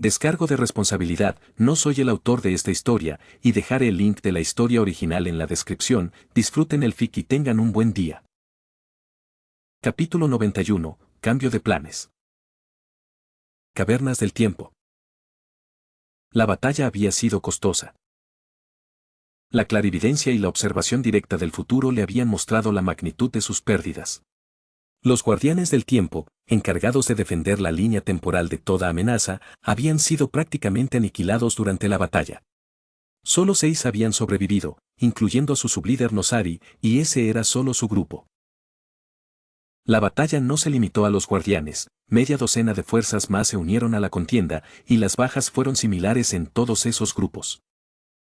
Descargo de responsabilidad, no soy el autor de esta historia, y dejaré el link de la historia original en la descripción. Disfruten el fic y tengan un buen día. Capítulo 91. Cambio de planes. Cavernas del tiempo. La batalla había sido costosa. La clarividencia y la observación directa del futuro le habían mostrado la magnitud de sus pérdidas. Los guardianes del tiempo, encargados de defender la línea temporal de toda amenaza, habían sido prácticamente aniquilados durante la batalla. Solo 6 habían sobrevivido, incluyendo a su sublíder Nosari, y ese era solo su grupo. La batalla no se limitó a los guardianes, media docena de fuerzas más se unieron a la contienda, y las bajas fueron similares en todos esos grupos.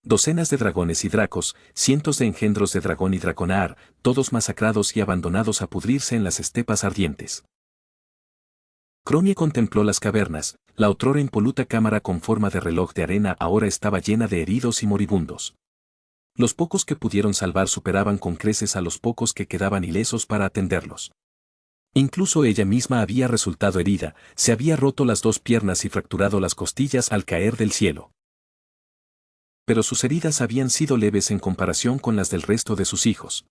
Docenas de dragones y dracos, cientos de engendros de dragón y draconar, todos masacrados y abandonados a pudrirse en las estepas ardientes. Cromie contempló las cavernas, la otrora impoluta cámara con forma de reloj de arena ahora estaba llena de heridos y moribundos. Los pocos que pudieron salvar superaban con creces a los pocos que quedaban ilesos para atenderlos. Incluso ella misma había resultado herida, se había roto las 2 piernas y fracturado las costillas al caer del cielo. Pero sus heridas habían sido leves en comparación con las del resto de sus hijos.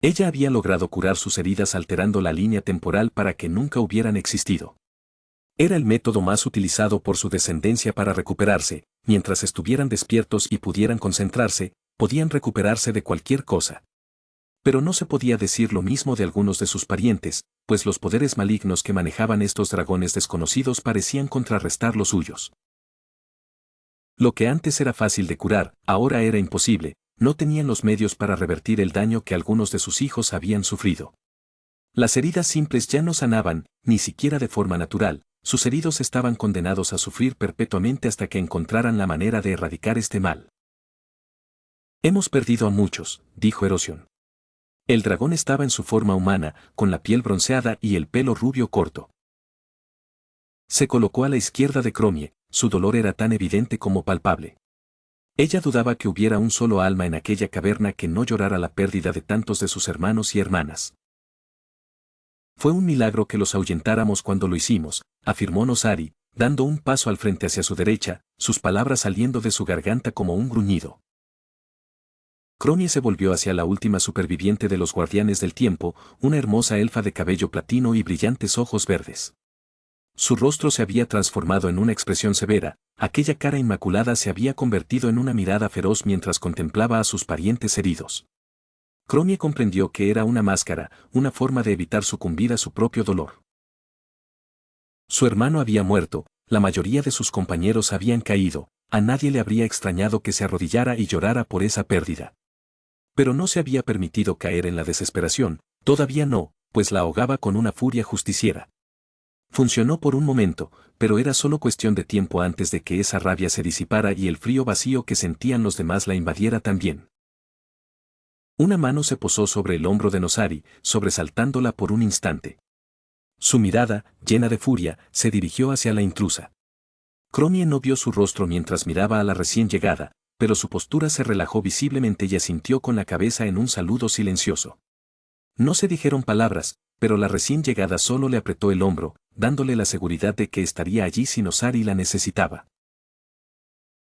Ella había logrado curar sus heridas alterando la línea temporal para que nunca hubieran existido. Era el método más utilizado por su descendencia para recuperarse, mientras estuvieran despiertos y pudieran concentrarse, podían recuperarse de cualquier cosa. Pero no se podía decir lo mismo de algunos de sus parientes, pues los poderes malignos que manejaban estos dragones desconocidos parecían contrarrestar los suyos. Lo que antes era fácil de curar, ahora era imposible, no tenían los medios para revertir el daño que algunos de sus hijos habían sufrido. Las heridas simples ya no sanaban, ni siquiera de forma natural, sus heridos estaban condenados a sufrir perpetuamente hasta que encontraran la manera de erradicar este mal. Hemos perdido a muchos, dijo Erosion. El dragón estaba en su forma humana, con la piel bronceada y el pelo rubio corto. Se colocó a la izquierda de Cromie, su dolor era tan evidente como palpable. Ella dudaba que hubiera un solo alma en aquella caverna que no llorara la pérdida de tantos de sus hermanos y hermanas. Fue un milagro que los ahuyentáramos cuando lo hicimos, afirmó Nosari, dando un paso al frente hacia su derecha, sus palabras saliendo de su garganta como un gruñido. Cromie se volvió hacia la última superviviente de los guardianes del tiempo, una hermosa elfa de cabello platino y brillantes ojos verdes. Su rostro se había transformado en una expresión severa, aquella cara inmaculada se había convertido en una mirada feroz mientras contemplaba a sus parientes heridos. Cromie comprendió que era una máscara, una forma de evitar sucumbir a su propio dolor. Su hermano había muerto, la mayoría de sus compañeros habían caído, a nadie le habría extrañado que se arrodillara y llorara por esa pérdida. Pero no se había permitido caer en la desesperación, todavía no, pues la ahogaba con una furia justiciera. Funcionó por un momento, pero era solo cuestión de tiempo antes de que esa rabia se disipara y el frío vacío que sentían los demás la invadiera también. Una mano se posó sobre el hombro de Nosari, sobresaltándola por un instante. Su mirada, llena de furia, se dirigió hacia la intrusa. Cromie no vio su rostro mientras miraba a la recién llegada, pero su postura se relajó visiblemente y asintió con la cabeza en un saludo silencioso. No se dijeron palabras, pero la recién llegada solo le apretó el hombro, dándole la seguridad de que estaría allí si Nosari la necesitaba.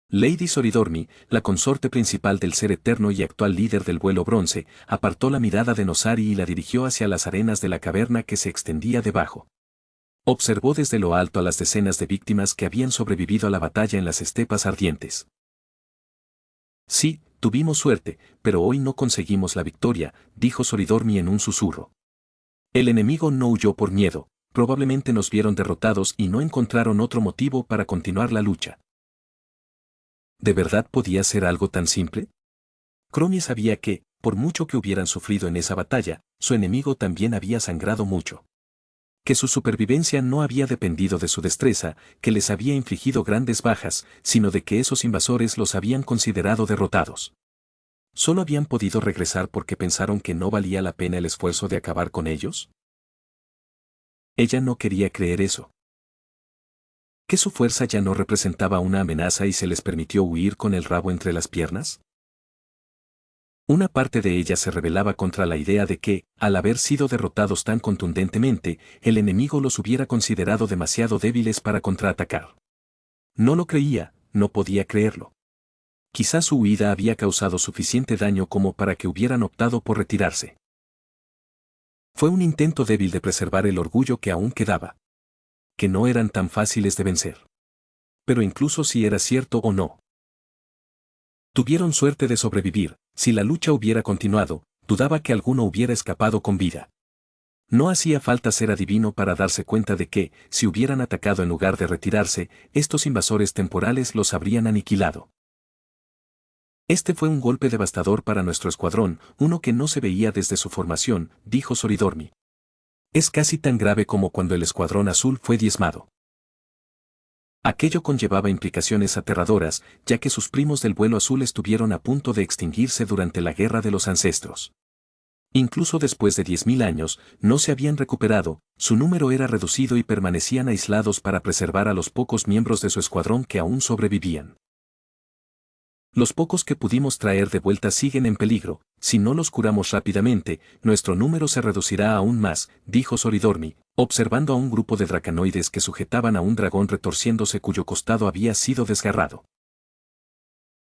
Lady Soridormi, la consorte principal del ser eterno y actual líder del vuelo bronce, apartó la mirada de Nosari y la dirigió hacia las arenas de la caverna que se extendía debajo. Observó desde lo alto a las decenas de víctimas que habían sobrevivido a la batalla en las estepas ardientes. Sí, tuvimos suerte, pero hoy no conseguimos la victoria, dijo Soridormi en un susurro. El enemigo no huyó por miedo, probablemente nos vieron derrotados y no encontraron otro motivo para continuar la lucha. ¿De verdad podía ser algo tan simple? Cromie sabía que, por mucho que hubieran sufrido en esa batalla, su enemigo también había sangrado mucho. Que su supervivencia no había dependido de su destreza, que les había infligido grandes bajas, sino de que esos invasores los habían considerado derrotados. ¿Solo habían podido regresar porque pensaron que no valía la pena el esfuerzo de acabar con ellos? Ella no quería creer eso. ¿Que su fuerza ya no representaba una amenaza y se les permitió huir con el rabo entre las piernas? Una parte de ella se rebelaba contra la idea de que, al haber sido derrotados tan contundentemente, el enemigo los hubiera considerado demasiado débiles para contraatacar. No lo creía, no podía creerlo. Quizás su huida había causado suficiente daño como para que hubieran optado por retirarse. Fue un intento débil de preservar el orgullo que aún quedaba. Que no eran tan fáciles de vencer. Pero incluso si era cierto o no. Tuvieron suerte de sobrevivir. Si la lucha hubiera continuado, dudaba que alguno hubiera escapado con vida. No hacía falta ser adivino para darse cuenta de que, si hubieran atacado en lugar de retirarse, estos invasores temporales los habrían aniquilado. Este fue un golpe devastador para nuestro escuadrón, uno que no se veía desde su formación, dijo Soridormi. Es casi tan grave como cuando el Escuadrón Azul fue diezmado. Aquello conllevaba implicaciones aterradoras, ya que sus primos del vuelo azul estuvieron a punto de extinguirse durante la Guerra de los Ancestros. Incluso después de 10.000 años, no se habían recuperado, su número era reducido y permanecían aislados para preservar a los pocos miembros de su escuadrón que aún sobrevivían. Los pocos que pudimos traer de vuelta siguen en peligro, si no los curamos rápidamente, nuestro número se reducirá aún más, dijo Soridormi, observando a un grupo de dracanoides que sujetaban a un dragón retorciéndose cuyo costado había sido desgarrado.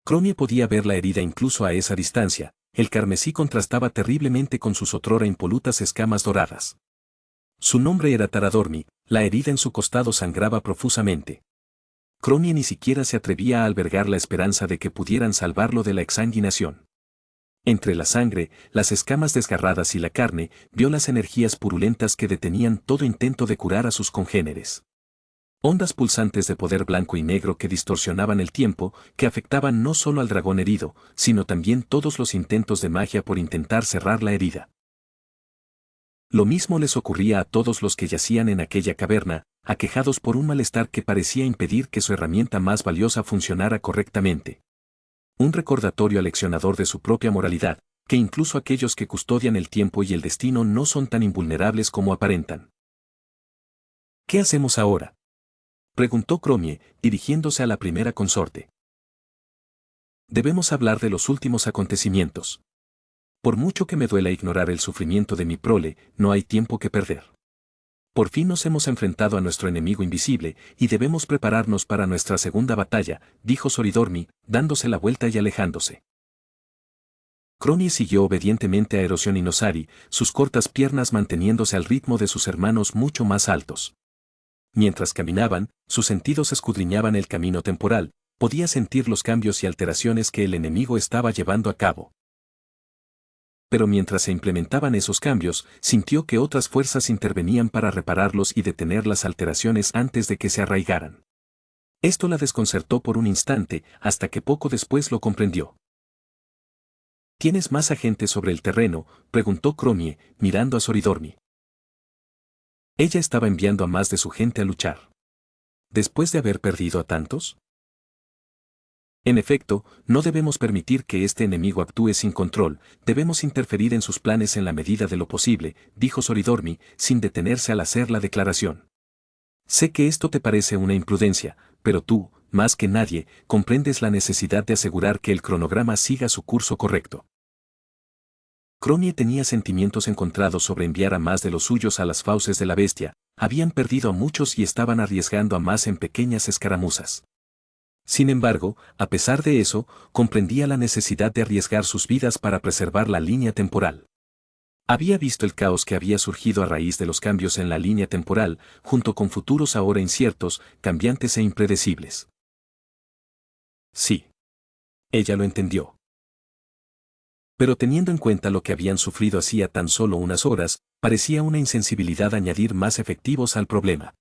Cromie podía ver la herida incluso a esa distancia, el carmesí contrastaba terriblemente con sus otrora impolutas escamas doradas. Su nombre era Taradormi, la herida en su costado sangraba profusamente. Cromie ni siquiera se atrevía a albergar la esperanza de que pudieran salvarlo de la exsanguinación. Entre la sangre, las escamas desgarradas y la carne, vio las energías purulentas que detenían todo intento de curar a sus congéneres. Ondas pulsantes de poder blanco y negro que distorsionaban el tiempo, que afectaban no solo al dragón herido, sino también todos los intentos de magia por intentar cerrar la herida. Lo mismo les ocurría a todos los que yacían en aquella caverna, aquejados por un malestar que parecía impedir que su herramienta más valiosa funcionara correctamente. Un recordatorio aleccionador de su propia moralidad, que incluso aquellos que custodian el tiempo y el destino no son tan invulnerables como aparentan. ¿Qué hacemos ahora?, preguntó Cromie, dirigiéndose a la primera consorte. Debemos hablar de los últimos acontecimientos. Por mucho que me duela ignorar el sufrimiento de mi prole, no hay tiempo que perder. Por fin nos hemos enfrentado a nuestro enemigo invisible, y debemos prepararnos para nuestra segunda batalla, dijo Soridormi, dándose la vuelta y alejándose. Cromie siguió obedientemente a Erosión y Nosari, sus cortas piernas manteniéndose al ritmo de sus hermanos mucho más altos. Mientras caminaban, sus sentidos escudriñaban el camino temporal, podía sentir los cambios y alteraciones que el enemigo estaba llevando a cabo. Pero mientras se implementaban esos cambios, sintió que otras fuerzas intervenían para repararlos y detener las alteraciones antes de que se arraigaran. Esto la desconcertó por un instante, hasta que poco después lo comprendió. ¿Tienes más agentes sobre el terreno?, preguntó Cromie, mirando a Soridormi. Ella estaba enviando a más de su gente a luchar. ¿Después de haber perdido a tantos? En efecto, no debemos permitir que este enemigo actúe sin control, debemos interferir en sus planes en la medida de lo posible, dijo Soridormi, sin detenerse al hacer la declaración. Sé que esto te parece una imprudencia, pero tú, más que nadie, comprendes la necesidad de asegurar que el cronograma siga su curso correcto. Cromie tenía sentimientos encontrados sobre enviar a más de los suyos a las fauces de la bestia, habían perdido a muchos y estaban arriesgando a más en pequeñas escaramuzas. Sin embargo, a pesar de eso, comprendía la necesidad de arriesgar sus vidas para preservar la línea temporal. Había visto el caos que había surgido a raíz de los cambios en la línea temporal, junto con futuros ahora inciertos, cambiantes e impredecibles. Sí. Ella lo entendió. Pero teniendo en cuenta lo que habían sufrido hacía tan solo unas horas, parecía una insensibilidad añadir más efectivos al problema.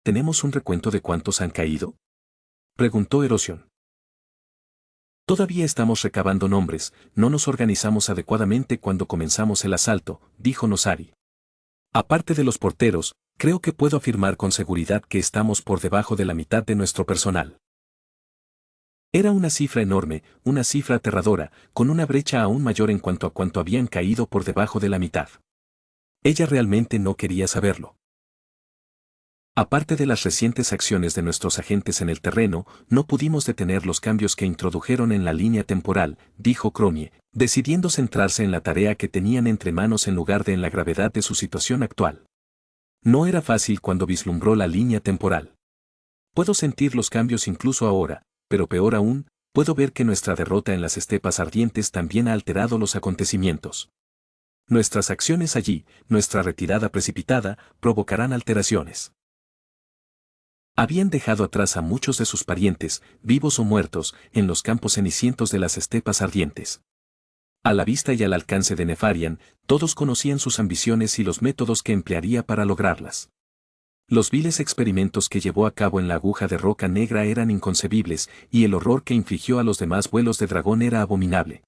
¿Tenemos un recuento de cuántos han caído?, preguntó Erosión. Todavía estamos recabando nombres, no nos organizamos adecuadamente cuando comenzamos el asalto, dijo Nosari. Aparte de los porteros, creo que puedo afirmar con seguridad que estamos por debajo de la mitad de nuestro personal. Era una cifra enorme, una cifra aterradora, con una brecha aún mayor en cuanto a cuánto habían caído por debajo de la mitad. Ella realmente no quería saberlo. Aparte de las recientes acciones de nuestros agentes en el terreno, no pudimos detener los cambios que introdujeron en la línea temporal, dijo Cromie, decidiendo centrarse en la tarea que tenían entre manos en lugar de en la gravedad de su situación actual. No era fácil cuando vislumbró la línea temporal. Puedo sentir los cambios incluso ahora, pero peor aún, puedo ver que nuestra derrota en las estepas ardientes también ha alterado los acontecimientos. Nuestras acciones allí, nuestra retirada precipitada, provocarán alteraciones. Habían dejado atrás a muchos de sus parientes, vivos o muertos, en los campos cenicientos de las estepas ardientes. A la vista y al alcance de Nefarian, todos conocían sus ambiciones y los métodos que emplearía para lograrlas. Los viles experimentos que llevó a cabo en la aguja de roca negra eran inconcebibles, y el horror que infligió a los demás vuelos de dragón era abominable.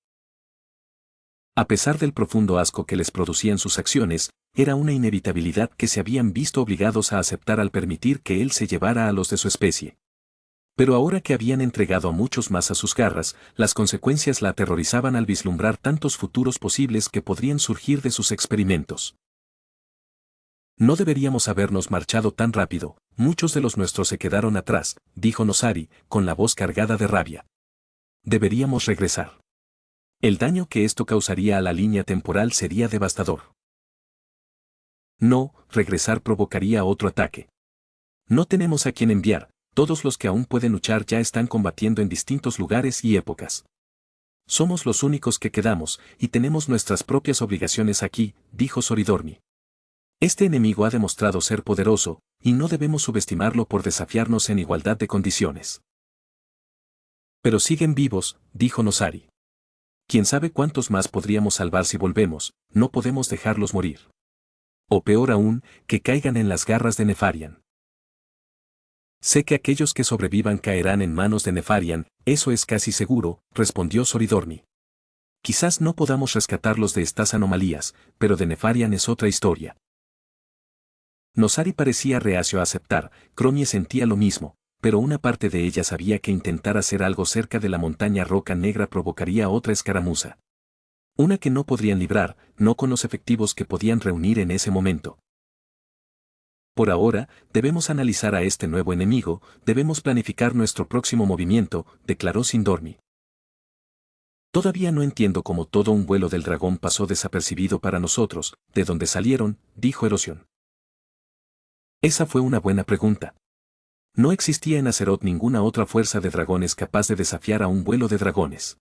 A pesar del profundo asco que les producían sus acciones, era una inevitabilidad que se habían visto obligados a aceptar al permitir que él se llevara a los de su especie. Pero ahora que habían entregado a muchos más a sus garras, las consecuencias la aterrorizaban al vislumbrar tantos futuros posibles que podrían surgir de sus experimentos. No deberíamos habernos marchado tan rápido, muchos de los nuestros se quedaron atrás, dijo Nosari, con la voz cargada de rabia. Deberíamos regresar. El daño que esto causaría a la línea temporal sería devastador. No, regresar provocaría otro ataque. No tenemos a quien enviar, todos los que aún pueden luchar ya están combatiendo en distintos lugares y épocas. Somos los únicos que quedamos, y tenemos nuestras propias obligaciones aquí, dijo Soridorni. Este enemigo ha demostrado ser poderoso, y no debemos subestimarlo por desafiarnos en igualdad de condiciones. Pero siguen vivos, dijo Nosari. Quién sabe cuántos más podríamos salvar si volvemos, no podemos dejarlos morir. O peor aún, que caigan en las garras de Nefarian. Sé que aquellos que sobrevivan caerán en manos de Nefarian, eso es casi seguro, respondió Soridorni. Quizás no podamos rescatarlos de estas anomalías, pero de Nefarian es otra historia. Nosari parecía reacio a aceptar, Cromie sentía lo mismo, pero una parte de ella sabía que intentar hacer algo cerca de la montaña roca negra provocaría otra escaramuza. Una que no podrían librar, no con los efectivos que podían reunir en ese momento. Por ahora, debemos analizar a este nuevo enemigo, debemos planificar nuestro próximo movimiento, declaró Sindormi. Todavía no entiendo cómo todo un vuelo del dragón pasó desapercibido para nosotros, de dónde salieron, dijo Erosión. Esa fue una buena pregunta. No existía en Azeroth ninguna otra fuerza de dragones capaz de desafiar a un vuelo de dragones.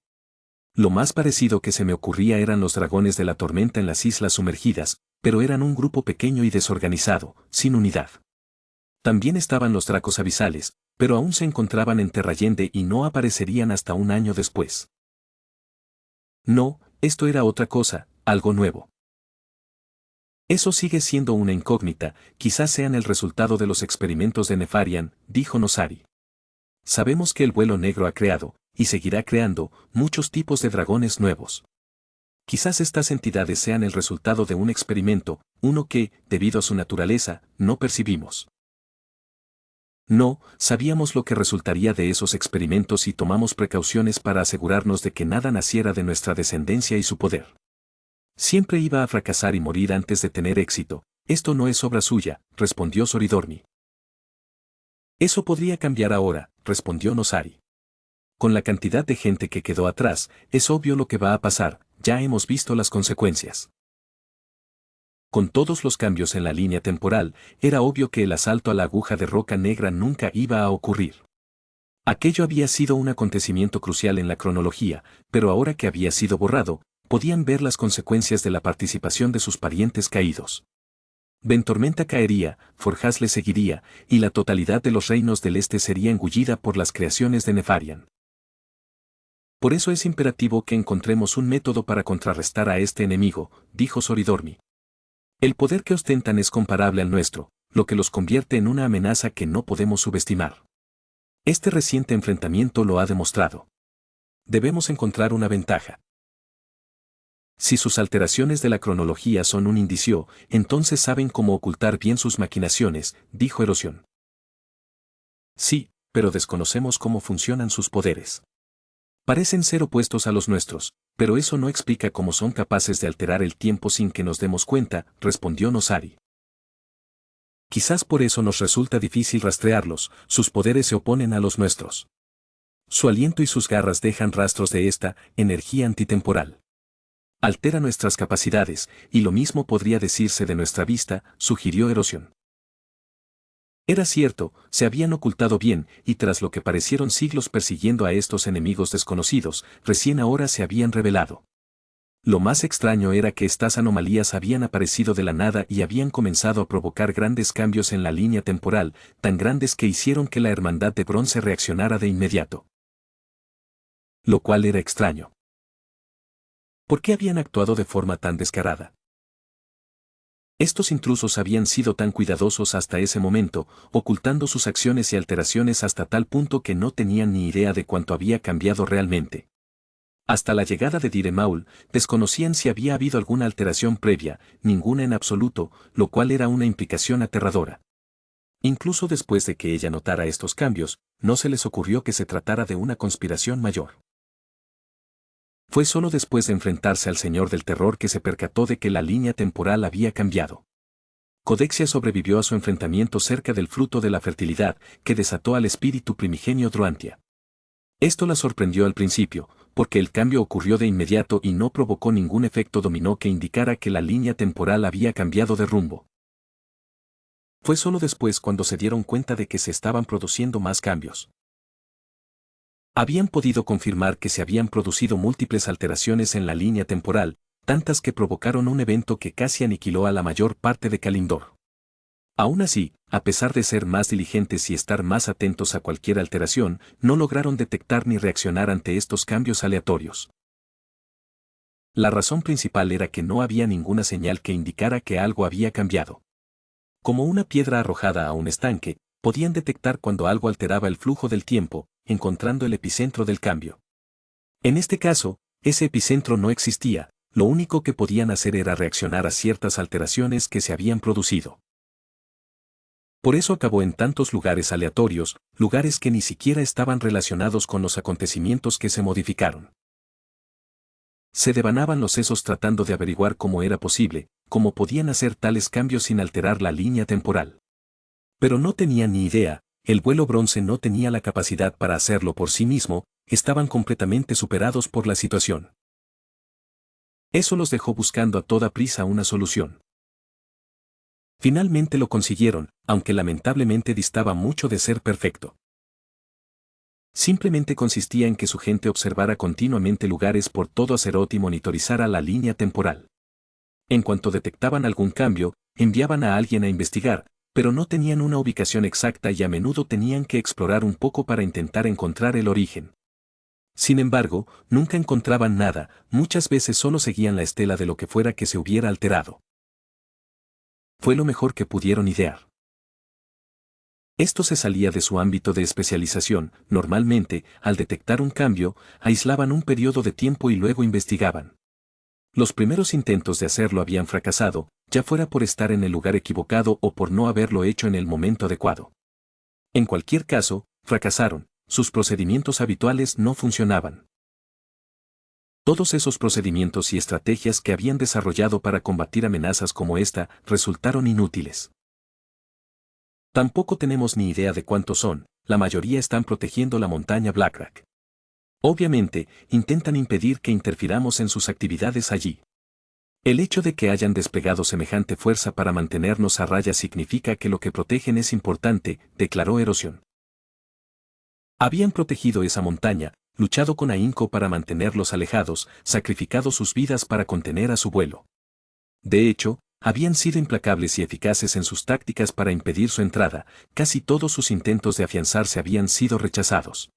Lo más parecido que se me ocurría eran los dragones de la tormenta en las islas sumergidas, pero eran un grupo pequeño y desorganizado, sin unidad. También estaban los dracos abisales, pero aún se encontraban en Terrayende y no aparecerían hasta un año después. No, esto era otra cosa, algo nuevo. Eso sigue siendo una incógnita, quizás sean el resultado de los experimentos de Nefarian, dijo Nosari. Sabemos que el vuelo negro ha creado, y seguirá creando, muchos tipos de dragones nuevos. Quizás estas entidades sean el resultado de un experimento, uno que, debido a su naturaleza, no percibimos. No, sabíamos lo que resultaría de esos experimentos y tomamos precauciones para asegurarnos de que nada naciera de nuestra descendencia y su poder. Siempre iba a fracasar y morir antes de tener éxito, esto no es obra suya, respondió Soridorni. Eso podría cambiar ahora, respondió Nosari. Con la cantidad de gente que quedó atrás, es obvio lo que va a pasar, ya hemos visto las consecuencias. Con todos los cambios en la línea temporal, era obvio que el asalto a la aguja de roca negra nunca iba a ocurrir. Aquello había sido un acontecimiento crucial en la cronología, pero ahora que había sido borrado, podían ver las consecuencias de la participación de sus parientes caídos. Ventormenta caería, Forjas le seguiría, y la totalidad de los reinos del este sería engullida por las creaciones de Nefarian. Por eso es imperativo que encontremos un método para contrarrestar a este enemigo, dijo Soridorni. El poder que ostentan es comparable al nuestro, lo que los convierte en una amenaza que no podemos subestimar. Este reciente enfrentamiento lo ha demostrado. Debemos encontrar una ventaja. Si sus alteraciones de la cronología son un indicio, entonces saben cómo ocultar bien sus maquinaciones, dijo Erosión. Sí, pero desconocemos cómo funcionan sus poderes. Parecen ser opuestos a los nuestros, pero eso no explica cómo son capaces de alterar el tiempo sin que nos demos cuenta, respondió Nosari. Quizás por eso nos resulta difícil rastrearlos, sus poderes se oponen a los nuestros. Su aliento y sus garras dejan rastros de esta energía antitemporal. Altera nuestras capacidades, y lo mismo podría decirse de nuestra vista, sugirió Erosión. Era cierto, se habían ocultado bien, y tras lo que parecieron siglos persiguiendo a estos enemigos desconocidos, recién ahora se habían revelado. Lo más extraño era que estas anomalías habían aparecido de la nada y habían comenzado a provocar grandes cambios en la línea temporal, tan grandes que hicieron que la Hermandad de Bronce reaccionara de inmediato. Lo cual era extraño. ¿Por qué habían actuado de forma tan descarada? Estos intrusos habían sido tan cuidadosos hasta ese momento, ocultando sus acciones y alteraciones hasta tal punto que no tenían ni idea de cuánto había cambiado realmente. Hasta la llegada de Dire Maul, desconocían si había habido alguna alteración previa, ninguna en absoluto, lo cual era una implicación aterradora. Incluso después de que ella notara estos cambios, no se les ocurrió que se tratara de una conspiración mayor. Fue solo después de enfrentarse al Señor del Terror que se percató de que la línea temporal había cambiado. Codexia sobrevivió a su enfrentamiento cerca del fruto de la fertilidad, que desató al espíritu primigenio Druantia. Esto la sorprendió al principio, porque el cambio ocurrió de inmediato y no provocó ningún efecto dominó que indicara que la línea temporal había cambiado de rumbo. Fue solo después cuando se dieron cuenta de que se estaban produciendo más cambios. Habían podido confirmar que se habían producido múltiples alteraciones en la línea temporal, tantas que provocaron un evento que casi aniquiló a la mayor parte de Kalimdor. Aún así, a pesar de ser más diligentes y estar más atentos a cualquier alteración, no lograron detectar ni reaccionar ante estos cambios aleatorios. La razón principal era que no había ninguna señal que indicara que algo había cambiado. Como una piedra arrojada a un estanque, podían detectar cuando algo alteraba el flujo del tiempo, encontrando el epicentro del cambio. En este caso, ese epicentro no existía, lo único que podían hacer era reaccionar a ciertas alteraciones que se habían producido. Por eso acabó en tantos lugares aleatorios, lugares que ni siquiera estaban relacionados con los acontecimientos que se modificaron. Se devanaban los sesos tratando de averiguar cómo era posible, cómo podían hacer tales cambios sin alterar la línea temporal. Pero no tenían ni idea, el vuelo bronce no tenía la capacidad para hacerlo por sí mismo, estaban completamente superados por la situación. Eso los dejó buscando a toda prisa una solución. Finalmente lo consiguieron, aunque lamentablemente distaba mucho de ser perfecto. Simplemente consistía en que su gente observara continuamente lugares por todo Azeroth y monitorizara la línea temporal. En cuanto detectaban algún cambio, enviaban a alguien a investigar, pero no tenían una ubicación exacta y a menudo tenían que explorar un poco para intentar encontrar el origen. Sin embargo, nunca encontraban nada, muchas veces solo seguían la estela de lo que fuera que se hubiera alterado. Fue lo mejor que pudieron idear. Esto se salía de su ámbito de especialización, normalmente, al detectar un cambio, aislaban un periodo de tiempo y luego investigaban. Los primeros intentos de hacerlo habían fracasado, ya fuera por estar en el lugar equivocado o por no haberlo hecho en el momento adecuado. En cualquier caso, fracasaron, sus procedimientos habituales no funcionaban. Todos esos procedimientos y estrategias que habían desarrollado para combatir amenazas como esta resultaron inútiles. Tampoco tenemos ni idea de cuántos son, la mayoría están protegiendo la montaña Blackrock. Obviamente, intentan impedir que interfiramos en sus actividades allí. El hecho de que hayan desplegado semejante fuerza para mantenernos a raya significa que lo que protegen es importante, declaró Erosión. Habían protegido esa montaña, luchado con ahínco para mantenerlos alejados, sacrificado sus vidas para contener a su vuelo. De hecho, habían sido implacables y eficaces en sus tácticas para impedir su entrada, casi todos sus intentos de afianzarse habían sido rechazados.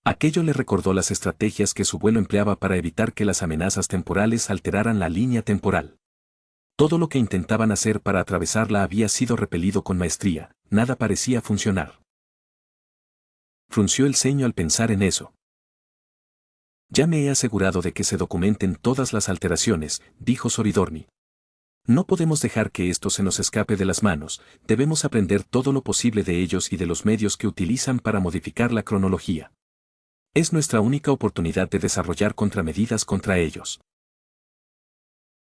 Aquello le recordó las estrategias que su vuelo empleaba para evitar que las amenazas temporales alteraran la línea temporal. Todo lo que intentaban hacer para atravesarla había sido repelido con maestría, nada parecía funcionar. Frunció el ceño al pensar en eso. Ya me he asegurado de que se documenten todas las alteraciones, dijo Soridorni. No podemos dejar que esto se nos escape de las manos, debemos aprender todo lo posible de ellos y de los medios que utilizan para modificar la cronología. Es nuestra única oportunidad de desarrollar contramedidas contra ellos.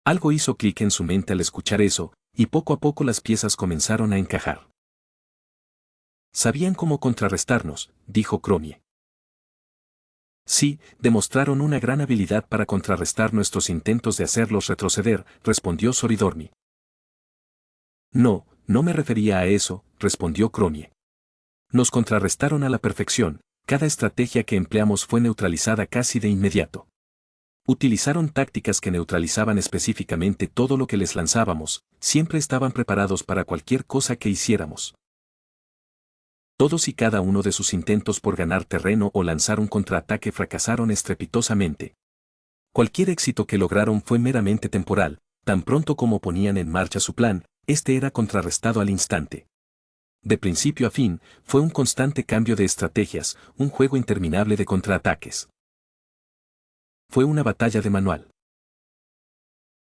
Algo hizo clic en su mente al escuchar eso, y poco a poco las piezas comenzaron a encajar. Sabían cómo contrarrestarnos, dijo Cromie. Sí, demostraron una gran habilidad para contrarrestar nuestros intentos de hacerlos retroceder, respondió Soridormi. No, no me refería a eso, respondió Cromie. Nos contrarrestaron a la perfección, cada estrategia que empleamos fue neutralizada casi de inmediato. Utilizaron tácticas que neutralizaban específicamente todo lo que les lanzábamos, siempre estaban preparados para cualquier cosa que hiciéramos. Todos y cada uno de sus intentos por ganar terreno o lanzar un contraataque fracasaron estrepitosamente. Cualquier éxito que lograron fue meramente temporal, tan pronto como ponían en marcha su plan, este era contrarrestado al instante. De principio a fin, fue un constante cambio de estrategias, un juego interminable de contraataques. Fue una batalla de manual.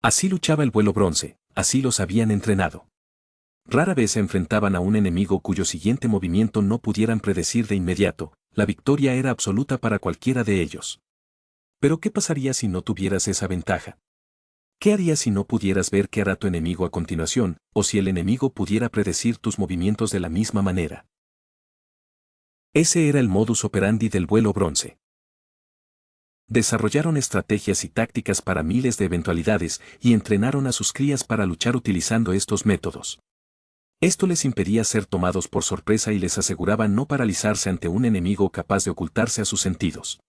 Así luchaba el vuelo bronce, así los habían entrenado. Rara vez se enfrentaban a un enemigo cuyo siguiente movimiento no pudieran predecir de inmediato, la victoria era absoluta para cualquiera de ellos. Pero ¿qué pasaría si no tuvieras esa ventaja? ¿Qué harías si no pudieras ver qué hará tu enemigo a continuación, o si el enemigo pudiera predecir tus movimientos de la misma manera? Ese era el modus operandi del vuelo bronce. Desarrollaron estrategias y tácticas para miles de eventualidades y entrenaron a sus crías para luchar utilizando estos métodos. Esto les impedía ser tomados por sorpresa y les aseguraba no paralizarse ante un enemigo capaz de ocultarse a sus sentidos.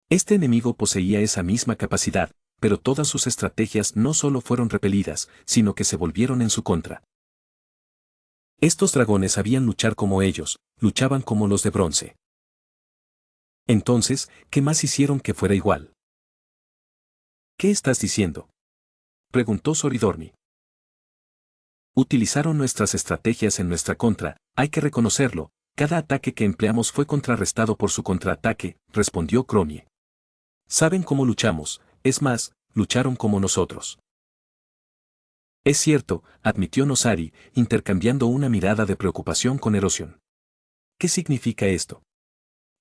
Este enemigo poseía esa misma capacidad, pero todas sus estrategias no solo fueron repelidas, sino que se volvieron en su contra. Estos dragones sabían luchar como ellos, luchaban como los de bronce. Entonces, ¿qué más hicieron que fuera igual? ¿Qué estás diciendo?, preguntó Soridormi. Utilizaron nuestras estrategias en nuestra contra, hay que reconocerlo, cada ataque que empleamos fue contrarrestado por su contraataque, respondió Cromie. Saben cómo luchamos, es más, lucharon como nosotros. Es cierto, admitió Nosari, intercambiando una mirada de preocupación con Erosión. ¿Qué significa esto?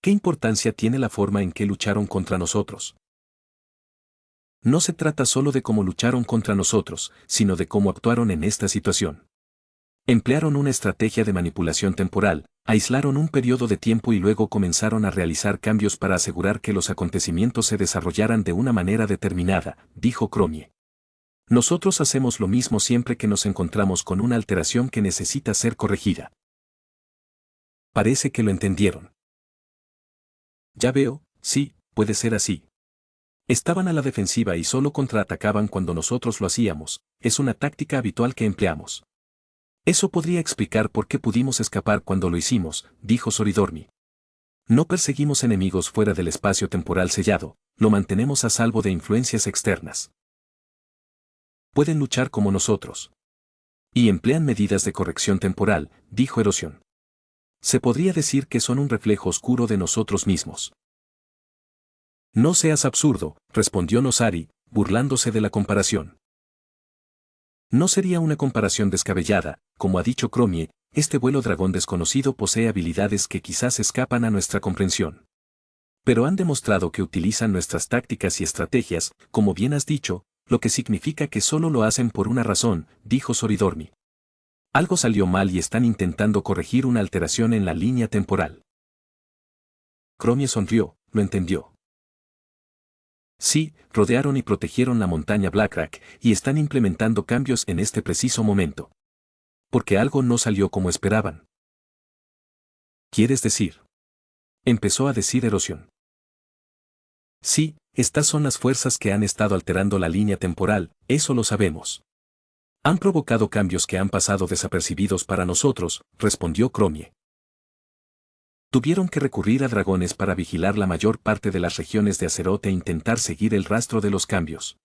¿Qué importancia tiene la forma en que lucharon contra nosotros? No se trata solo de cómo lucharon contra nosotros, sino de cómo actuaron en esta situación. Emplearon una estrategia de manipulación temporal, aislaron un periodo de tiempo y luego comenzaron a realizar cambios para asegurar que los acontecimientos se desarrollaran de una manera determinada, dijo Cromie. Nosotros hacemos lo mismo siempre que nos encontramos con una alteración que necesita ser corregida. Parece que lo entendieron. Ya veo, sí, puede ser así. Estaban a la defensiva y solo contraatacaban cuando nosotros lo hacíamos, es una táctica habitual que empleamos. Eso podría explicar por qué pudimos escapar cuando lo hicimos, dijo Soridormi. No perseguimos enemigos fuera del espacio temporal sellado, lo mantenemos a salvo de influencias externas. Pueden luchar como nosotros. Y emplean medidas de corrección temporal, dijo Erosión. Se podría decir que son un reflejo oscuro de nosotros mismos. No seas absurdo, respondió Nosari, burlándose de la comparación. No sería una comparación descabellada, como ha dicho Cromie, este vuelo dragón desconocido posee habilidades que quizás escapan a nuestra comprensión. Pero han demostrado que utilizan nuestras tácticas y estrategias, como bien has dicho, lo que significa que solo lo hacen por una razón, dijo Soridormi. Algo salió mal y están intentando corregir una alteración en la línea temporal. Cromie sonrió, lo entendió. Sí, rodearon y protegieron la montaña Blackrock y están implementando cambios en este preciso momento. Porque algo no salió como esperaban. ¿Quieres decir? Empezó a decir Erosión. Sí, estas son las fuerzas que han estado alterando la línea temporal, eso lo sabemos. Han provocado cambios que han pasado desapercibidos para nosotros, respondió Cromie. Tuvieron que recurrir a dragones para vigilar la mayor parte de las regiones de Azeroth e intentar seguir el rastro de los cambios.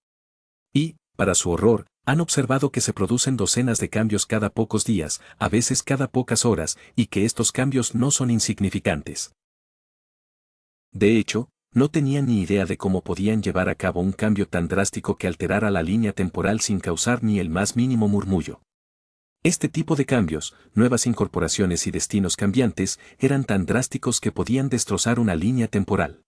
Y, para su horror, han observado que se producen docenas de cambios cada pocos días, a veces cada pocas horas, y que estos cambios no son insignificantes. De hecho, no tenían ni idea de cómo podían llevar a cabo un cambio tan drástico que alterara la línea temporal sin causar ni el más mínimo murmullo. Este tipo de cambios, nuevas incorporaciones y destinos cambiantes, eran tan drásticos que podían destrozar una línea temporal.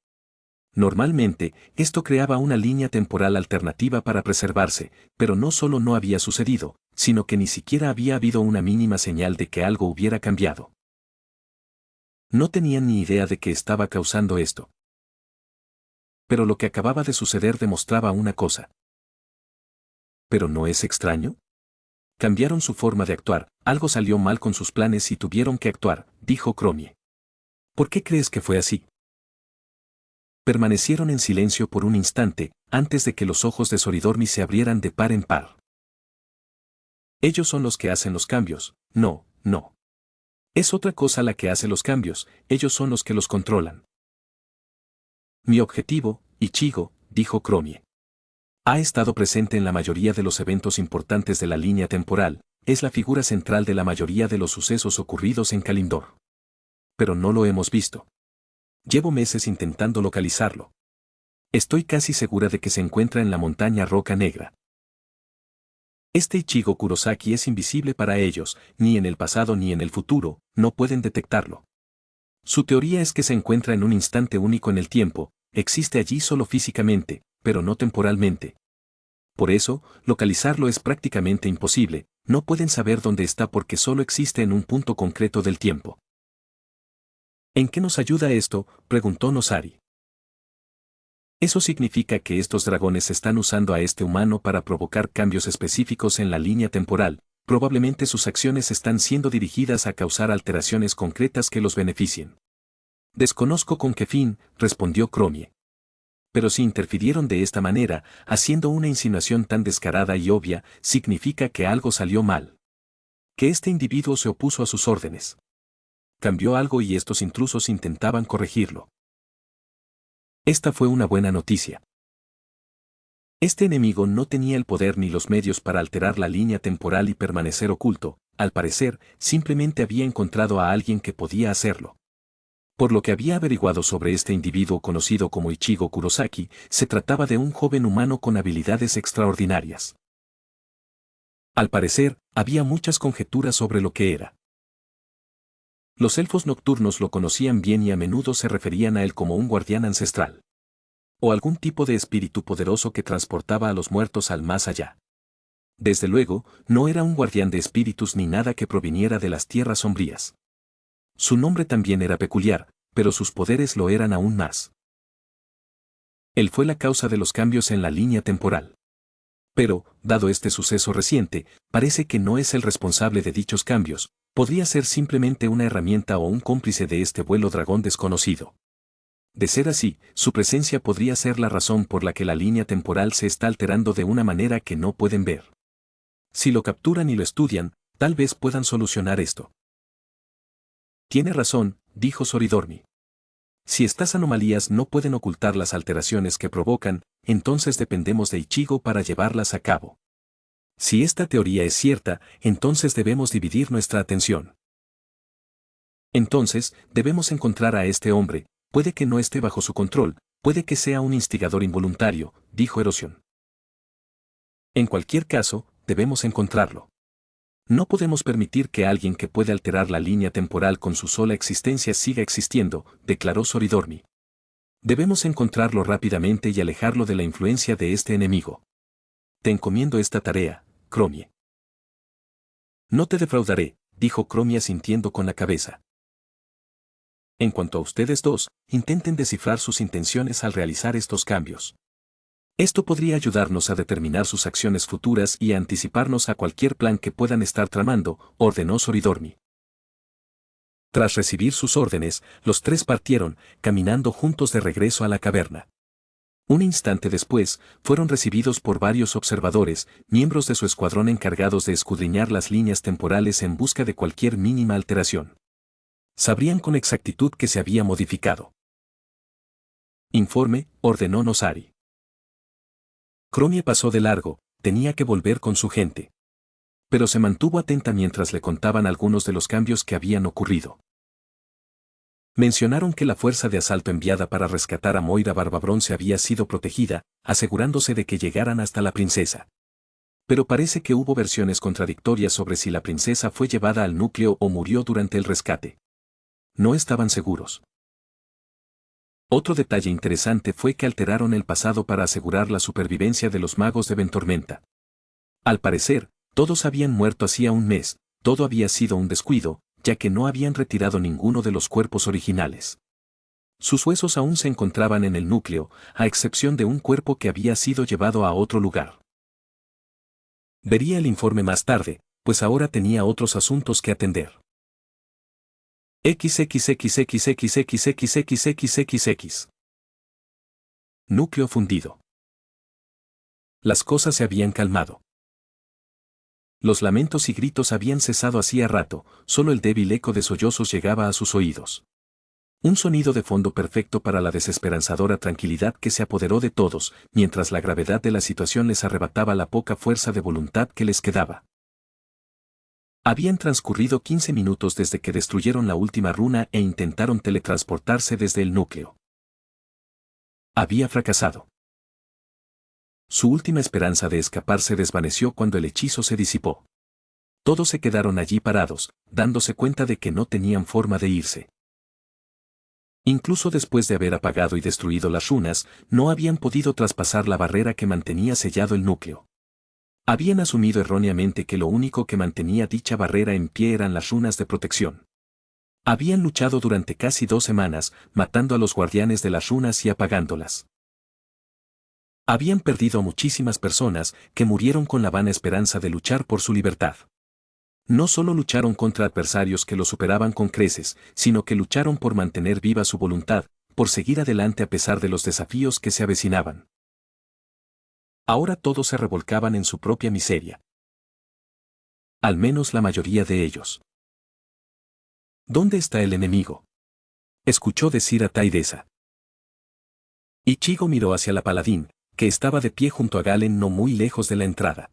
Normalmente, esto creaba una línea temporal alternativa para preservarse, pero no solo no había sucedido, sino que ni siquiera había habido una mínima señal de que algo hubiera cambiado. No tenían ni idea de qué estaba causando esto. Pero lo que acababa de suceder demostraba una cosa. ¿Pero no es extraño? Cambiaron su forma de actuar, algo salió mal con sus planes y tuvieron que actuar, dijo Cromie. ¿Por qué crees que fue así? Permanecieron en silencio por un instante, antes de que los ojos de Soridormi se abrieran de par en par. Ellos son los que hacen los cambios, no, no. Es otra cosa la que hace los cambios, ellos son los que los controlan. Mi objetivo, Ichigo, dijo Cromie, ha estado presente en la mayoría de los eventos importantes de la línea temporal, es la figura central de la mayoría de los sucesos ocurridos en Kalimdor. Pero no lo hemos visto. Llevo meses intentando localizarlo. Estoy casi segura de que se encuentra en la montaña Roca Negra. Este Ichigo Kurosaki es invisible para ellos, ni en el pasado ni en el futuro, no pueden detectarlo. Su teoría es que se encuentra en un instante único en el tiempo, existe allí solo físicamente, pero no temporalmente. Por eso, localizarlo es prácticamente imposible, no pueden saber dónde está porque solo existe en un punto concreto del tiempo. ¿En qué nos ayuda esto?, preguntó Nosari. Eso significa que estos dragones están usando a este humano para provocar cambios específicos en la línea temporal, probablemente sus acciones están siendo dirigidas a causar alteraciones concretas que los beneficien. Desconozco con qué fin, respondió Cromie. Pero si interfirieron de esta manera, haciendo una insinuación tan descarada y obvia, significa que algo salió mal. Que este individuo se opuso a sus órdenes. Cambió algo y estos intrusos intentaban corregirlo. Esta fue una buena noticia. Este enemigo no tenía el poder ni los medios para alterar la línea temporal y permanecer oculto, al parecer, simplemente había encontrado a alguien que podía hacerlo. Por lo que había averiguado sobre este individuo conocido como Ichigo Kurosaki, se trataba de un joven humano con habilidades extraordinarias. Al parecer, había muchas conjeturas sobre lo que era. Los elfos nocturnos lo conocían bien y a menudo se referían a él como un guardián ancestral. O algún tipo de espíritu poderoso que transportaba a los muertos al más allá. Desde luego, no era un guardián de espíritus ni nada que proviniera de las tierras sombrías. Su nombre también era peculiar, pero sus poderes lo eran aún más. Él fue la causa de los cambios en la línea temporal. Pero, dado este suceso reciente, parece que no es el responsable de dichos cambios, podría ser simplemente una herramienta o un cómplice de este vuelo dragón desconocido. De ser así, su presencia podría ser la razón por la que la línea temporal se está alterando de una manera que no pueden ver. Si lo capturan y lo estudian, tal vez puedan solucionar esto. Tiene razón, dijo Soridormi. Si estas anomalías no pueden ocultar las alteraciones que provocan, entonces dependemos de Ichigo para llevarlas a cabo. Si esta teoría es cierta, entonces debemos dividir nuestra atención. Entonces, debemos encontrar a este hombre, puede que no esté bajo su control, puede que sea un instigador involuntario, dijo Erosión. En cualquier caso, debemos encontrarlo. No podemos permitir que alguien que puede alterar la línea temporal con su sola existencia siga existiendo, declaró Soridormi. Debemos encontrarlo rápidamente y alejarlo de la influencia de este enemigo. Te encomiendo esta tarea, Cromie. No te defraudaré, dijo Cromie asintiendo con la cabeza. En cuanto a ustedes dos, intenten descifrar sus intenciones al realizar estos cambios. Esto podría ayudarnos a determinar sus acciones futuras y a anticiparnos a cualquier plan que puedan estar tramando, ordenó Soridormi. Tras recibir sus órdenes, los tres partieron, caminando juntos de regreso a la caverna. Un instante después, fueron recibidos por varios observadores, miembros de su escuadrón encargados de escudriñar las líneas temporales en busca de cualquier mínima alteración. Sabrían con exactitud que se había modificado. Informe, ordenó Nosari. Cromie pasó de largo, tenía que volver con su gente. Pero se mantuvo atenta mientras le contaban algunos de los cambios que habían ocurrido. Mencionaron que la fuerza de asalto enviada para rescatar a Moira Barbabronce había sido protegida, asegurándose de que llegaran hasta la princesa. Pero parece que hubo versiones contradictorias sobre si la princesa fue llevada al núcleo o murió durante el rescate. No estaban seguros. Otro detalle interesante fue que alteraron el pasado para asegurar la supervivencia de los magos de Ventormenta. Al parecer, Todos habían muerto hacía un mes, todo había sido un descuido, ya que no habían retirado ninguno de los cuerpos originales. Sus huesos aún se encontraban en el núcleo, a excepción de un cuerpo que había sido llevado a otro lugar. Vería el informe más tarde, pues ahora tenía otros asuntos que atender. XXXXXXXXXXX. Núcleo fundido. Las cosas se habían calmado. Los lamentos y gritos habían cesado hacía rato, solo el débil eco de sollozos llegaba a sus oídos. Un sonido de fondo perfecto para la desesperanzadora tranquilidad que se apoderó de todos, mientras la gravedad de la situación les arrebataba la poca fuerza de voluntad que les quedaba. Habían transcurrido 15 minutos desde que destruyeron la última runa e intentaron teletransportarse desde el núcleo. Había fracasado. Su última esperanza de escapar se desvaneció cuando el hechizo se disipó. Todos se quedaron allí parados, dándose cuenta de que no tenían forma de irse. Incluso después de haber apagado y destruido las runas, no habían podido traspasar la barrera que mantenía sellado el núcleo. Habían asumido erróneamente que lo único que mantenía dicha barrera en pie eran las runas de protección. Habían luchado durante casi 2 semanas, matando a los guardianes de las runas y apagándolas. Habían perdido a muchísimas personas que murieron con la vana esperanza de luchar por su libertad. No solo lucharon contra adversarios que los superaban con creces, sino que lucharon por mantener viva su voluntad, por seguir adelante a pesar de los desafíos que se avecinaban. Ahora todos se revolcaban en su propia miseria. Al menos la mayoría de ellos. ¿Dónde está el enemigo?, escuchó decir a Taidesa. Ichigo miró hacia la paladín, que estaba de pie junto a Galen no muy lejos de la entrada.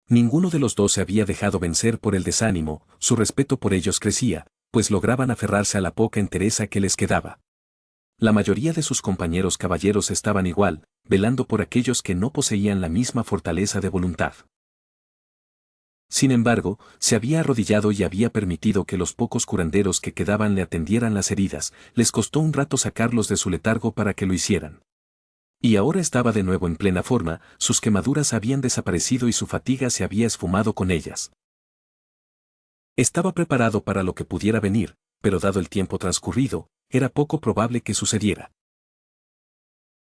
Ninguno de los dos se había dejado vencer por el desánimo, su respeto por ellos crecía, pues lograban aferrarse a la poca entereza que les quedaba. La mayoría de sus compañeros caballeros estaban igual, velando por aquellos que no poseían la misma fortaleza de voluntad. Sin embargo, se había arrodillado y había permitido que los pocos curanderos que quedaban le atendieran las heridas, les costó un rato sacarlos de su letargo para que lo hicieran. Y ahora estaba de nuevo en plena forma, sus quemaduras habían desaparecido y su fatiga se había esfumado con ellas. Estaba preparado para lo que pudiera venir, pero dado el tiempo transcurrido, era poco probable que sucediera.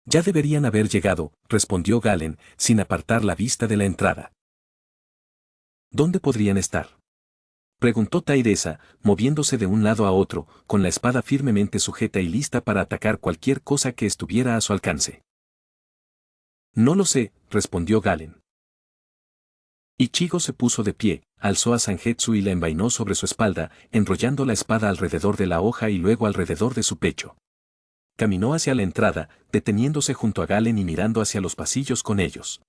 Ya deberían haber llegado, respondió Galen, sin apartar la vista de la entrada. ¿Dónde podrían estar?, preguntó Taidesa, moviéndose de un lado a otro, con la espada firmemente sujeta y lista para atacar cualquier cosa que estuviera a su alcance. No lo sé, respondió Galen. Ichigo se puso de pie, alzó a Zangetsu y la envainó sobre su espalda, enrollando la espada alrededor de la hoja y luego alrededor de su pecho. Caminó hacia la entrada, deteniéndose junto a Galen y mirando hacia los pasillos con ellos.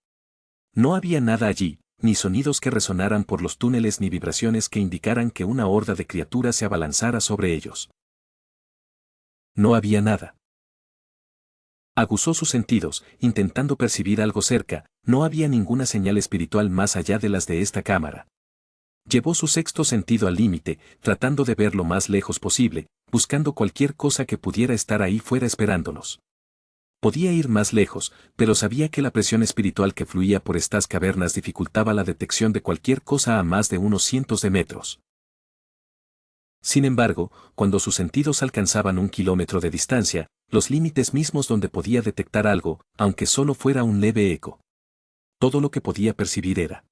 No había nada allí, ni sonidos que resonaran por los túneles ni vibraciones que indicaran que una horda de criaturas se abalanzara sobre ellos. No había nada. Aguzó sus sentidos, intentando percibir algo cerca, no había ninguna señal espiritual más allá de las de esta cámara. Llevó su sexto sentido al límite, tratando de ver lo más lejos posible, buscando cualquier cosa que pudiera estar ahí fuera esperándolos. Podía ir más lejos, pero sabía que la presión espiritual que fluía por estas cavernas dificultaba la detección de cualquier cosa a más de unos cientos de metros. Sin embargo, cuando sus sentidos alcanzaban 1 kilómetro de distancia, los límites mismos donde podía detectar algo, aunque solo fuera un leve eco. Todo lo que podía percibir era.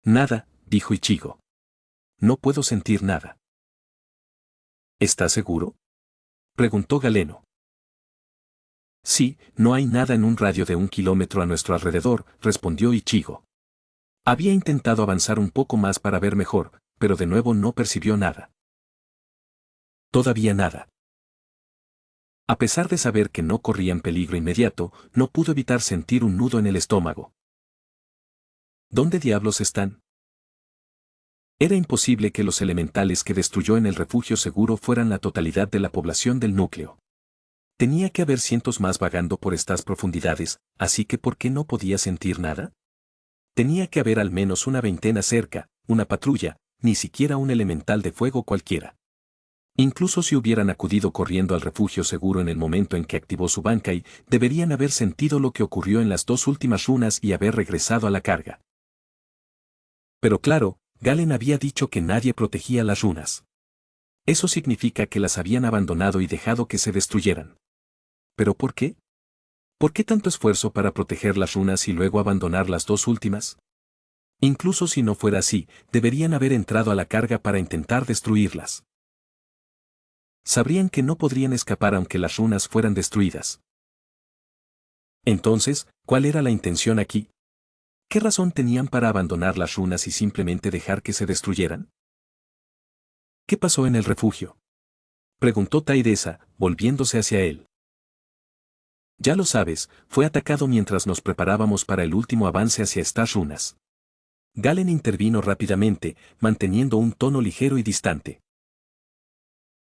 Nada, dijo Ichigo. No puedo sentir nada. ¿Estás seguro?, preguntó Galeno. Sí, no hay nada en un radio de 1 kilómetro a nuestro alrededor, respondió Ichigo. Había intentado avanzar un poco más para ver mejor, pero de nuevo no percibió nada. Todavía nada. A pesar de saber que no corrían peligro inmediato, no pudo evitar sentir un nudo en el estómago. ¿Dónde diablos están? Era imposible que los elementales que destruyó en el refugio seguro fueran la totalidad de la población del núcleo. Tenía que haber cientos más vagando por estas profundidades, así que ¿por qué no podía sentir nada? Tenía que haber al menos una veintena cerca, una patrulla, ni siquiera un elemental de fuego cualquiera. Incluso si hubieran acudido corriendo al refugio seguro en el momento en que activó su Bankai, deberían haber sentido lo que ocurrió en las 2 últimas runas y haber regresado a la carga. Pero claro, Galen había dicho que nadie protegía las runas. Eso significa que las habían abandonado y dejado que se destruyeran. ¿Pero por qué? ¿Por qué tanto esfuerzo para proteger las runas y luego abandonar las dos últimas? Incluso si no fuera así, deberían haber entrado a la carga para intentar destruirlas. Sabrían que no podrían escapar aunque las runas fueran destruidas. Entonces, ¿cuál era la intención aquí? ¿Qué razón tenían para abandonar las runas y simplemente dejar que se destruyeran? ¿Qué pasó en el refugio?, preguntó Tairesa, volviéndose hacia él. Ya lo sabes, fue atacado mientras nos preparábamos para el último avance hacia estas runas. Galen intervino rápidamente, manteniendo un tono ligero y distante.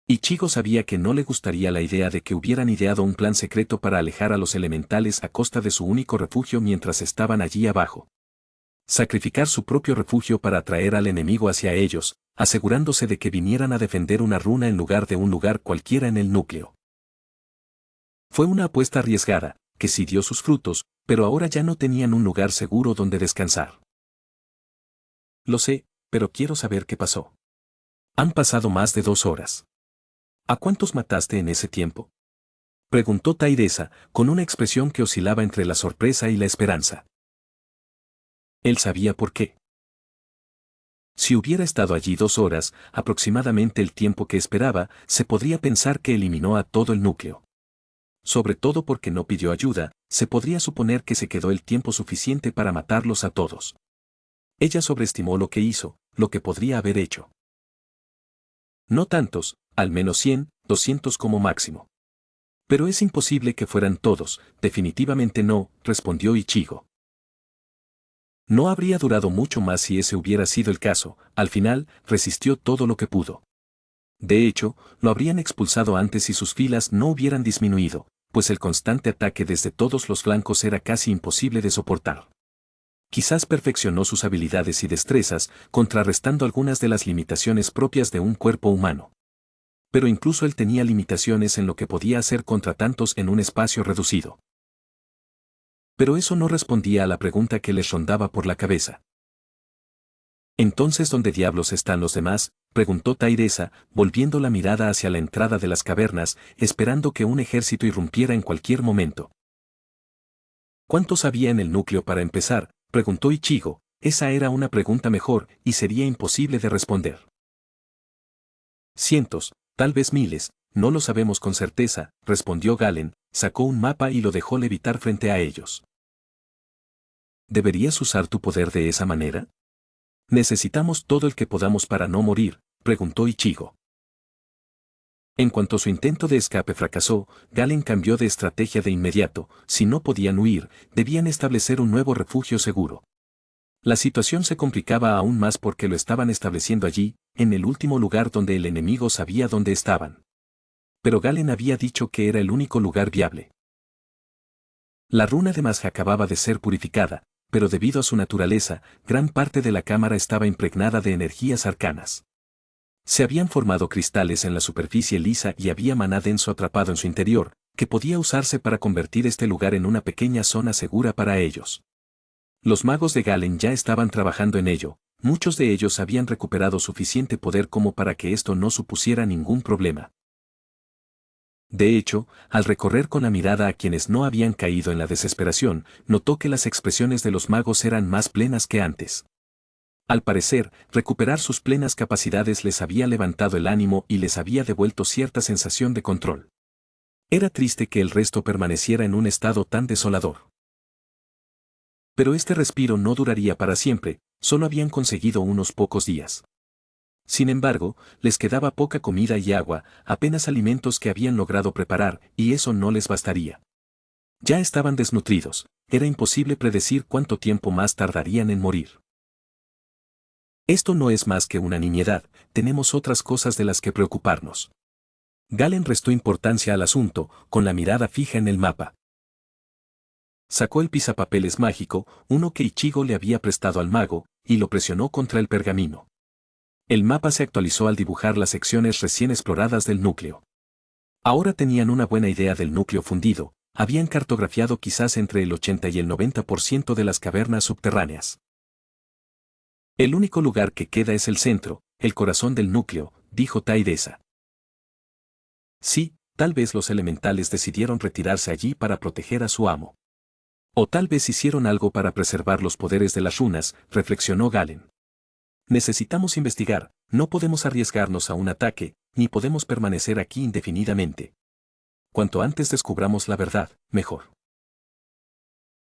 Ichigo sabía que no le gustaría la idea de que hubieran ideado un plan secreto para alejar a los elementales a costa de su único refugio mientras estaban allí abajo. Sacrificar su propio refugio para atraer al enemigo hacia ellos, asegurándose de que vinieran a defender una runa en lugar de un lugar cualquiera en el núcleo. Fue una apuesta arriesgada, que sí dio sus frutos, pero ahora ya no tenían un lugar seguro donde descansar. Lo sé, pero quiero saber qué pasó. Han pasado más de 2 horas. ¿A cuántos mataste en ese tiempo?, preguntó Tairesa, con una expresión que oscilaba entre la sorpresa y la esperanza. Él sabía por qué. Si hubiera estado allí 2 horas, aproximadamente el tiempo que esperaba, se podría pensar que eliminó a todo el núcleo. Sobre todo porque no pidió ayuda, se podría suponer que se quedó el tiempo suficiente para matarlos a todos. Ella sobreestimó lo que hizo, lo que podría haber hecho. No tantos, al menos 100, 200 como máximo. Pero es imposible que fueran todos, definitivamente no, respondió Ichigo. No habría durado mucho más si ese hubiera sido el caso, al final, resistió todo lo que pudo. De hecho, lo habrían expulsado antes si sus filas no hubieran disminuido, pues el constante ataque desde todos los flancos era casi imposible de soportar. Quizás perfeccionó sus habilidades y destrezas, contrarrestando algunas de las limitaciones propias de un cuerpo humano. Pero incluso él tenía limitaciones en lo que podía hacer contra tantos en un espacio reducido. Pero eso no respondía a la pregunta que les rondaba por la cabeza. «¿Entonces dónde diablos están los demás?», preguntó Tairesa, volviendo la mirada hacia la entrada de las cavernas, esperando que un ejército irrumpiera en cualquier momento. «¿Cuántos había en el núcleo para empezar?», preguntó Ichigo. Esa era una pregunta mejor, y sería imposible de responder. «Cientos, tal vez miles, no lo sabemos con certeza», respondió Galen, sacó un mapa y lo dejó levitar frente a ellos. «¿Deberías usar tu poder de esa manera?». «Necesitamos todo el que podamos para no morir», preguntó Ichigo. En cuanto su intento de escape fracasó, Galen cambió de estrategia de inmediato. Si no podían huir, debían establecer un nuevo refugio seguro. La situación se complicaba aún más porque lo estaban estableciendo allí, en el último lugar donde el enemigo sabía dónde estaban. Pero Galen había dicho que era el único lugar viable. La runa de Masja acababa de ser purificada, pero debido a su naturaleza, gran parte de la cámara estaba impregnada de energías arcanas. Se habían formado cristales en la superficie lisa y había maná denso atrapado en su interior, que podía usarse para convertir este lugar en una pequeña zona segura para ellos. Los magos de Galen ya estaban trabajando en ello, muchos de ellos habían recuperado suficiente poder como para que esto no supusiera ningún problema. De hecho, al recorrer con la mirada a quienes no habían caído en la desesperación, notó que las expresiones de los magos eran más plenas que antes. Al parecer, recuperar sus plenas capacidades les había levantado el ánimo y les había devuelto cierta sensación de control. Era triste que el resto permaneciera en un estado tan desolador. Pero este respiro no duraría para siempre, solo habían conseguido unos pocos días. Sin embargo, les quedaba poca comida y agua, apenas alimentos que habían logrado preparar, y eso no les bastaría. Ya estaban desnutridos, era imposible predecir cuánto tiempo más tardarían en morir. «Esto no es más que una nimiedad, tenemos otras cosas de las que preocuparnos». Galen restó importancia al asunto, con la mirada fija en el mapa. Sacó el pisapapeles mágico, uno que Ichigo le había prestado al mago, y lo presionó contra el pergamino. El mapa se actualizó al dibujar las secciones recién exploradas del núcleo. Ahora tenían una buena idea del núcleo fundido, habían cartografiado quizás entre el 80 y el 90% de las cavernas subterráneas. El único lugar que queda es el centro, el corazón del núcleo, dijo Taidesa. Sí, tal vez los elementales decidieron retirarse allí para proteger a su amo. O tal vez hicieron algo para preservar los poderes de las runas, reflexionó Galen. Necesitamos investigar, no podemos arriesgarnos a un ataque, ni podemos permanecer aquí indefinidamente. Cuanto antes descubramos la verdad, mejor.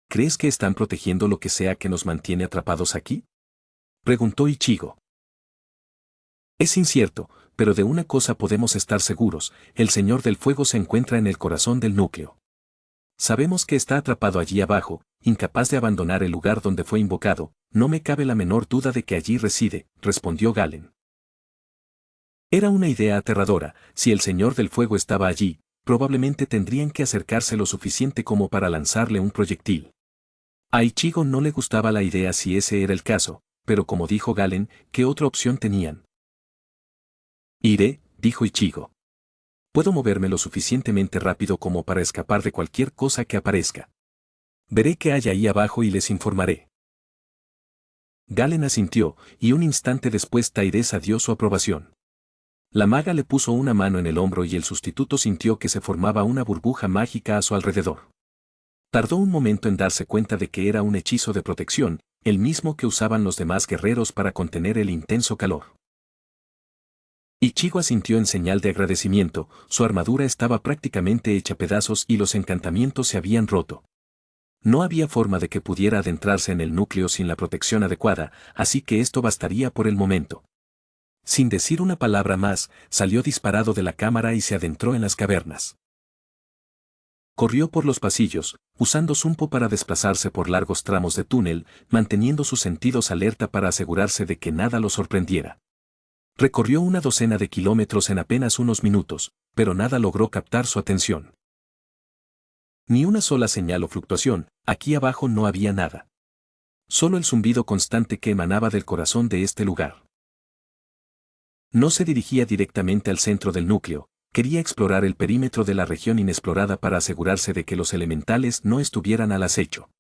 ¿Crees que están protegiendo lo que sea que nos mantiene atrapados aquí? Preguntó Ichigo. Es incierto, pero de una cosa podemos estar seguros, el Señor del Fuego se encuentra en el corazón del núcleo. Sabemos que está atrapado allí abajo, incapaz de abandonar el lugar donde fue invocado, no me cabe la menor duda de que allí reside, respondió Galen. Era una idea aterradora, si el Señor del Fuego estaba allí, probablemente tendrían que acercarse lo suficiente como para lanzarle un proyectil. A Ichigo no le gustaba la idea si ese era el caso, pero como dijo Galen, ¿qué otra opción tenían? Iré, dijo Ichigo. Puedo moverme lo suficientemente rápido como para escapar de cualquier cosa que aparezca. Veré qué hay ahí abajo y les informaré. Galen asintió, y un instante después Taidesa dio su aprobación. La maga le puso una mano en el hombro y el sustituto sintió que se formaba una burbuja mágica a su alrededor. Tardó un momento en darse cuenta de que era un hechizo de protección, el mismo que usaban los demás guerreros para contener el intenso calor. Ichigo asintió en señal de agradecimiento, su armadura estaba prácticamente hecha pedazos y los encantamientos se habían roto. No había forma de que pudiera adentrarse en el núcleo sin la protección adecuada, así que esto bastaría por el momento. Sin decir una palabra más, salió disparado de la cámara y se adentró en las cavernas. Corrió por los pasillos, usando Zumpo para desplazarse por largos tramos de túnel, manteniendo sus sentidos alerta para asegurarse de que nada lo sorprendiera. Recorrió una docena de kilómetros en apenas unos minutos, pero nada logró captar su atención. Ni una sola señal o fluctuación, aquí abajo no había nada. Solo el zumbido constante que emanaba del corazón de este lugar. No se dirigía directamente al centro del núcleo, quería explorar el perímetro de la región inexplorada para asegurarse de que los elementales no estuvieran al acecho.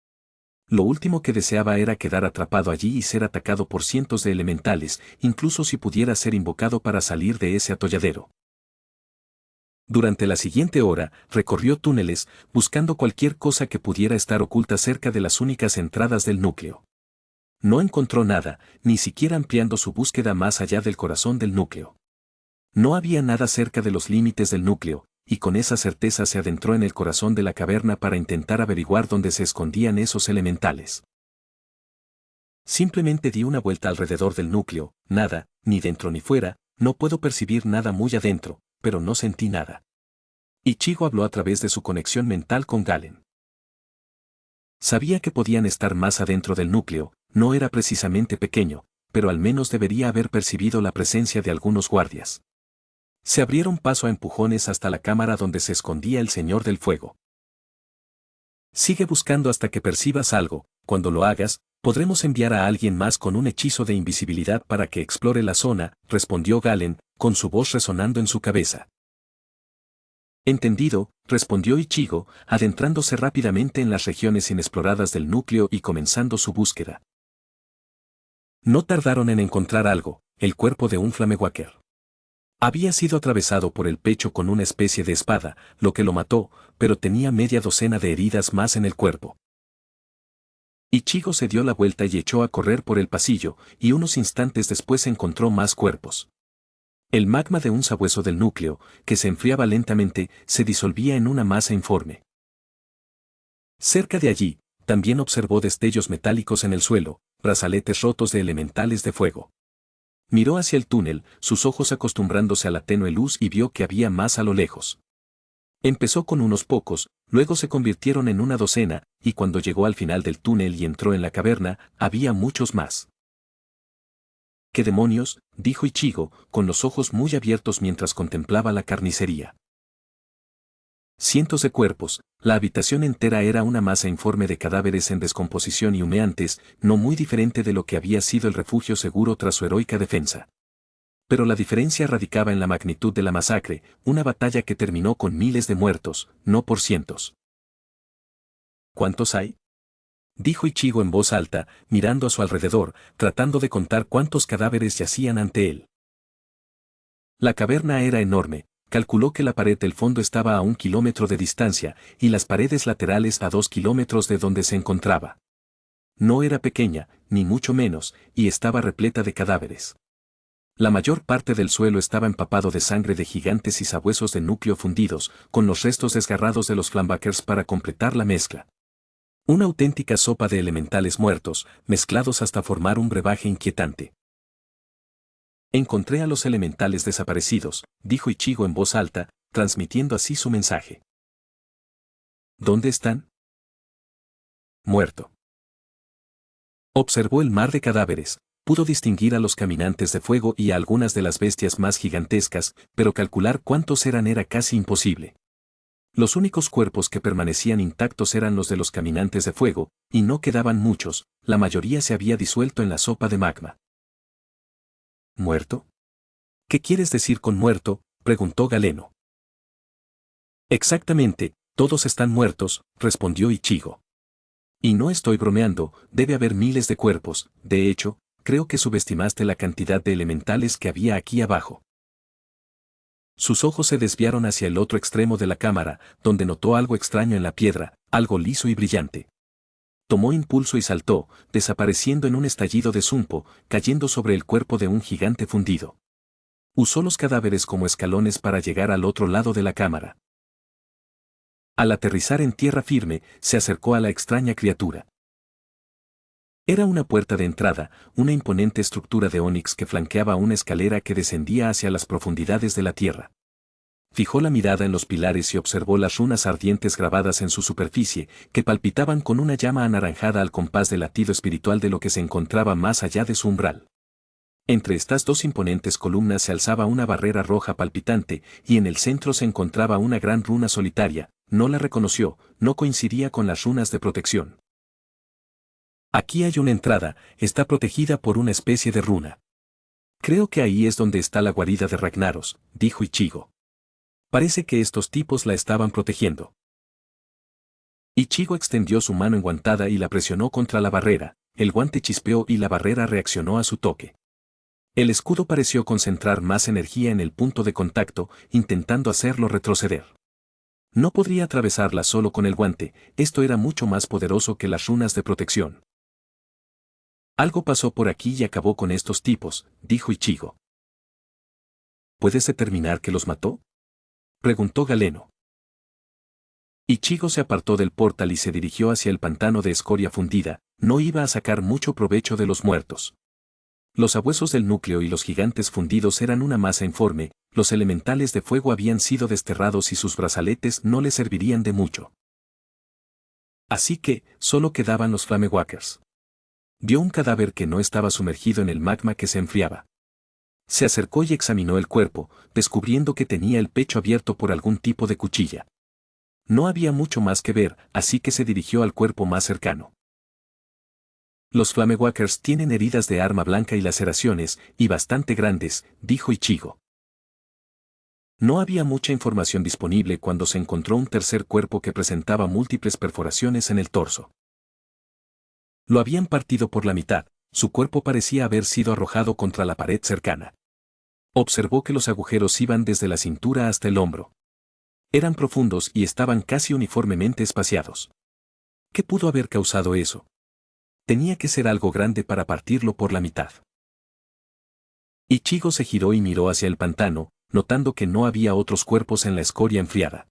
Lo último que deseaba era quedar atrapado allí y ser atacado por cientos de elementales, incluso si pudiera ser invocado para salir de ese atolladero. Durante la siguiente hora, recorrió túneles, buscando cualquier cosa que pudiera estar oculta cerca de las únicas entradas del núcleo. No encontró nada, ni siquiera ampliando su búsqueda más allá del corazón del núcleo. No había nada cerca de los límites del núcleo, y con esa certeza se adentró en el corazón de la caverna para intentar averiguar dónde se escondían esos elementales. Simplemente di una vuelta alrededor del núcleo, nada, ni dentro ni fuera, no puedo percibir nada muy adentro, pero no sentí nada. Ichigo habló a través de su conexión mental con Galen. Sabía que podían estar más adentro del núcleo, no era precisamente pequeño, pero al menos debería haber percibido la presencia de algunos guardias. Se abrieron paso a empujones hasta la cámara donde se escondía el Señor del Fuego. Sigue buscando hasta que percibas algo, cuando lo hagas, podremos enviar a alguien más con un hechizo de invisibilidad para que explore la zona, respondió Galen, con su voz resonando en su cabeza. Entendido, respondió Ichigo, adentrándose rápidamente en las regiones inexploradas del núcleo y comenzando su búsqueda. No tardaron en encontrar algo, el cuerpo de un Flamewalker. Había sido atravesado por el pecho con una especie de espada, lo que lo mató, pero tenía media docena de heridas más en el cuerpo. Ichigo se dio la vuelta y echó a correr por el pasillo, y unos instantes después encontró más cuerpos. El magma de un sabueso del núcleo, que se enfriaba lentamente, se disolvía en una masa informe. Cerca de allí, también observó destellos metálicos en el suelo, brazaletes rotos de elementales de fuego. Miró hacia el túnel, sus ojos acostumbrándose a la tenue luz y vio que había más a lo lejos. Empezó con unos pocos, luego se convirtieron en una docena, y cuando llegó al final del túnel y entró en la caverna, había muchos más. ¿Qué demonios?, dijo Ichigo, con los ojos muy abiertos mientras contemplaba la carnicería. Cientos de cuerpos, la habitación entera era una masa informe de cadáveres en descomposición y humeantes, no muy diferente de lo que había sido el refugio seguro tras su heroica defensa. Pero la diferencia radicaba en la magnitud de la masacre, una batalla que terminó con miles de muertos, no por cientos. ¿Cuántos hay? dijo Ichigo en voz alta, mirando a su alrededor, tratando de contar cuántos cadáveres yacían ante él. La caverna era enorme, calculó que la pared del fondo estaba a 1 kilómetro de distancia, y las paredes laterales a 2 kilómetros de donde se encontraba. No era pequeña, ni mucho menos, y estaba repleta de cadáveres. La mayor parte del suelo estaba empapado de sangre de gigantes y sabuesos de núcleo fundidos, con los restos desgarrados de los Flamewakers para completar la mezcla. Una auténtica sopa de elementales muertos, mezclados hasta formar un brebaje inquietante. Encontré a los elementales desaparecidos, dijo Ichigo en voz alta, transmitiendo así su mensaje. ¿Dónde están? Muerto. Observó el mar de cadáveres, pudo distinguir a los caminantes de fuego y a algunas de las bestias más gigantescas, pero calcular cuántos eran era casi imposible. Los únicos cuerpos que permanecían intactos eran los de los caminantes de fuego, y no quedaban muchos, la mayoría se había disuelto en la sopa de magma. ¿Muerto? ¿Qué quieres decir con muerto?, preguntó Galeno. Exactamente, todos están muertos, respondió Ichigo. Y no estoy bromeando, debe haber miles de cuerpos, de hecho, creo que subestimaste la cantidad de elementales que había aquí abajo. Sus ojos se desviaron hacia el otro extremo de la cámara, donde notó algo extraño en la piedra, algo liso y brillante. Tomó impulso y saltó, desapareciendo en un estallido de zumpo, cayendo sobre el cuerpo de un gigante fundido. Usó los cadáveres como escalones para llegar al otro lado de la cámara. Al aterrizar en tierra firme, se acercó a la extraña criatura. Era una puerta de entrada, una imponente estructura de ónix que flanqueaba una escalera que descendía hacia las profundidades de la tierra. Fijó la mirada en los pilares y observó las runas ardientes grabadas en su superficie, que palpitaban con una llama anaranjada al compás del latido espiritual de lo que se encontraba más allá de su umbral. Entre estas dos imponentes columnas se alzaba una barrera roja palpitante, y en el centro se encontraba una gran runa solitaria. No la reconoció, no coincidía con las runas de protección. Aquí hay una entrada, está protegida por una especie de runa. Creo que ahí es donde está la guarida de Ragnaros, dijo Ichigo. Parece que estos tipos la estaban protegiendo. Ichigo extendió su mano enguantada y la presionó contra la barrera, el guante chispeó y la barrera reaccionó a su toque. El escudo pareció concentrar más energía en el punto de contacto, intentando hacerlo retroceder. No podría atravesarla solo con el guante, esto era mucho más poderoso que las runas de protección. Algo pasó por aquí y acabó con estos tipos, dijo Ichigo. ¿Puedes determinar que los mató?, preguntó Galeno. Ichigo se apartó del portal y se dirigió hacia el pantano de escoria fundida, no iba a sacar mucho provecho de los muertos. Los sabuesos del núcleo y los gigantes fundidos eran una masa informe, los elementales de fuego habían sido desterrados y sus brazaletes no le servirían de mucho. Así que, solo quedaban los Flamewakers. Vio un cadáver que no estaba sumergido en el magma que se enfriaba. Se acercó y examinó el cuerpo, descubriendo que tenía el pecho abierto por algún tipo de cuchilla. No había mucho más que ver, así que se dirigió al cuerpo más cercano. Los Flamewakers tienen heridas de arma blanca y laceraciones, y bastante grandes, dijo Ichigo. No había mucha información disponible cuando se encontró un tercer cuerpo que presentaba múltiples perforaciones en el torso. Lo habían partido por la mitad, su cuerpo parecía haber sido arrojado contra la pared cercana. Observó que los agujeros iban desde la cintura hasta el hombro. Eran profundos y estaban casi uniformemente espaciados. ¿Qué pudo haber causado eso? Tenía que ser algo grande para partirlo por la mitad. Ichigo se giró y miró hacia el pantano, notando que no había otros cuerpos en la escoria enfriada.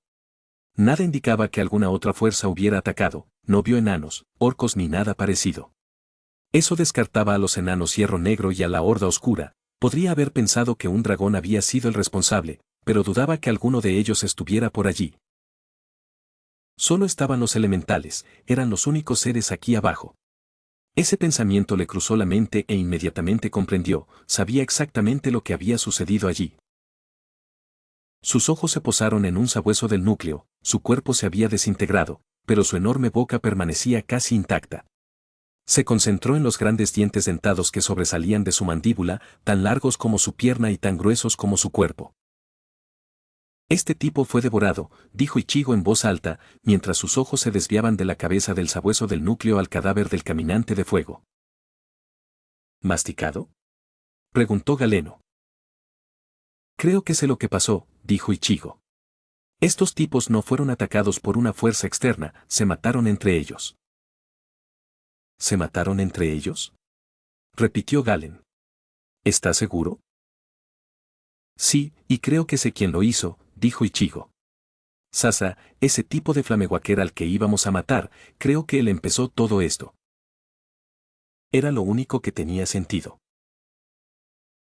Nada indicaba que alguna otra fuerza hubiera atacado, no vio enanos, orcos ni nada parecido. Eso descartaba a los enanos Hierro Negro y a la Horda Oscura. Podría haber pensado que un dragón había sido el responsable, pero dudaba que alguno de ellos estuviera por allí. Solo estaban los elementales, eran los únicos seres aquí abajo. Ese pensamiento le cruzó la mente e inmediatamente comprendió, sabía exactamente lo que había sucedido allí. Sus ojos se posaron en un sabueso del núcleo, su cuerpo se había desintegrado, pero su enorme boca permanecía casi intacta. Se concentró en los grandes dientes dentados que sobresalían de su mandíbula, tan largos como su pierna y tan gruesos como su cuerpo. Este tipo fue devorado, dijo Ichigo en voz alta, mientras sus ojos se desviaban de la cabeza del sabueso del núcleo al cadáver del caminante de fuego. ¿Masticado?, preguntó Galeno. Creo que sé lo que pasó, dijo Ichigo. Estos tipos no fueron atacados por una fuerza externa, se mataron entre ellos. ¿Se mataron entre ellos?, repitió Galen. ¿Estás seguro? Sí, y creo que sé quién lo hizo, dijo Ichigo. Sasa, ese tipo de flameguaquer al que íbamos a matar, creo que él empezó todo esto. Era lo único que tenía sentido.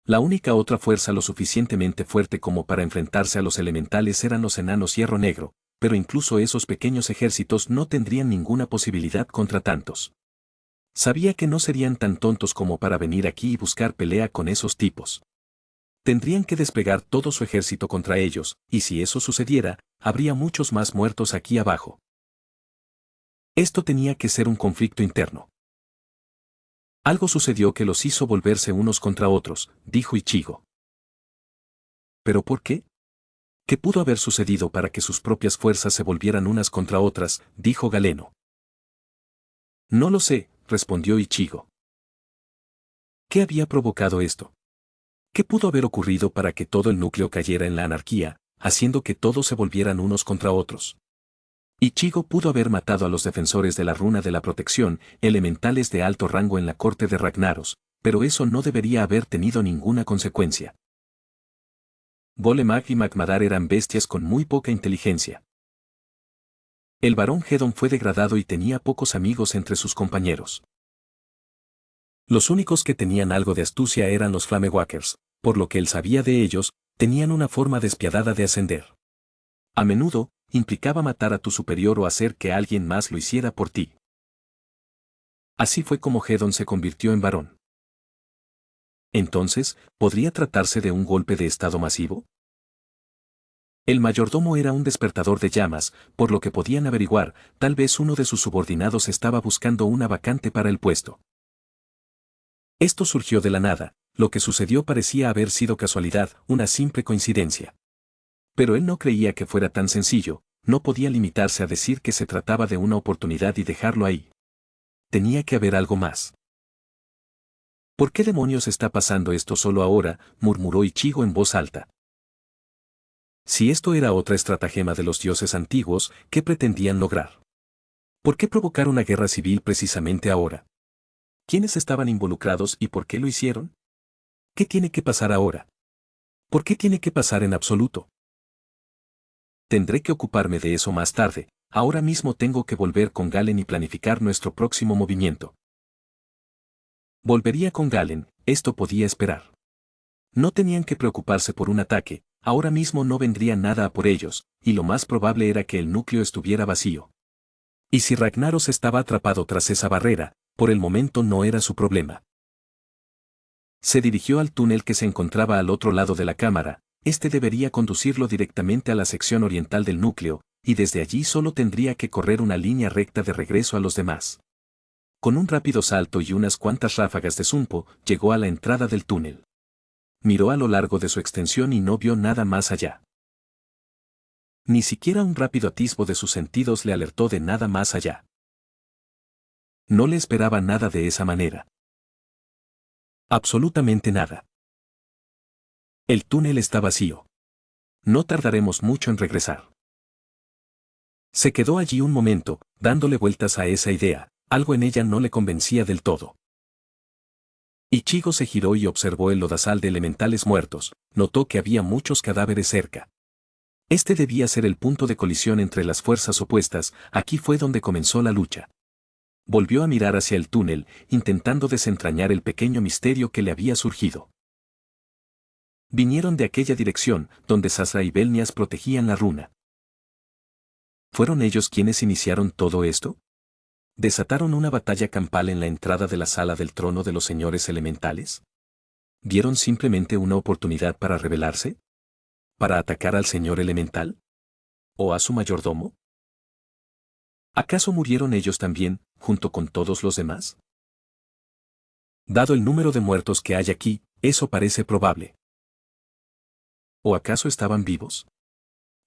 La única otra fuerza lo suficientemente fuerte como para enfrentarse a los elementales eran los enanos hierro negro, pero incluso esos pequeños ejércitos no tendrían ninguna posibilidad contra tantos. Sabía que no serían tan tontos como para venir aquí y buscar pelea con esos tipos. Tendrían que desplegar todo su ejército contra ellos, y si eso sucediera, habría muchos más muertos aquí abajo. Esto tenía que ser un conflicto interno. Algo sucedió que los hizo volverse unos contra otros, dijo Ichigo. ¿Pero por qué? ¿Qué pudo haber sucedido para que sus propias fuerzas se volvieran unas contra otras?, dijo Galeno. No lo sé, respondió Ichigo. ¿Qué había provocado esto? ¿Qué pudo haber ocurrido para que todo el núcleo cayera en la anarquía, haciendo que todos se volvieran unos contra otros? Ichigo pudo haber matado a los defensores de la runa de la protección, elementales de alto rango en la corte de Ragnaros, pero eso no debería haber tenido ninguna consecuencia. Bolemag y Magmadar eran bestias con muy poca inteligencia. El barón Hedon fue degradado y tenía pocos amigos entre sus compañeros. Los únicos que tenían algo de astucia eran los Flamewalkers, por lo que él sabía de ellos, tenían una forma despiadada de ascender. A menudo, implicaba matar a tu superior o hacer que alguien más lo hiciera por ti. Así fue como Hedon se convirtió en varón. Entonces, ¿podría tratarse de un golpe de estado masivo? El mayordomo era un despertador de llamas, por lo que podían averiguar, tal vez uno de sus subordinados estaba buscando una vacante para el puesto. Esto surgió de la nada, lo que sucedió parecía haber sido casualidad, una simple coincidencia. Pero él no creía que fuera tan sencillo, no podía limitarse a decir que se trataba de una oportunidad y dejarlo ahí. Tenía que haber algo más. ¿Por qué demonios está pasando esto solo ahora?, murmuró Ichigo en voz alta. Si esto era otra estratagema de los dioses antiguos, ¿qué pretendían lograr? ¿Por qué provocar una guerra civil precisamente ahora? ¿Quiénes estaban involucrados y por qué lo hicieron? ¿Qué tiene que pasar ahora? ¿Por qué tiene que pasar en absoluto? Tendré que ocuparme de eso más tarde, ahora mismo tengo que volver con Galen y planificar nuestro próximo movimiento. Volvería con Galen, esto podía esperar. No tenían que preocuparse por un ataque, ahora mismo no vendría nada a por ellos, y lo más probable era que el núcleo estuviera vacío. Y si Ragnaros estaba atrapado tras esa barrera, por el momento no era su problema. Se dirigió al túnel que se encontraba al otro lado de la cámara, este debería conducirlo directamente a la sección oriental del núcleo, y desde allí solo tendría que correr una línea recta de regreso a los demás. Con un rápido salto y unas cuantas ráfagas de zumpo, llegó a la entrada del túnel. Miró a lo largo de su extensión y no vio nada más allá. Ni siquiera un rápido atisbo de sus sentidos le alertó de nada más allá. No le esperaba nada de esa manera. Absolutamente nada. El túnel está vacío. No tardaremos mucho en regresar. Se quedó allí un momento, dándole vueltas a esa idea, algo en ella no le convencía del todo. Ichigo se giró y observó el lodazal de elementales muertos, notó que había muchos cadáveres cerca. Este debía ser el punto de colisión entre las fuerzas opuestas, aquí fue donde comenzó la lucha. Volvió a mirar hacia el túnel, intentando desentrañar el pequeño misterio que le había surgido. Vinieron de aquella dirección, donde Sasra y Belnias protegían la runa. ¿Fueron ellos quienes iniciaron todo esto? ¿Desataron una batalla campal en la entrada de la sala del trono de los señores elementales? ¿Vieron simplemente una oportunidad para rebelarse? ¿Para atacar al señor elemental? ¿O a su mayordomo? ¿Acaso murieron ellos también, junto con todos los demás? Dado el número de muertos que hay aquí, eso parece probable. ¿O acaso estaban vivos?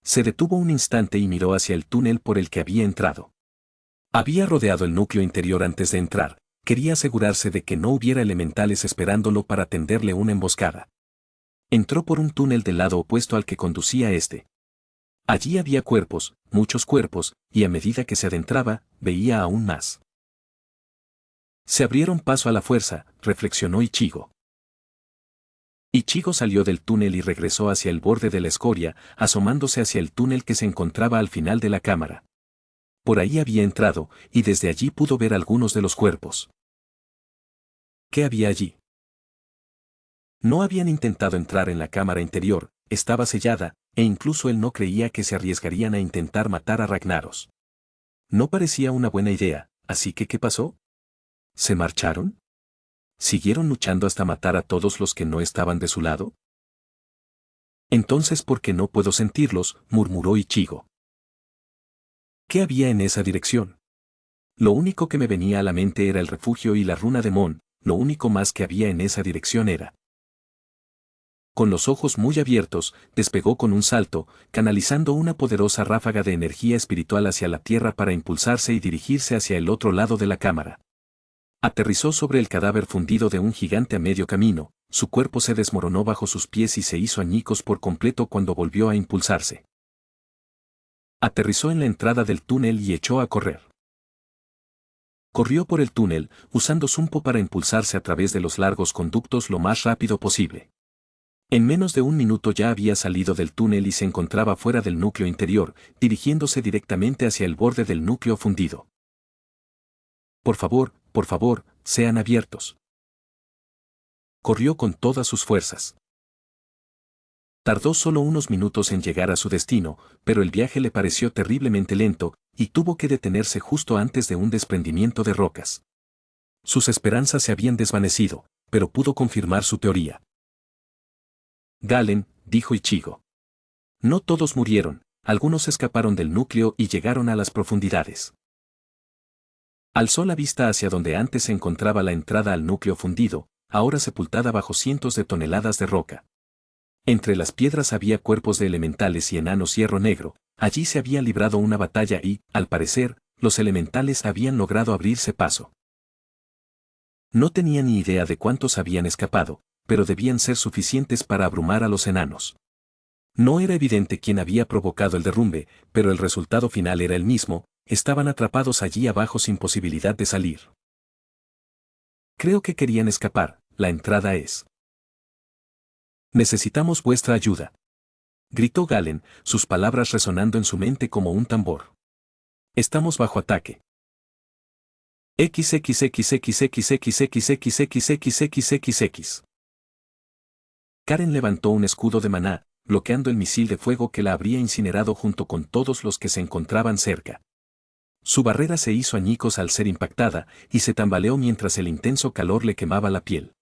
Se detuvo un instante y miró hacia el túnel por el que había entrado. Había rodeado el núcleo interior antes de entrar, quería asegurarse de que no hubiera elementales esperándolo para tenderle una emboscada. Entró por un túnel del lado opuesto al que conducía este. Allí había cuerpos, muchos cuerpos, y a medida que se adentraba, veía aún más. Se abrieron paso a la fuerza, reflexionó Ichigo. Ichigo salió del túnel y regresó hacia el borde de la escoria, asomándose hacia el túnel que se encontraba al final de la cámara. Por ahí había entrado, y desde allí pudo ver algunos de los cuerpos. ¿Qué había allí? No habían intentado entrar en la cámara interior, estaba sellada, e incluso él no creía que se arriesgarían a intentar matar a Ragnaros. No parecía una buena idea, así que ¿qué pasó? ¿Se marcharon? ¿Siguieron luchando hasta matar a todos los que no estaban de su lado? Entonces, ¿por qué no puedo sentirlos?, murmuró Ichigo. ¿Qué había en esa dirección? Lo único que me venía a la mente era el refugio y la runa de Mon, lo único más que había en esa dirección era. Con los ojos muy abiertos, despegó con un salto, canalizando una poderosa ráfaga de energía espiritual hacia la tierra para impulsarse y dirigirse hacia el otro lado de la cámara. Aterrizó sobre el cadáver fundido de un gigante a medio camino, su cuerpo se desmoronó bajo sus pies y se hizo añicos por completo cuando volvió a impulsarse. Aterrizó en la entrada del túnel y echó a correr. Corrió por el túnel, usando Zumpo para impulsarse a través de los largos conductos lo más rápido posible. En menos de un minuto ya había salido del túnel y se encontraba fuera del núcleo interior, dirigiéndose directamente hacia el borde del núcleo fundido. Por favor, sean abiertos. Corrió con todas sus fuerzas. Tardó solo unos minutos en llegar a su destino, pero el viaje le pareció terriblemente lento, y tuvo que detenerse justo antes de un desprendimiento de rocas. Sus esperanzas se habían desvanecido, pero pudo confirmar su teoría. Galen, dijo Ichigo. No todos murieron, algunos escaparon del núcleo y llegaron a las profundidades. Alzó la vista hacia donde antes se encontraba la entrada al núcleo fundido, ahora sepultada bajo cientos de toneladas de roca. Entre las piedras había cuerpos de elementales y enanos hierro negro, allí se había librado una batalla y, al parecer, los elementales habían logrado abrirse paso. No tenía ni idea de cuántos habían escapado, pero debían ser suficientes para abrumar a los enanos. No era evidente quién había provocado el derrumbe, pero el resultado final era el mismo, estaban atrapados allí abajo sin posibilidad de salir. Creo que querían escapar, la entrada es. Necesitamos vuestra ayuda. Gritó Galen, sus palabras resonando en su mente como un tambor. Estamos bajo ataque. XXXXXXXXXXXXXX. Karen levantó un escudo de maná, bloqueando el misil de fuego que la habría incinerado junto con todos los que se encontraban cerca. Su barrera se hizo añicos al ser impactada, y se tambaleó mientras el intenso calor le quemaba la piel.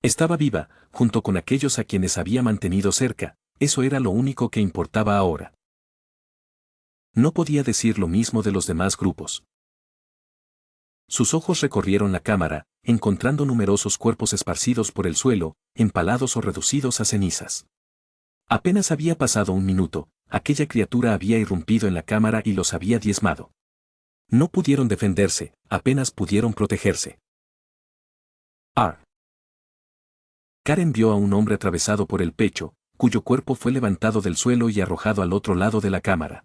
Estaba viva, junto con aquellos a quienes había mantenido cerca, eso era lo único que importaba ahora. No podía decir lo mismo de los demás grupos. Sus ojos recorrieron la cámara, encontrando numerosos cuerpos esparcidos por el suelo, empalados o reducidos a cenizas. Apenas había pasado un minuto, aquella criatura había irrumpido en la cámara y los había diezmado. No pudieron defenderse, apenas pudieron protegerse. Karen vio a un hombre atravesado por el pecho, cuyo cuerpo fue levantado del suelo y arrojado al otro lado de la cámara.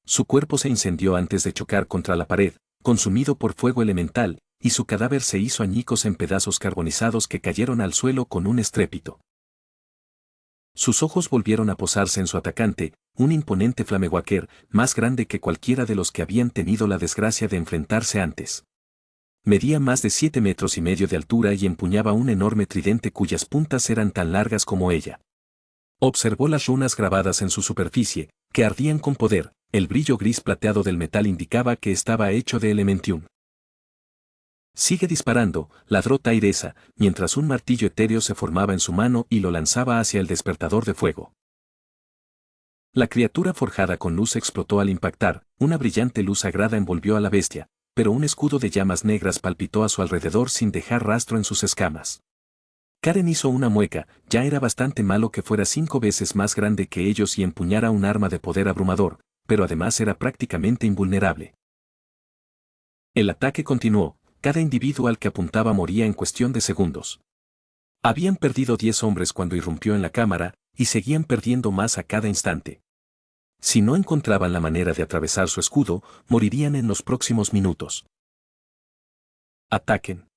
Su cuerpo se incendió antes de chocar contra la pared, consumido por fuego elemental, y su cadáver se hizo añicos en pedazos carbonizados que cayeron al suelo con un estrépito. Sus ojos volvieron a posarse en su atacante, un imponente flamewaker, más grande que cualquiera de los que habían tenido la desgracia de enfrentarse antes. Medía más de 7,5 metros de altura y empuñaba un enorme tridente cuyas puntas eran tan largas como ella. Observó las runas grabadas en su superficie, que ardían con poder, el brillo gris plateado del metal indicaba que estaba hecho de elementium. Sigue disparando, ladró Tairesa, mientras un martillo etéreo se formaba en su mano y lo lanzaba hacia el despertador de fuego. La criatura forjada con luz explotó al impactar, una brillante luz sagrada envolvió a la bestia, pero un escudo de llamas negras palpitó a su alrededor sin dejar rastro en sus escamas. Karen hizo una mueca, ya era bastante malo que fuera 5 veces más grande que ellos y empuñara un arma de poder abrumador, pero además era prácticamente invulnerable. El ataque continuó, cada individuo al que apuntaba moría en cuestión de segundos. Habían perdido 10 hombres cuando irrumpió en la cámara, y seguían perdiendo más a cada instante. Si no encontraban la manera de atravesar su escudo, morirían en los próximos minutos. ¡Ataquen!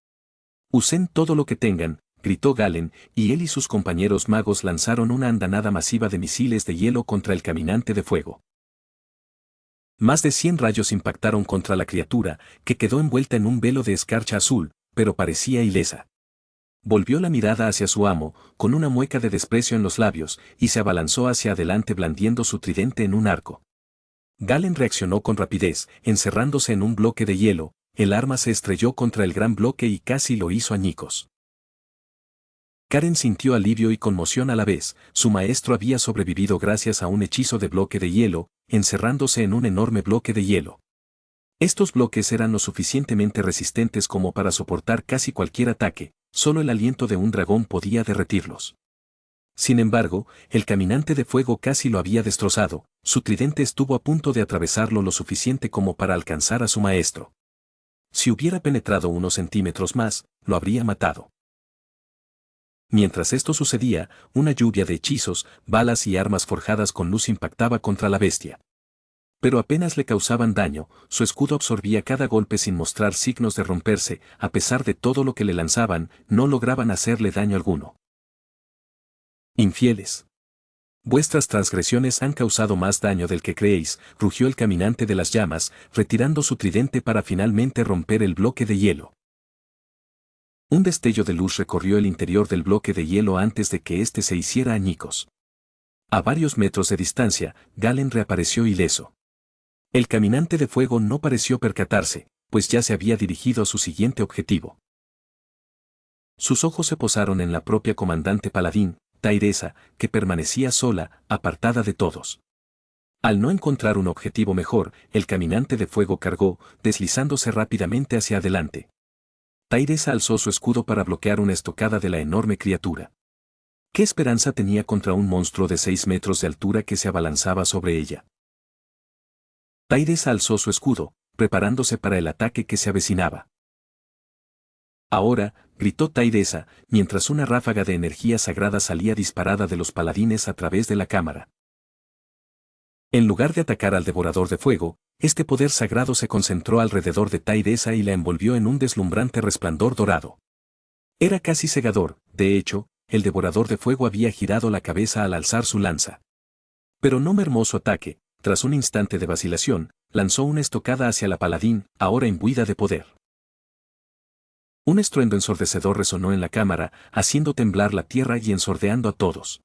Usen todo lo que tengan, gritó Galen, y él y sus compañeros magos lanzaron una andanada masiva de misiles de hielo contra el caminante de fuego. Más de 100 rayos impactaron contra la criatura, que quedó envuelta en un velo de escarcha azul, pero parecía ilesa. Volvió la mirada hacia su amo, con una mueca de desprecio en los labios, y se abalanzó hacia adelante blandiendo su tridente en un arco. Galen reaccionó con rapidez, encerrándose en un bloque de hielo, el arma se estrelló contra el gran bloque y casi lo hizo añicos. Karen sintió alivio y conmoción a la vez, su maestro había sobrevivido gracias a un hechizo de bloque de hielo, encerrándose en un enorme bloque de hielo. Estos bloques eran lo suficientemente resistentes como para soportar casi cualquier ataque, solo el aliento de un dragón podía derretirlos. Sin embargo, el caminante de fuego casi lo había destrozado, su tridente estuvo a punto de atravesarlo lo suficiente como para alcanzar a su maestro. Si hubiera penetrado unos centímetros más, lo habría matado. Mientras esto sucedía, una lluvia de hechizos, balas y armas forjadas con luz impactaba contra la bestia. Pero apenas le causaban daño, su escudo absorbía cada golpe sin mostrar signos de romperse, a pesar de todo lo que le lanzaban, no lograban hacerle daño alguno. Infieles. Vuestras transgresiones han causado más daño del que creéis, rugió el caminante de las llamas, retirando su tridente para finalmente romper el bloque de hielo. Un destello de luz recorrió el interior del bloque de hielo antes de que éste se hiciera añicos. A varios metros de distancia, Galen reapareció ileso. El caminante de fuego no pareció percatarse, pues ya se había dirigido a su siguiente objetivo. Sus ojos se posaron en la propia comandante paladín, Tairesa, que permanecía sola, apartada de todos. Al no encontrar un objetivo mejor, el caminante de fuego cargó, deslizándose rápidamente hacia adelante. Tairesa alzó su escudo para bloquear una estocada de la enorme criatura. ¿Qué esperanza tenía contra un monstruo de 6 metros de altura que se abalanzaba sobre ella? Tairesa alzó su escudo, preparándose para el ataque que se avecinaba. Ahora, gritó Tairesa, mientras una ráfaga de energía sagrada salía disparada de los paladines a través de la cámara. En lugar de atacar al devorador de fuego, este poder sagrado se concentró alrededor de Tairesa y la envolvió en un deslumbrante resplandor dorado. Era casi cegador, de hecho, el devorador de fuego había girado la cabeza al alzar su lanza. Pero no mermó su ataque, tras un instante de vacilación, lanzó una estocada hacia la paladín, ahora imbuida de poder. Un estruendo ensordecedor resonó en la cámara, haciendo temblar la tierra y ensordeando a todos.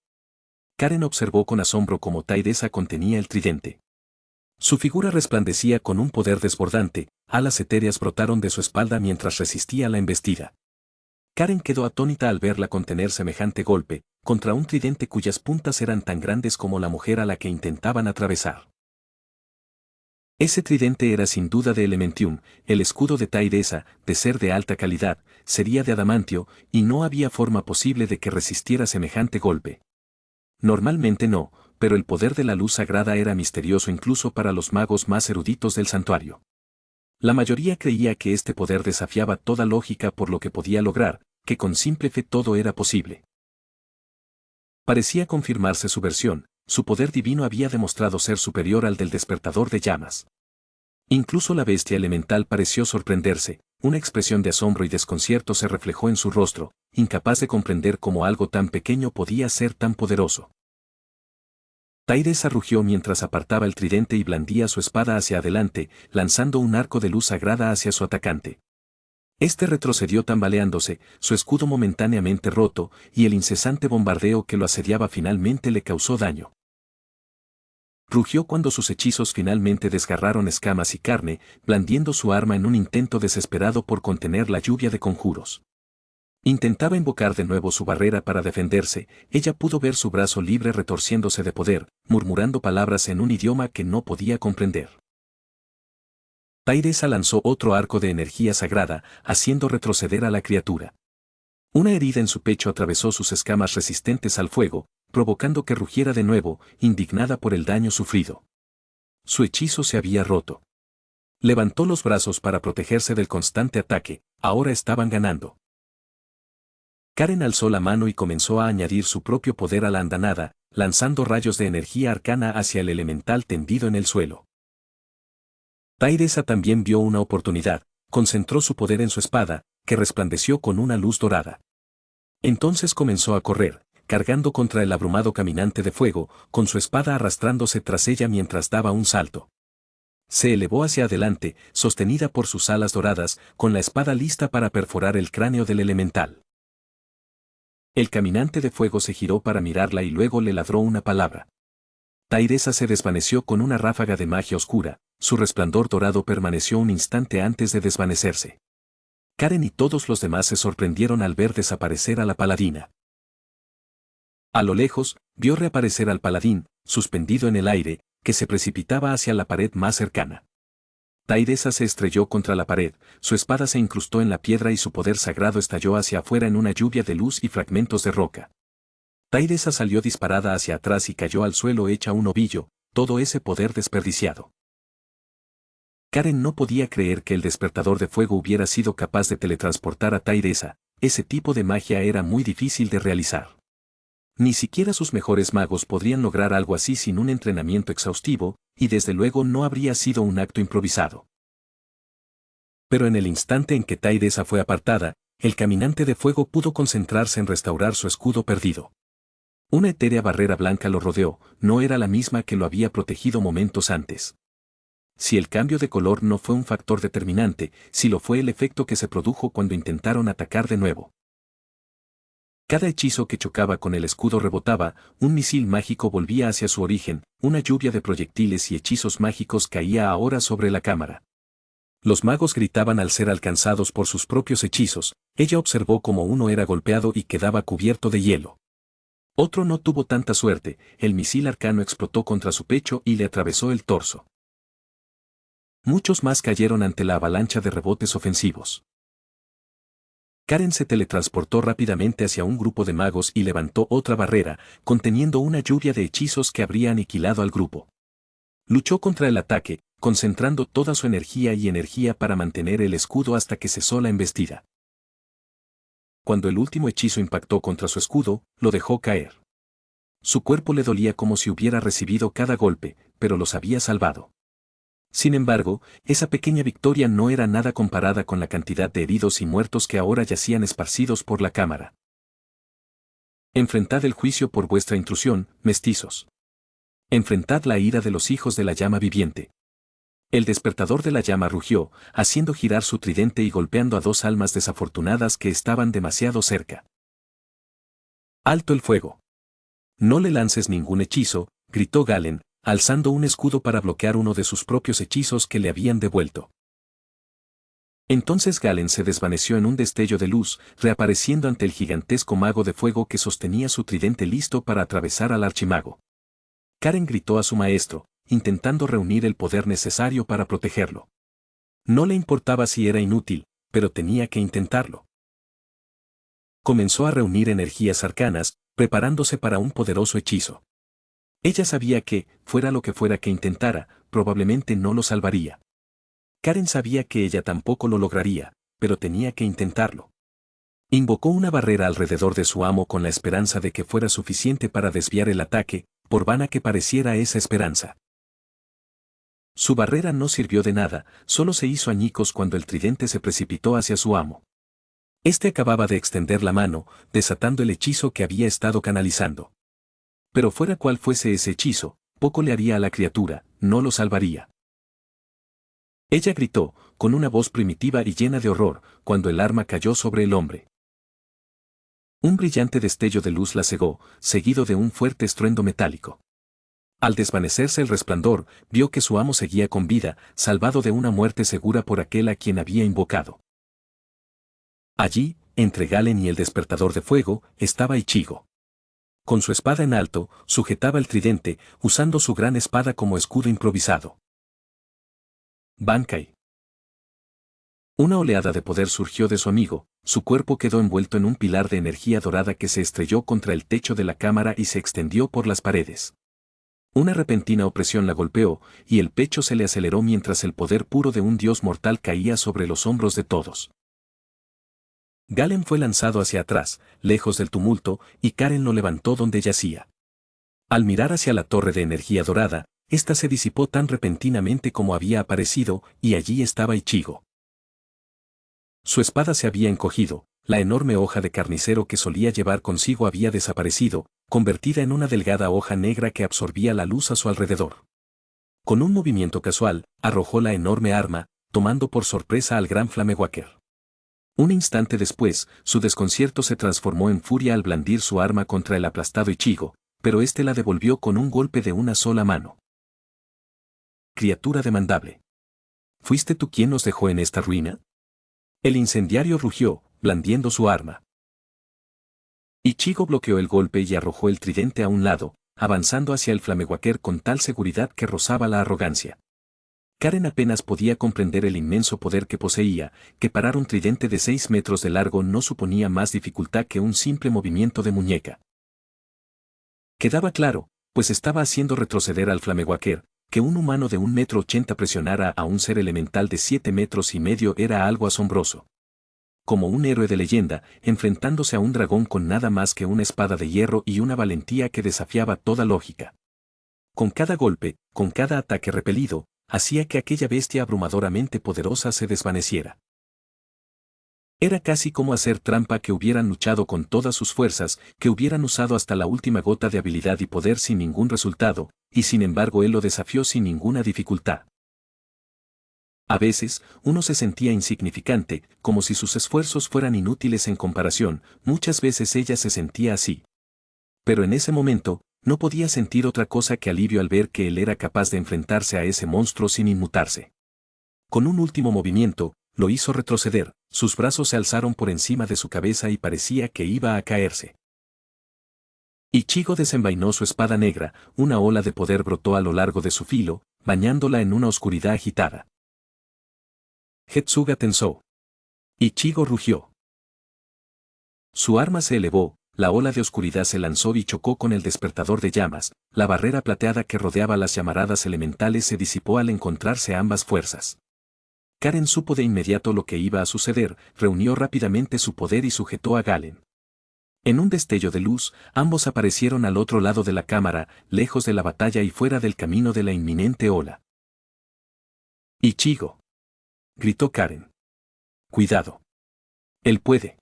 Karen observó con asombro cómo Tairesa contenía el tridente. Su figura resplandecía con un poder desbordante, alas etéreas brotaron de su espalda mientras resistía la embestida. Karen quedó atónita al verla contener semejante golpe, contra un tridente cuyas puntas eran tan grandes como la mujer a la que intentaban atravesar. Ese tridente era sin duda de Elementium, el escudo de Tairesa, de ser de alta calidad, sería de adamantio, y no había forma posible de que resistiera semejante golpe. Normalmente no, pero el poder de la luz sagrada era misterioso incluso para los magos más eruditos del santuario. La mayoría creía que este poder desafiaba toda lógica por lo que podía lograr, que con simple fe todo era posible. Parecía confirmarse su versión, su poder divino había demostrado ser superior al del despertador de llamas. Incluso la bestia elemental pareció sorprenderse, una expresión de asombro y desconcierto se reflejó en su rostro, incapaz de comprender cómo algo tan pequeño podía ser tan poderoso. Tairesa rugió mientras apartaba el tridente y blandía su espada hacia adelante, lanzando un arco de luz sagrada hacia su atacante. Este retrocedió tambaleándose, su escudo momentáneamente roto, y el incesante bombardeo que lo asediaba finalmente le causó daño. Rugió cuando sus hechizos finalmente desgarraron escamas y carne, blandiendo su arma en un intento desesperado por contener la lluvia de conjuros. Intentaba invocar de nuevo su barrera para defenderse, ella pudo ver su brazo libre retorciéndose de poder, murmurando palabras en un idioma que no podía comprender. Tairesa lanzó otro arco de energía sagrada, haciendo retroceder a la criatura. Una herida en su pecho atravesó sus escamas resistentes al fuego, provocando que rugiera de nuevo, indignada por el daño sufrido. Su hechizo se había roto. Levantó los brazos para protegerse del constante ataque, ahora estaban ganando. Karen alzó la mano y comenzó a añadir su propio poder a la andanada, lanzando rayos de energía arcana hacia el elemental tendido en el suelo. Tairesa también vio una oportunidad, concentró su poder en su espada, que resplandeció con una luz dorada. Entonces comenzó a correr, cargando contra el abrumado caminante de fuego, con su espada arrastrándose tras ella mientras daba un salto. Se elevó hacia adelante, sostenida por sus alas doradas, con la espada lista para perforar el cráneo del elemental. El caminante de fuego se giró para mirarla y luego le ladró una palabra. Tairesa se desvaneció con una ráfaga de magia oscura, su resplandor dorado permaneció un instante antes de desvanecerse. Karen y todos los demás se sorprendieron al ver desaparecer a la paladina. A lo lejos, vio reaparecer al paladín, suspendido en el aire, que se precipitaba hacia la pared más cercana. Tairesa se estrelló contra la pared, su espada se incrustó en la piedra y su poder sagrado estalló hacia afuera en una lluvia de luz y fragmentos de roca. Tairesa salió disparada hacia atrás y cayó al suelo hecha un ovillo, todo ese poder desperdiciado. Karen no podía creer que el despertador de fuego hubiera sido capaz de teletransportar a Tairesa, ese tipo de magia era muy difícil de realizar. Ni siquiera sus mejores magos podrían lograr algo así sin un entrenamiento exhaustivo, y desde luego no habría sido un acto improvisado. Pero en el instante en que Tairesa fue apartada, el caminante de fuego pudo concentrarse en restaurar su escudo perdido. Una etérea barrera blanca lo rodeó, no era la misma que lo había protegido momentos antes. Si el cambio de color no fue un factor determinante, sí lo fue el efecto que se produjo cuando intentaron atacar de nuevo. Cada hechizo que chocaba con el escudo rebotaba, un misil mágico volvía hacia su origen, una lluvia de proyectiles y hechizos mágicos caía ahora sobre la cámara. Los magos gritaban al ser alcanzados por sus propios hechizos, ella observó cómo uno era golpeado y quedaba cubierto de hielo. Otro no tuvo tanta suerte, el misil arcano explotó contra su pecho y le atravesó el torso. Muchos más cayeron ante la avalancha de rebotes ofensivos. Karen se teletransportó rápidamente hacia un grupo de magos y levantó otra barrera, conteniendo una lluvia de hechizos que habría aniquilado al grupo. Luchó contra el ataque, concentrando toda su energía para mantener el escudo hasta que cesó la embestida. Cuando el último hechizo impactó contra su escudo, lo dejó caer. Su cuerpo le dolía como si hubiera recibido cada golpe, pero los había salvado. Sin embargo, esa pequeña victoria no era nada comparada con la cantidad de heridos y muertos que ahora yacían esparcidos por la cámara. Enfrentad el juicio por vuestra intrusión, mestizos. Enfrentad la ira de los hijos de la llama viviente. El despertador de la llama rugió, haciendo girar su tridente y golpeando a dos almas desafortunadas que estaban demasiado cerca. ¡Alto el fuego! No le lances ningún hechizo, gritó Galen, alzando un escudo para bloquear uno de sus propios hechizos que le habían devuelto. Entonces Galen se desvaneció en un destello de luz, reapareciendo ante el gigantesco mago de fuego que sostenía su tridente listo para atravesar al archimago. Karen gritó a su maestro, intentando reunir el poder necesario para protegerlo. No le importaba si era inútil, pero tenía que intentarlo. Comenzó a reunir energías arcanas, preparándose para un poderoso hechizo. Ella sabía que, fuera lo que fuera que intentara, probablemente no lo salvaría. Karen sabía que ella tampoco lo lograría, pero tenía que intentarlo. Invocó una barrera alrededor de su amo con la esperanza de que fuera suficiente para desviar el ataque, por vana que pareciera esa esperanza. Su barrera no sirvió de nada, solo se hizo añicos cuando el tridente se precipitó hacia su amo. Este acababa de extender la mano, desatando el hechizo que había estado canalizando. Pero fuera cual fuese ese hechizo, poco le haría a la criatura, no lo salvaría. Ella gritó, con una voz primitiva y llena de horror, cuando el arma cayó sobre el hombre. Un brillante destello de luz la cegó, seguido de un fuerte estruendo metálico. Al desvanecerse el resplandor, vio que su amo seguía con vida, salvado de una muerte segura por aquel a quien había invocado. Allí, entre Galen y el despertador de fuego, estaba Ichigo. Con su espada en alto, sujetaba el tridente, usando su gran espada como escudo improvisado. Bankai. Una oleada de poder surgió de su amigo, su cuerpo quedó envuelto en un pilar de energía dorada que se estrelló contra el techo de la cámara y se extendió por las paredes. Una repentina opresión la golpeó, y el pecho se le aceleró mientras el poder puro de un dios mortal caía sobre los hombros de todos. Galen fue lanzado hacia atrás, lejos del tumulto, y Karen lo levantó donde yacía. Al mirar hacia la torre de energía dorada, ésta se disipó tan repentinamente como había aparecido, y allí estaba Ichigo. Su espada se había encogido, la enorme hoja de carnicero que solía llevar consigo había desaparecido, convertida en una delgada hoja negra que absorbía la luz a su alrededor. Con un movimiento casual, arrojó la enorme arma, tomando por sorpresa al gran Flamewaker. Un instante después, su desconcierto se transformó en furia al blandir su arma contra el aplastado Ichigo, pero éste la devolvió con un golpe de una sola mano. Criatura demandable. ¿Fuiste tú quien nos dejó en esta ruina? El incendiario rugió, blandiendo su arma. Ichigo bloqueó el golpe y arrojó el tridente a un lado, avanzando hacia el Flamewaker con tal seguridad que rozaba la arrogancia. Karen apenas podía comprender el inmenso poder que poseía, que parar un tridente de 6 metros de largo no suponía más dificultad que un simple movimiento de muñeca. Quedaba claro, pues estaba haciendo retroceder al Flamewaker, que un humano de 1,80 m presionara a un ser elemental de 7,5 metros era algo asombroso. Como un héroe de leyenda, enfrentándose a un dragón con nada más que una espada de hierro y una valentía que desafiaba toda lógica. Con cada golpe, con cada ataque repelido, hacía que aquella bestia abrumadoramente poderosa se desvaneciera. Era casi como hacer trampa, que hubieran luchado con todas sus fuerzas, que hubieran usado hasta la última gota de habilidad y poder sin ningún resultado, y sin embargo él lo desafió sin ninguna dificultad. A veces, uno se sentía insignificante, como si sus esfuerzos fueran inútiles en comparación, muchas veces ella se sentía así. Pero en ese momento, no podía sentir otra cosa que alivio al ver que él era capaz de enfrentarse a ese monstruo sin inmutarse. Con un último movimiento, lo hizo retroceder, sus brazos se alzaron por encima de su cabeza y parecía que iba a caerse. Ichigo desenvainó su espada negra, una ola de poder brotó a lo largo de su filo, bañándola en una oscuridad agitada. Getsuga tensó. Ichigo rugió. Su arma se elevó, la ola de oscuridad se lanzó y chocó con el despertador de llamas, la barrera plateada que rodeaba las llamaradas elementales se disipó al encontrarse ambas fuerzas. Karen supo de inmediato lo que iba a suceder, reunió rápidamente su poder y sujetó a Galen. En un destello de luz, ambos aparecieron al otro lado de la cámara, lejos de la batalla y fuera del camino de la inminente ola. Ichigo, gritó Karen. Cuidado. Él puede.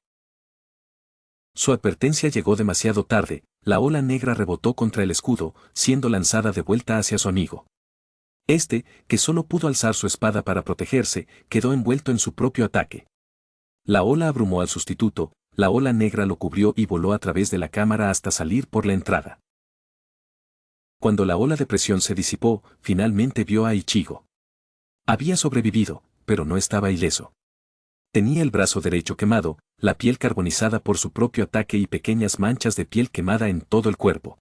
Su advertencia llegó demasiado tarde, la ola negra rebotó contra el escudo, siendo lanzada de vuelta hacia su amigo. Este, que solo pudo alzar su espada para protegerse, quedó envuelto en su propio ataque. La ola abrumó al sustituto, la ola negra lo cubrió y voló a través de la cámara hasta salir por la entrada. Cuando la ola de presión se disipó, finalmente vio a Ichigo. Había sobrevivido, pero no estaba ileso. Tenía el brazo derecho quemado, la piel carbonizada por su propio ataque y pequeñas manchas de piel quemada en todo el cuerpo.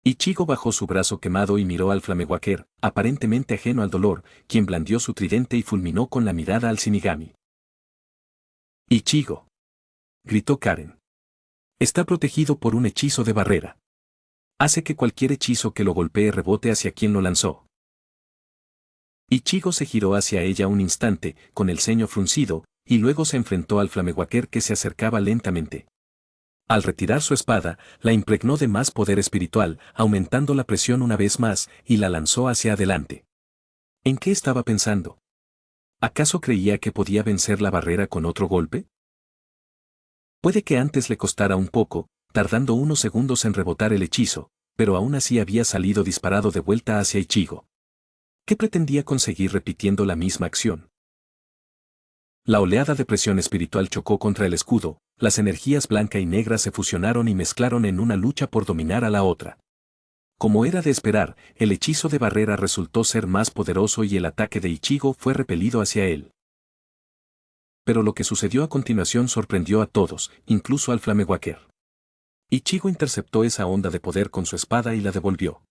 Ichigo bajó su brazo quemado y miró al Flamewaker, aparentemente ajeno al dolor, quien blandió su tridente y fulminó con la mirada al Shinigami. Ichigo, gritó Karen. Está protegido por un hechizo de barrera. Hace que cualquier hechizo que lo golpee rebote hacia quien lo lanzó. Ichigo se giró hacia ella un instante, con el ceño fruncido, y luego se enfrentó al Flamewaker que se acercaba lentamente. Al retirar su espada, la impregnó de más poder espiritual, aumentando la presión una vez más, y la lanzó hacia adelante. ¿En qué estaba pensando? ¿Acaso creía que podía vencer la barrera con otro golpe? Puede que antes le costara un poco, tardando unos segundos en rebotar el hechizo, pero aún así había salido disparado de vuelta hacia Ichigo. ¿Qué pretendía conseguir repitiendo la misma acción? La oleada de presión espiritual chocó contra el escudo, las energías blanca y negra se fusionaron y mezclaron en una lucha por dominar a la otra. Como era de esperar, el hechizo de barrera resultó ser más poderoso y el ataque de Ichigo fue repelido hacia él. Pero lo que sucedió a continuación sorprendió a todos, incluso al Flamewaker. Ichigo interceptó esa onda de poder con su espada y la devolvió.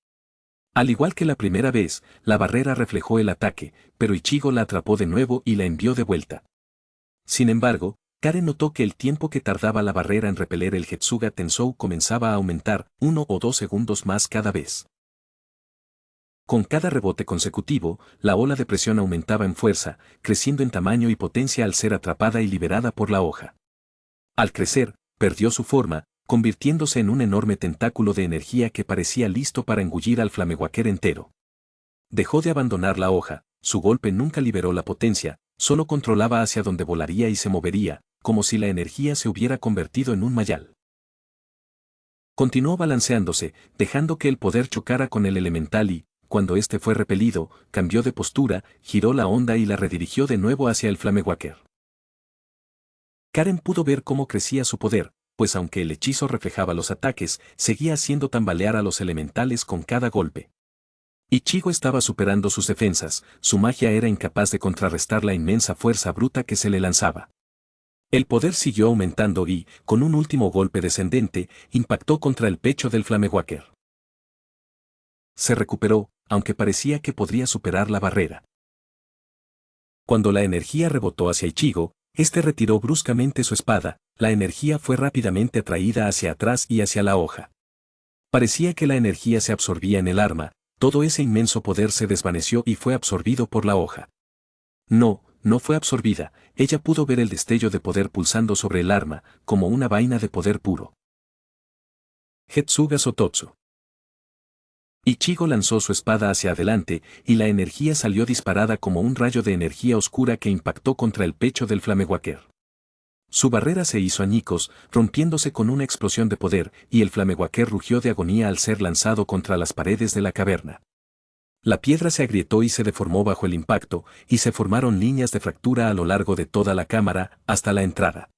Al igual que la primera vez, la barrera reflejó el ataque, pero Ichigo la atrapó de nuevo y la envió de vuelta. Sin embargo, Karen notó que el tiempo que tardaba la barrera en repeler el Getsuga Tensou comenzaba a aumentar 1 o 2 segundos más cada vez. Con cada rebote consecutivo, la ola de presión aumentaba en fuerza, creciendo en tamaño y potencia al ser atrapada y liberada por la hoja. Al crecer, perdió su forma, convirtiéndose en un enorme tentáculo de energía que parecía listo para engullir al Flamewaker entero. Dejó de abandonar la hoja, su golpe nunca liberó la potencia, solo controlaba hacia dónde volaría y se movería, como si la energía se hubiera convertido en un mayal. Continuó balanceándose, dejando que el poder chocara con el elemental y, cuando este fue repelido, cambió de postura, giró la onda y la redirigió de nuevo hacia el Flamewaker. Karen pudo ver cómo crecía su poder, pues aunque el hechizo reflejaba los ataques, seguía haciendo tambalear a los elementales con cada golpe. Ichigo estaba superando sus defensas, su magia era incapaz de contrarrestar la inmensa fuerza bruta que se le lanzaba. El poder siguió aumentando y, con un último golpe descendente, impactó contra el pecho del Flamewaker. Se recuperó, aunque parecía que podría superar la barrera. Cuando la energía rebotó hacia Ichigo, este retiró bruscamente su espada, la energía fue rápidamente atraída hacia atrás y hacia la hoja. Parecía que la energía se absorbía en el arma, todo ese inmenso poder se desvaneció y fue absorbido por la hoja. No fue absorbida, ella pudo ver el destello de poder pulsando sobre el arma, como una vaina de poder puro. Getsuga Sototsu. Ichigo lanzó su espada hacia adelante, y la energía salió disparada como un rayo de energía oscura que impactó contra el pecho del Flamewaker. Su barrera se hizo añicos, rompiéndose con una explosión de poder, y el Flamewaker rugió de agonía al ser lanzado contra las paredes de la caverna. La piedra se agrietó y se deformó bajo el impacto, y se formaron líneas de fractura a lo largo de toda la cámara, hasta la entrada.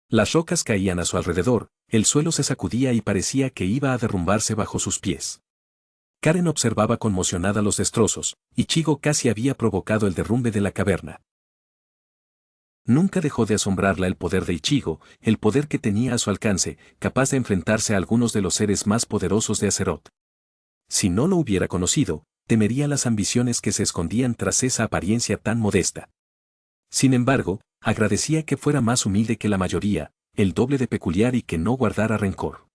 Las rocas caían a su alrededor, el suelo se sacudía y parecía que iba a derrumbarse bajo sus pies. Karen observaba conmocionada los destrozos, Ichigo casi había provocado el derrumbe de la caverna. Nunca dejó de asombrarla el poder de Ichigo, el poder que tenía a su alcance, capaz de enfrentarse a algunos de los seres más poderosos de Azeroth. Si no lo hubiera conocido, temería las ambiciones que se escondían tras esa apariencia tan modesta. Sin embargo, agradecía que fuera más humilde que la mayoría, el doble de peculiar y que no guardara rencor.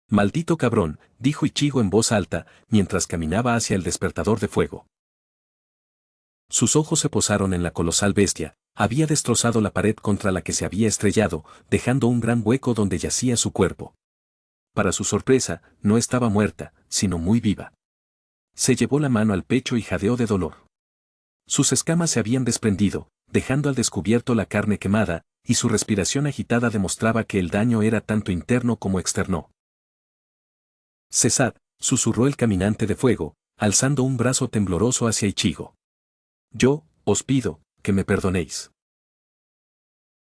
Maldito cabrón, dijo Ichigo en voz alta, mientras caminaba hacia el despertador de fuego. Sus ojos se posaron en la colosal bestia, había destrozado la pared contra la que se había estrellado, dejando un gran hueco donde yacía su cuerpo. Para su sorpresa, no estaba muerta, sino muy viva. Se llevó la mano al pecho y jadeó de dolor. Sus escamas se habían desprendido, dejando al descubierto la carne quemada, y su respiración agitada demostraba que el daño era tanto interno como externo. «Cesad», susurró el caminante de fuego, alzando un brazo tembloroso hacia Ichigo. «Yo, os pido, que me perdonéis».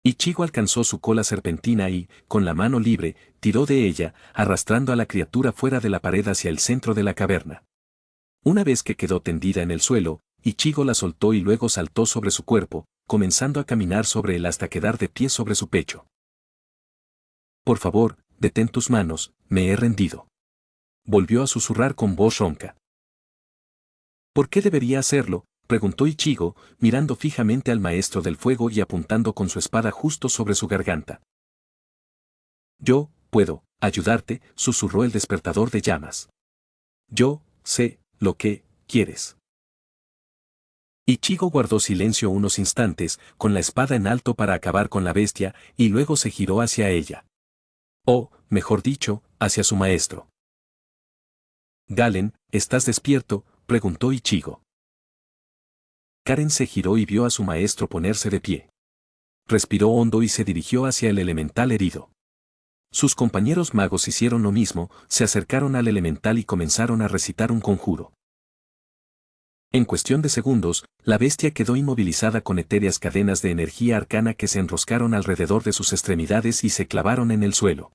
Ichigo alcanzó su cola serpentina y, con la mano libre, tiró de ella, arrastrando a la criatura fuera de la pared hacia el centro de la caverna. Una vez que quedó tendida en el suelo, Ichigo la soltó y luego saltó sobre su cuerpo, comenzando a caminar sobre él hasta quedar de pie sobre su pecho. «Por favor, detén tus manos, me he rendido». Volvió a susurrar con voz ronca. «¿Por qué debería hacerlo?», preguntó Ichigo, mirando fijamente al maestro del fuego y apuntando con su espada justo sobre su garganta. «Yo, puedo, ayudarte», susurró el despertador de llamas. «Yo, sé, lo que, quieres». Ichigo guardó silencio unos instantes, con la espada en alto para acabar con la bestia, y luego se giró hacia ella. O, mejor dicho, hacia su maestro. «Galen, ¿estás despierto?», preguntó Ichigo. Karen se giró y vio a su maestro ponerse de pie. Respiró hondo y se dirigió hacia el elemental herido. Sus compañeros magos hicieron lo mismo, se acercaron al elemental y comenzaron a recitar un conjuro. En cuestión de segundos, la bestia quedó inmovilizada con etéreas cadenas de energía arcana que se enroscaron alrededor de sus extremidades y se clavaron en el suelo.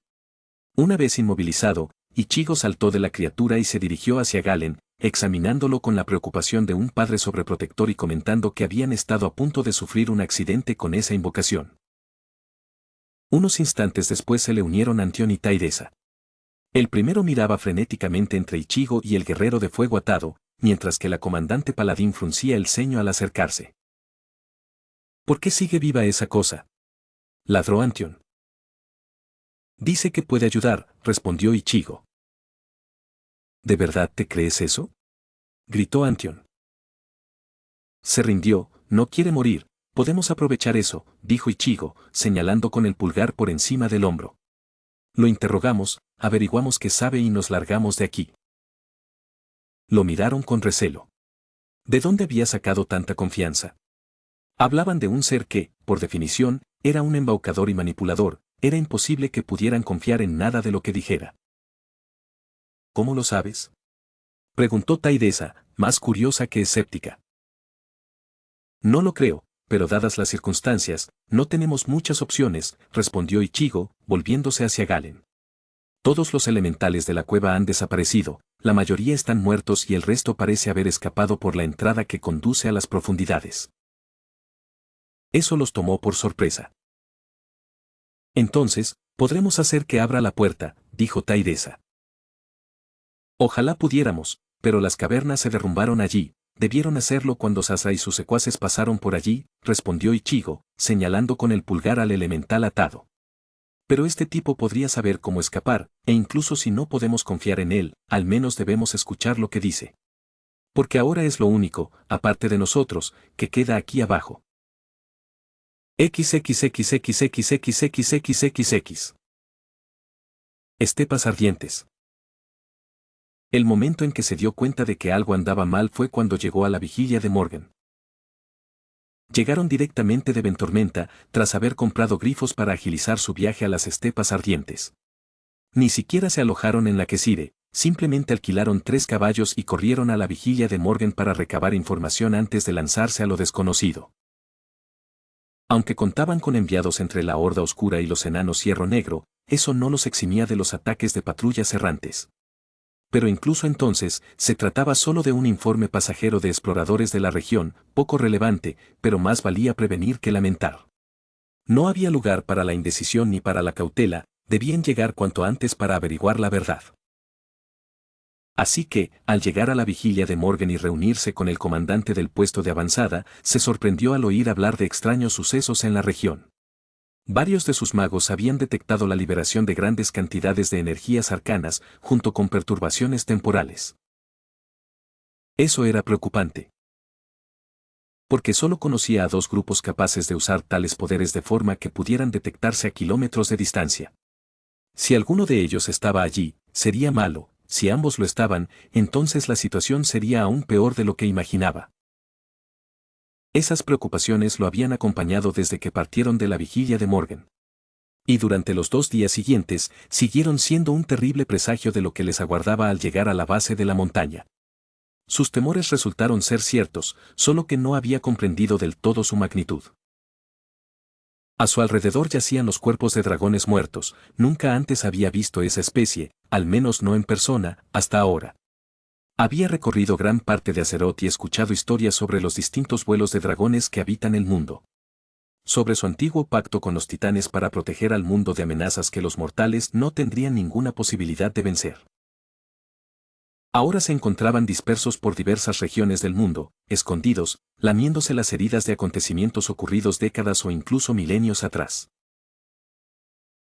Una vez inmovilizado, Ichigo saltó de la criatura y se dirigió hacia Galen, examinándolo con la preocupación de un padre sobreprotector y comentando que habían estado a punto de sufrir un accidente con esa invocación. Unos instantes después se le unieron Antion y Tairesa. El primero miraba frenéticamente entre Ichigo y el guerrero de fuego atado, mientras que la comandante paladín fruncía el ceño al acercarse. ¿Por qué sigue viva esa cosa?, ladró Antion. Dice que puede ayudar, respondió Ichigo. ¿De verdad te crees eso?, gritó Antion. Se rindió, no quiere morir, podemos aprovechar eso, dijo Ichigo, señalando con el pulgar por encima del hombro. Lo interrogamos, averiguamos qué sabe y nos largamos de aquí. Lo miraron con recelo. ¿De dónde había sacado tanta confianza? Hablaban de un ser que, por definición, era un embaucador y manipulador, era imposible que pudieran confiar en nada de lo que dijera. ¿Cómo lo sabes?, preguntó Taidesa, más curiosa que escéptica. No lo creo, pero dadas las circunstancias, no tenemos muchas opciones, respondió Ichigo, volviéndose hacia Galen. Todos los elementales de la cueva han desaparecido, la mayoría están muertos y el resto parece haber escapado por la entrada que conduce a las profundidades. Eso los tomó por sorpresa. Entonces, podremos hacer que abra la puerta, dijo Taidesa. Ojalá pudiéramos, pero las cavernas se derrumbaron allí. Debieron hacerlo cuando Sasa y sus secuaces pasaron por allí, respondió Ichigo, señalando con el pulgar al elemental atado. Pero este tipo podría saber cómo escapar, e incluso si no podemos confiar en él, al menos debemos escuchar lo que dice. Porque ahora es lo único, aparte de nosotros, que queda aquí abajo. XXXXXXXXXX. Estepas ardientes. El momento en que se dio cuenta de que algo andaba mal fue cuando llegó a la vigilia de Morgan. Llegaron directamente de Ventormenta, tras haber comprado grifos para agilizar su viaje a las estepas ardientes. Ni siquiera se alojaron en la Quesire, simplemente alquilaron 3 caballos y corrieron a la vigilia de Morgan para recabar información antes de lanzarse a lo desconocido. Aunque contaban con enviados entre la Horda Oscura y los enanos Hierro Negro, eso no los eximía de los ataques de patrullas errantes. Pero incluso entonces, se trataba solo de un informe pasajero de exploradores de la región, poco relevante, pero más valía prevenir que lamentar. No había lugar para la indecisión ni para la cautela, debían llegar cuanto antes para averiguar la verdad. Así que, al llegar a la vigilia de Morgan y reunirse con el comandante del puesto de avanzada, se sorprendió al oír hablar de extraños sucesos en la región. Varios de sus magos habían detectado la liberación de grandes cantidades de energías arcanas, junto con perturbaciones temporales. Eso era preocupante. Porque solo conocía a 2 grupos capaces de usar tales poderes de forma que pudieran detectarse a kilómetros de distancia. Si alguno de ellos estaba allí, sería malo, si ambos lo estaban, entonces la situación sería aún peor de lo que imaginaba. Esas preocupaciones lo habían acompañado desde que partieron de la vigilia de Morgan. Y durante los 2 días siguientes, siguieron siendo un terrible presagio de lo que les aguardaba al llegar a la base de la montaña. Sus temores resultaron ser ciertos, solo que no había comprendido del todo su magnitud. A su alrededor yacían los cuerpos de dragones muertos, nunca antes había visto esa especie, al menos no en persona, hasta ahora. Había recorrido gran parte de Azeroth y escuchado historias sobre los distintos vuelos de dragones que habitan el mundo. Sobre su antiguo pacto con los titanes para proteger al mundo de amenazas que los mortales no tendrían ninguna posibilidad de vencer. Ahora se encontraban dispersos por diversas regiones del mundo, escondidos, lamiéndose las heridas de acontecimientos ocurridos décadas o incluso milenios atrás.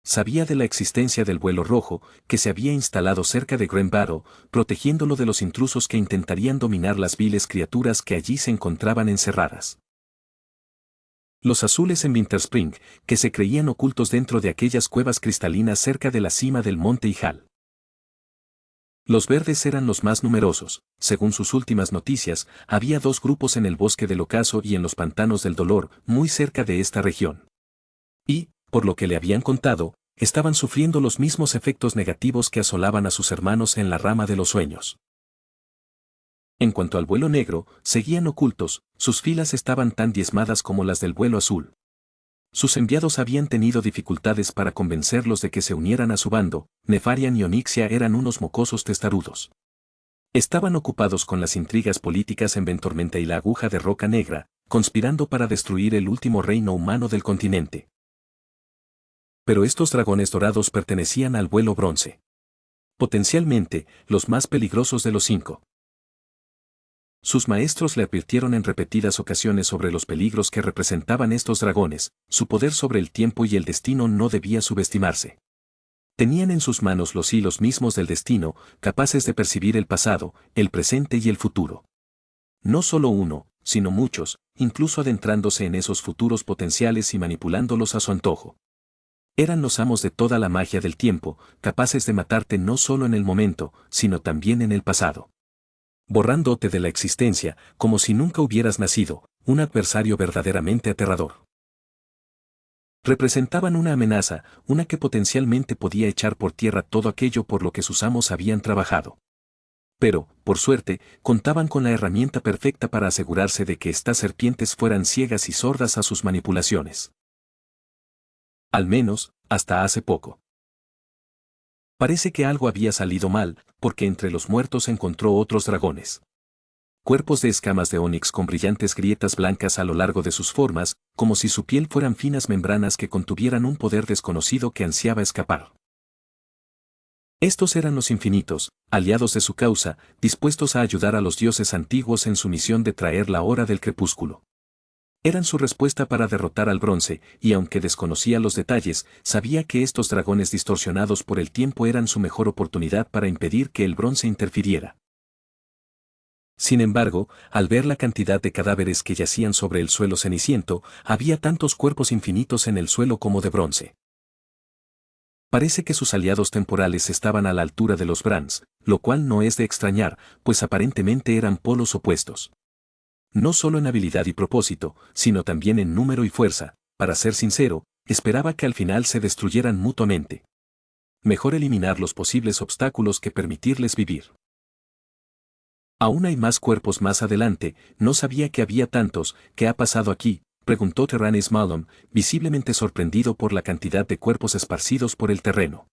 Sabía de la existencia del vuelo rojo, que se había instalado cerca de Green Barrow, protegiéndolo de los intrusos que intentarían dominar las viles criaturas que allí se encontraban encerradas. Los azules en Winter Spring, que se creían ocultos dentro de aquellas cuevas cristalinas cerca de la cima del monte Ijal. Los verdes eran los más numerosos, según sus últimas noticias, había 2 grupos en el bosque del ocaso y en los pantanos del dolor, muy cerca de esta región. Y, por lo que le habían contado, estaban sufriendo los mismos efectos negativos que asolaban a sus hermanos en la rama de los sueños. En cuanto al vuelo negro, seguían ocultos, sus filas estaban tan diezmadas como las del vuelo azul. Sus enviados habían tenido dificultades para convencerlos de que se unieran a su bando, Nefarian y Onyxia eran unos mocosos testarudos. Estaban ocupados con las intrigas políticas en Ventormenta y la aguja de Roca Negra, conspirando para destruir el último reino humano del continente. Pero estos dragones dorados pertenecían al vuelo bronce. Potencialmente, los más peligrosos de los 5. Sus maestros le advirtieron en repetidas ocasiones sobre los peligros que representaban estos dragones, su poder sobre el tiempo y el destino no debía subestimarse. Tenían en sus manos los hilos mismos del destino, capaces de percibir el pasado, el presente y el futuro. No solo uno, sino muchos, incluso adentrándose en esos futuros potenciales y manipulándolos a su antojo. Eran los amos de toda la magia del tiempo, capaces de matarte no solo en el momento, sino también en el pasado. Borrándote de la existencia, como si nunca hubieras nacido, un adversario verdaderamente aterrador. Representaban una amenaza, una que potencialmente podía echar por tierra todo aquello por lo que sus amos habían trabajado. Pero, por suerte, contaban con la herramienta perfecta para asegurarse de que estas serpientes fueran ciegas y sordas a sus manipulaciones. Al menos, hasta hace poco. Parece que algo había salido mal, porque entre los muertos encontró otros dragones. Cuerpos de escamas de onix con brillantes grietas blancas a lo largo de sus formas, como si su piel fueran finas membranas que contuvieran un poder desconocido que ansiaba escapar. Estos eran los infinitos, aliados de su causa, dispuestos a ayudar a los dioses antiguos en su misión de traer la hora del crepúsculo. Eran su respuesta para derrotar al bronce, y aunque desconocía los detalles, sabía que estos dragones distorsionados por el tiempo eran su mejor oportunidad para impedir que el bronce interfiriera. Sin embargo, al ver la cantidad de cadáveres que yacían sobre el suelo ceniciento, había tantos cuerpos infinitos en el suelo como de bronce. Parece que sus aliados temporales estaban a la altura de los Brans, lo cual no es de extrañar, pues aparentemente eran polos opuestos. No solo en habilidad y propósito, sino también en número y fuerza. Para ser sincero, esperaba que al final se destruyeran mutuamente. Mejor eliminar los posibles obstáculos que permitirles vivir. Aún hay más cuerpos más adelante, no sabía que había tantos. ¿Qué ha pasado aquí?, preguntó Terranis Malum, visiblemente sorprendido por la cantidad de cuerpos esparcidos por el terreno.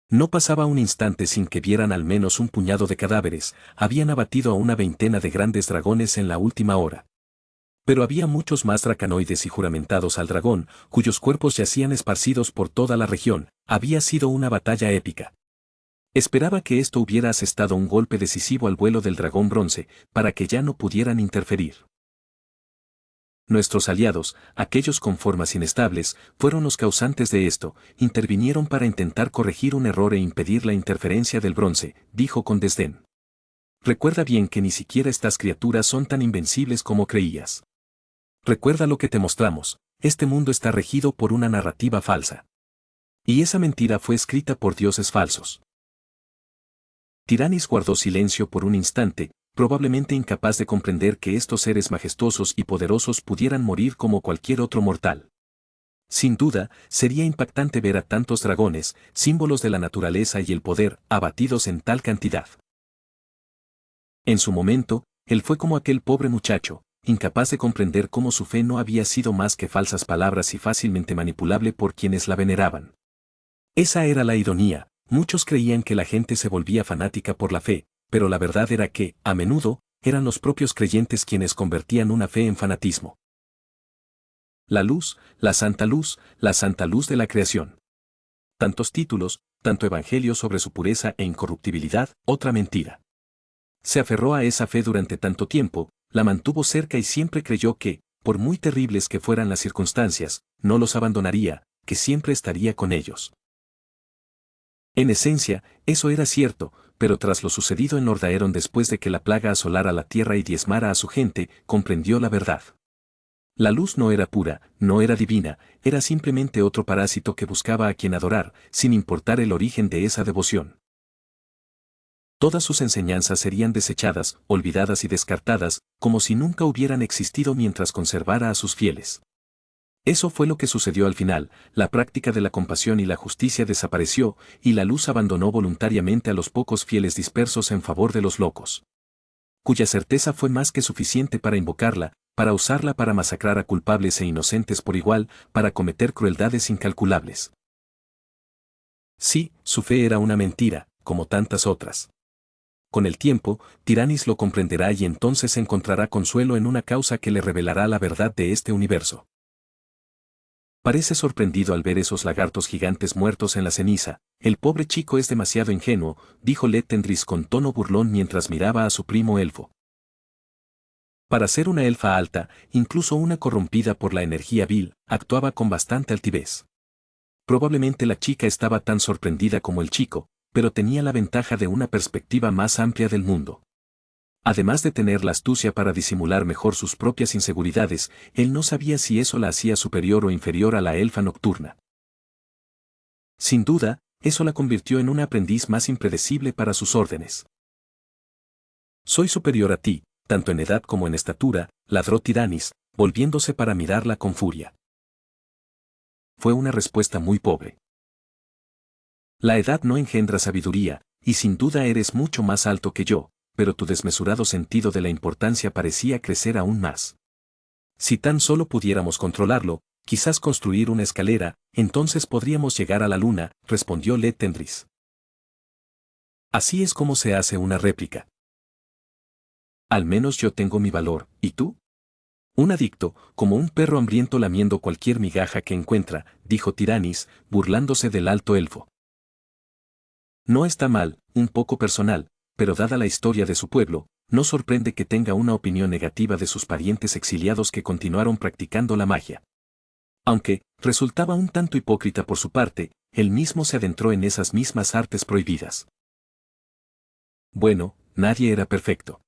No pasaba un instante sin que vieran al menos un puñado de cadáveres. Habían abatido a una veintena de grandes dragones en la última hora. Pero había muchos más dracanoides y juramentados al dragón, cuyos cuerpos yacían esparcidos por toda la región. Había sido una batalla épica. Esperaba que esto hubiera asestado un golpe decisivo al vuelo del dragón bronce, para que ya no pudieran interferir. Nuestros aliados, aquellos con formas inestables, fueron los causantes de esto, intervinieron para intentar corregir un error e impedir la interferencia del bronce, dijo con desdén. Recuerda bien que ni siquiera estas criaturas son tan invencibles como creías. Recuerda lo que te mostramos, este mundo está regido por una narrativa falsa. Y esa mentira fue escrita por dioses falsos. Tiranis guardó silencio por un instante, probablemente incapaz de comprender que estos seres majestuosos y poderosos pudieran morir como cualquier otro mortal. Sin duda, sería impactante ver a tantos dragones, símbolos de la naturaleza y el poder, abatidos en tal cantidad. En su momento, él fue como aquel pobre muchacho, incapaz de comprender cómo su fe no había sido más que falsas palabras y fácilmente manipulable por quienes la veneraban. Esa era la ironía, muchos creían que la gente se volvía fanática por la fe, pero la verdad era que, a menudo, eran los propios creyentes quienes convertían una fe en fanatismo. La luz la santa luz de la creación. Tantos títulos, tanto evangelio sobre su pureza e incorruptibilidad, otra mentira. Se aferró a esa fe durante tanto tiempo, la mantuvo cerca y siempre creyó que, por muy terribles que fueran las circunstancias, no los abandonaría, que siempre estaría con ellos. En esencia, eso era cierto, pero tras lo sucedido en Lordaeron después de que la plaga asolara la tierra y diezmara a su gente, comprendió la verdad. La luz no era pura, no era divina, era simplemente otro parásito que buscaba a quien adorar, sin importar el origen de esa devoción. Todas sus enseñanzas serían desechadas, olvidadas y descartadas, como si nunca hubieran existido mientras conservara a sus fieles. Eso fue lo que sucedió al final, la práctica de la compasión y la justicia desapareció, y la luz abandonó voluntariamente a los pocos fieles dispersos en favor de los locos. Cuya certeza fue más que suficiente para invocarla, para usarla para masacrar a culpables e inocentes por igual, para cometer crueldades incalculables. Sí, su fe era una mentira, como tantas otras. Con el tiempo, Tiranis lo comprenderá y entonces encontrará consuelo en una causa que le revelará la verdad de este universo. Parece sorprendido al ver esos lagartos gigantes muertos en la ceniza. El pobre chico es demasiado ingenuo, dijo Letendris con tono burlón mientras miraba a su primo elfo. Para ser una elfa alta, incluso una corrompida por la energía vil, actuaba con bastante altivez. Probablemente la chica estaba tan sorprendida como el chico, pero tenía la ventaja de una perspectiva más amplia del mundo. Además de tener la astucia para disimular mejor sus propias inseguridades, él no sabía si eso la hacía superior o inferior a la elfa nocturna. Sin duda, eso la convirtió en una aprendiz más impredecible para sus órdenes. Soy superior a ti, tanto en edad como en estatura, ladró Tiranis, volviéndose para mirarla con furia. Fue una respuesta muy pobre. La edad no engendra sabiduría, y sin duda eres mucho más alto que yo, pero tu desmesurado sentido de la importancia parecía crecer aún más. Si tan solo pudiéramos controlarlo, quizás construir una escalera, entonces podríamos llegar a la luna, respondió Letendris. Así es como se hace una réplica. Al menos yo tengo mi valor, ¿y tú? Un adicto, como un perro hambriento lamiendo cualquier migaja que encuentra, dijo Tiranis, burlándose del alto elfo. No está mal, un poco personal, pero dada la historia de su pueblo, no sorprende que tenga una opinión negativa de sus parientes exiliados que continuaron practicando la magia. Aunque, resultaba un tanto hipócrita por su parte, él mismo se adentró en esas mismas artes prohibidas. Bueno, nadie era perfecto.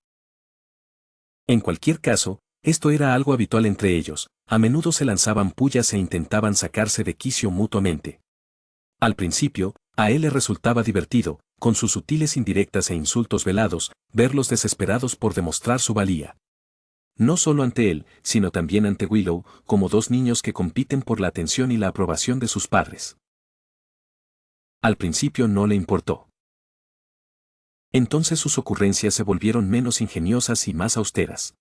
En cualquier caso, esto era algo habitual entre ellos, a menudo se lanzaban pullas e intentaban sacarse de quicio mutuamente. Al principio, a él le resultaba divertido, con sus sutiles indirectas e insultos velados, verlos desesperados por demostrar su valía. No solo ante él, sino también ante Willow, como dos niños que compiten por la atención y la aprobación de sus padres. Al principio no le importó. Entonces sus ocurrencias se volvieron menos ingeniosas y más austeras.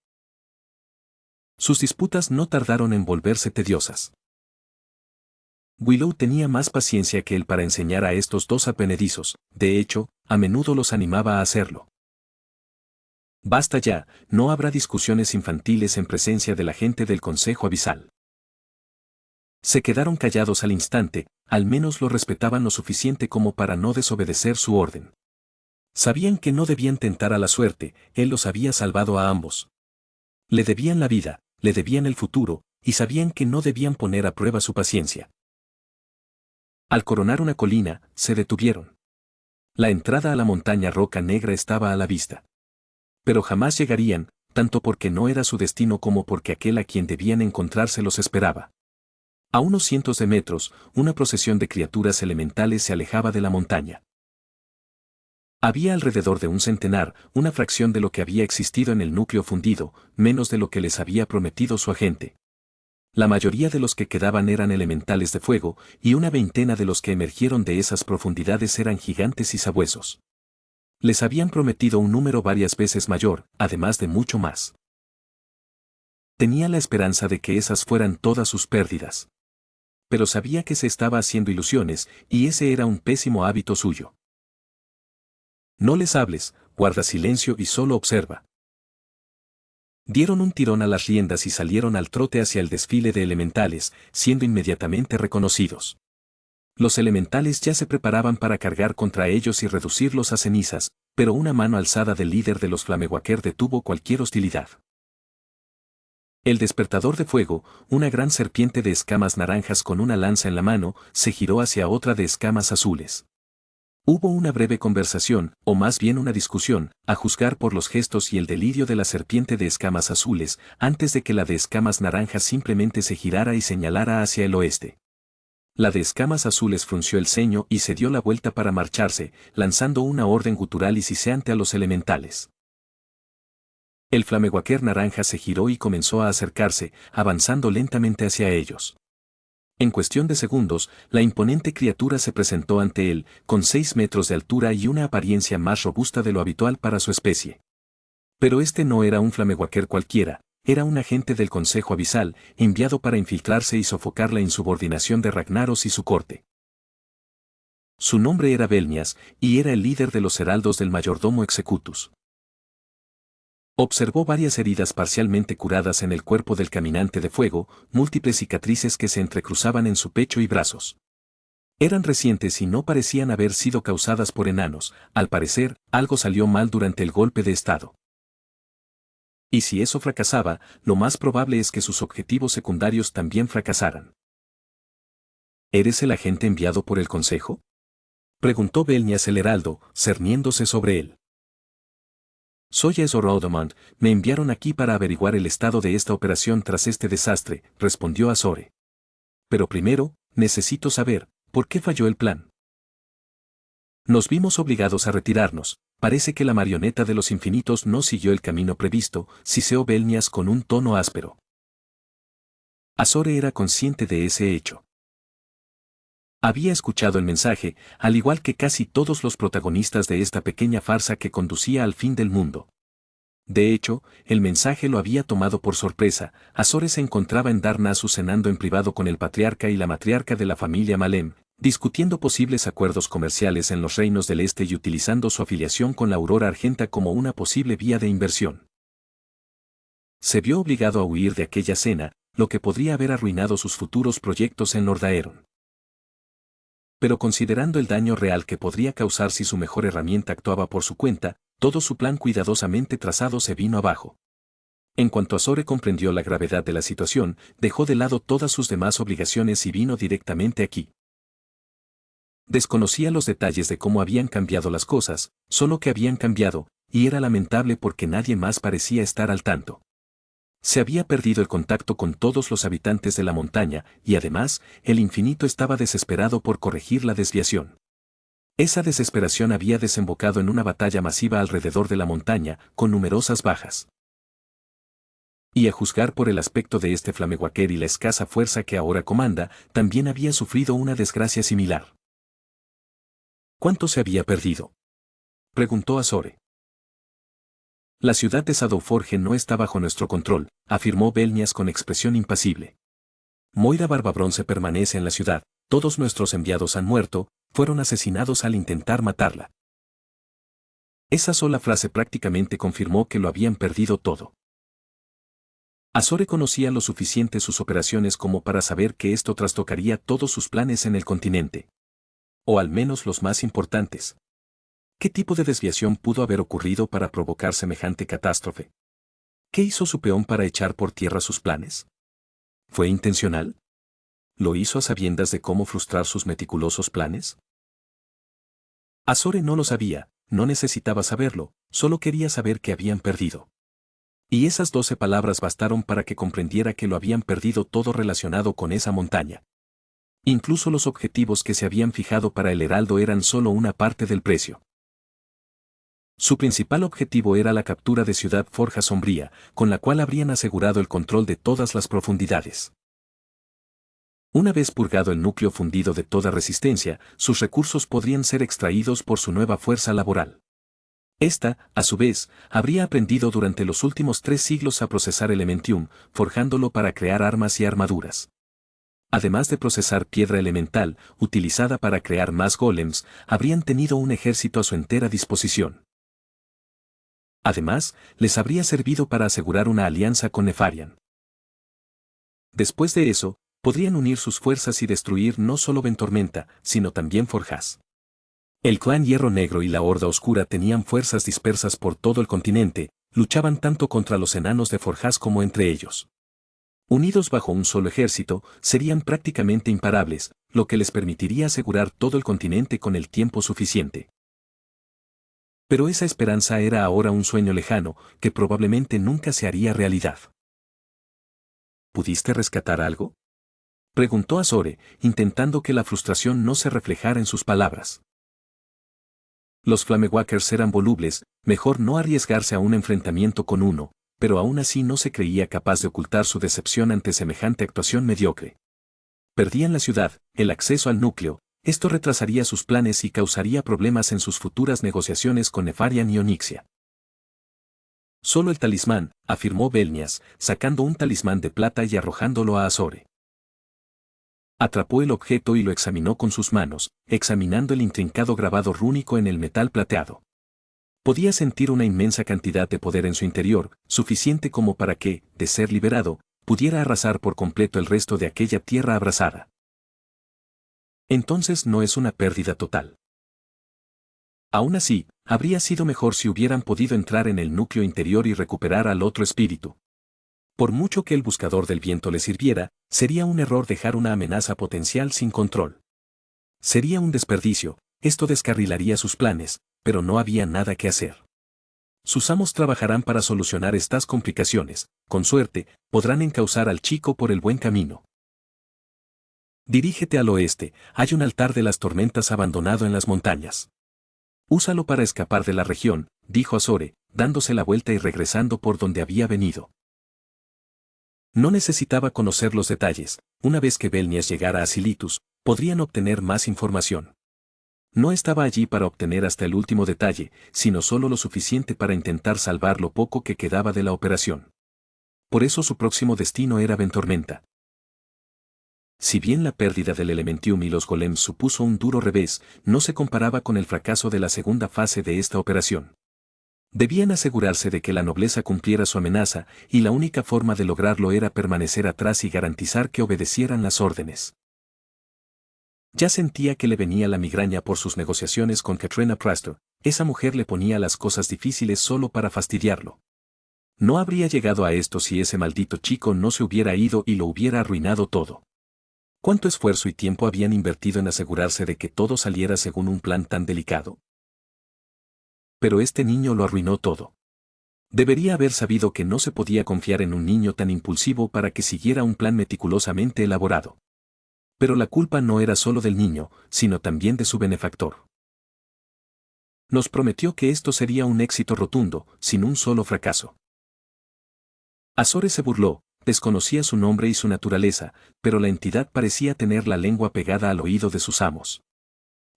Sus disputas no tardaron en volverse tediosas. Willow tenía más paciencia que él para enseñar a estos dos advenedizos, de hecho, a menudo los animaba a hacerlo. Basta ya, no habrá discusiones infantiles en presencia de la gente del Consejo Abisal. Se quedaron callados al instante, al menos lo respetaban lo suficiente como para no desobedecer su orden. Sabían que no debían tentar a la suerte, él los había salvado a ambos. Le debían la vida, le debían el futuro, y sabían que no debían poner a prueba su paciencia. Al coronar una colina, se detuvieron. La entrada a la montaña Roca Negra estaba a la vista. Pero jamás llegarían, tanto porque no era su destino como porque aquel a quien debían encontrarse los esperaba. A unos cientos de metros, una procesión de criaturas elementales se alejaba de la montaña. Había alrededor de un centenar, una fracción de lo que había existido en el núcleo fundido, menos de lo que les había prometido su agente. La mayoría de los que quedaban eran elementales de fuego, y una veintena de los que emergieron de esas profundidades eran gigantes y sabuesos. Les habían prometido un número varias veces mayor, además de mucho más. Tenía la esperanza de que esas fueran todas sus pérdidas. Pero sabía que se estaba haciendo ilusiones, y ese era un pésimo hábito suyo. No les hables, guarda silencio y solo observa. Dieron un tirón a las riendas y salieron al trote hacia el desfile de elementales, siendo inmediatamente reconocidos. Los elementales ya se preparaban para cargar contra ellos y reducirlos a cenizas, pero una mano alzada del líder de los Flamewaker detuvo cualquier hostilidad. El despertador de fuego, una gran serpiente de escamas naranjas con una lanza en la mano, se giró hacia otra de escamas azules. Hubo una breve conversación, o más bien una discusión, a juzgar por los gestos y el delirio de la serpiente de escamas azules, antes de que la de escamas naranjas simplemente se girara y señalara hacia el oeste. La de escamas azules frunció el ceño y se dio la vuelta para marcharse, lanzando una orden gutural y siseante a los elementales. El Flamewaker naranja se giró y comenzó a acercarse, avanzando lentamente hacia ellos. En cuestión de segundos, la imponente criatura se presentó ante él, con 6 metros de altura y una apariencia más robusta de lo habitual para su especie. Pero este no era un Flamewaker cualquiera, era un agente del Consejo Abisal, enviado para infiltrarse y sofocar la insubordinación de Ragnaros y su corte. Su nombre era Belnias, y era el líder de los heraldos del mayordomo Executus. Observó varias heridas parcialmente curadas en el cuerpo del caminante de fuego, múltiples cicatrices que se entrecruzaban en su pecho y brazos. Eran recientes y no parecían haber sido causadas por enanos. Al parecer, algo salió mal durante el golpe de estado. Y si eso fracasaba, lo más probable es que sus objetivos secundarios también fracasaran. ¿Eres el agente enviado por el consejo?, preguntó Belnias el heraldo, cerniéndose sobre él. Soy Ezor Odomond, me enviaron aquí para averiguar el estado de esta operación tras este desastre, respondió Azore. Pero primero, necesito saber, ¿por qué falló el plan? Nos vimos obligados a retirarnos. Parece que la marioneta de los infinitos no siguió el camino previsto, siseó Belnias con un tono áspero. Azore era consciente de ese hecho. Había escuchado el mensaje, al igual que casi todos los protagonistas de esta pequeña farsa que conducía al fin del mundo. De hecho, el mensaje lo había tomado por sorpresa. Azore se encontraba en Darnassus cenando en privado con el patriarca y la matriarca de la familia Malem, discutiendo posibles acuerdos comerciales en los reinos del este y utilizando su afiliación con la Aurora Argenta como una posible vía de inversión. Se vio obligado a huir de aquella cena, lo que podría haber arruinado sus futuros proyectos en Lordaeron. Pero considerando el daño real que podría causar si su mejor herramienta actuaba por su cuenta, todo su plan cuidadosamente trazado se vino abajo. En cuanto Azore comprendió la gravedad de la situación, dejó de lado todas sus demás obligaciones y vino directamente aquí. Desconocía los detalles de cómo habían cambiado las cosas, solo que habían cambiado, y era lamentable porque nadie más parecía estar al tanto. Se había perdido el contacto con todos los habitantes de la montaña, y además, el infinito estaba desesperado por corregir la desviación. Esa desesperación había desembocado en una batalla masiva alrededor de la montaña, con numerosas bajas. Y a juzgar por el aspecto de este Flamewaker y la escasa fuerza que ahora comanda, también había sufrido una desgracia similar. ¿Cuánto se había perdido?, preguntó Azore. La ciudad de Shadowforge no está bajo nuestro control, afirmó Belnias con expresión impasible. Moira Barbabronce permanece en la ciudad, todos nuestros enviados han muerto, fueron asesinados al intentar matarla. Esa sola frase prácticamente confirmó que lo habían perdido todo. Azore conocía lo suficiente sus operaciones como para saber que esto trastocaría todos sus planes en el continente. O al menos los más importantes. ¿Qué tipo de desviación pudo haber ocurrido para provocar semejante catástrofe? ¿Qué hizo su peón para echar por tierra sus planes? ¿Fue intencional? ¿Lo hizo a sabiendas de cómo frustrar sus meticulosos planes? Azore no lo sabía, no necesitaba saberlo, solo quería saber que habían perdido. Y esas 12 palabras bastaron para que comprendiera que lo habían perdido todo relacionado con esa montaña. Incluso los objetivos que se habían fijado para el Heraldo eran solo una parte del precio. Su principal objetivo era la captura de Ciudad Forja Sombría, con la cual habrían asegurado el control de todas las profundidades. Una vez purgado el núcleo fundido de toda resistencia, sus recursos podrían ser extraídos por su nueva fuerza laboral. Esta, a su vez, habría aprendido durante los últimos 3 siglos a procesar elementium, forjándolo para crear armas y armaduras. Además de procesar piedra elemental, utilizada para crear más golems, habrían tenido un ejército a su entera disposición. Además, les habría servido para asegurar una alianza con Nefarian. Después de eso, podrían unir sus fuerzas y destruir no solo Ventormenta, sino también Forjas. El clan Hierro Negro y la Horda Oscura tenían fuerzas dispersas por todo el continente, luchaban tanto contra los enanos de Forjas como entre ellos. Unidos bajo un solo ejército, serían prácticamente imparables, lo que les permitiría asegurar todo el continente con el tiempo suficiente. Pero esa esperanza era ahora un sueño lejano, que probablemente nunca se haría realidad. ¿Pudiste rescatar algo?, preguntó Azore, intentando que la frustración no se reflejara en sus palabras. Los Flamewalkers eran volubles, mejor no arriesgarse a un enfrentamiento con uno, pero aún así no se creía capaz de ocultar su decepción ante semejante actuación mediocre. Perdían la ciudad, el acceso al núcleo. Esto retrasaría sus planes y causaría problemas en sus futuras negociaciones con Nefarian y Onyxia. Solo el talismán, afirmó Belnias, sacando un talismán de plata y arrojándolo a Azore. Atrapó el objeto y lo examinó con sus manos, examinando el intrincado grabado rúnico en el metal plateado. Podía sentir una inmensa cantidad de poder en su interior, suficiente como para que, de ser liberado, pudiera arrasar por completo el resto de aquella tierra abrasada. Entonces no es una pérdida total. Aún así, habría sido mejor si hubieran podido entrar en el núcleo interior y recuperar al otro espíritu. Por mucho que el buscador del viento le sirviera, sería un error dejar una amenaza potencial sin control. Sería un desperdicio, esto descarrilaría sus planes, pero no había nada que hacer. Sus amos trabajarán para solucionar estas complicaciones, con suerte, podrán encauzar al chico por el buen camino. Dirígete al oeste, hay un altar de las tormentas abandonado en las montañas. Úsalo para escapar de la región, dijo Azore, dándose la vuelta y regresando por donde había venido. No necesitaba conocer los detalles, una vez que Belnias llegara a Silitus, podrían obtener más información. No estaba allí para obtener hasta el último detalle, sino solo lo suficiente para intentar salvar lo poco que quedaba de la operación. Por eso su próximo destino era Ventormenta. Si bien la pérdida del Elementium y los golems supuso un duro revés, no se comparaba con el fracaso de la segunda fase de esta operación. Debían asegurarse de que la nobleza cumpliera su amenaza, y la única forma de lograrlo era permanecer atrás y garantizar que obedecieran las órdenes. Ya sentía que le venía la migraña por sus negociaciones con Katrina Prastor, esa mujer le ponía las cosas difíciles solo para fastidiarlo. No habría llegado a esto si ese maldito chico no se hubiera ido y lo hubiera arruinado todo. ¿Cuánto esfuerzo y tiempo habían invertido en asegurarse de que todo saliera según un plan tan delicado? Pero este niño lo arruinó todo. Debería haber sabido que no se podía confiar en un niño tan impulsivo para que siguiera un plan meticulosamente elaborado. Pero la culpa no era solo del niño, sino también de su benefactor. Nos prometió que esto sería un éxito rotundo, sin un solo fracaso. Azore se burló, desconocía su nombre y su naturaleza, pero la entidad parecía tener la lengua pegada al oído de sus amos.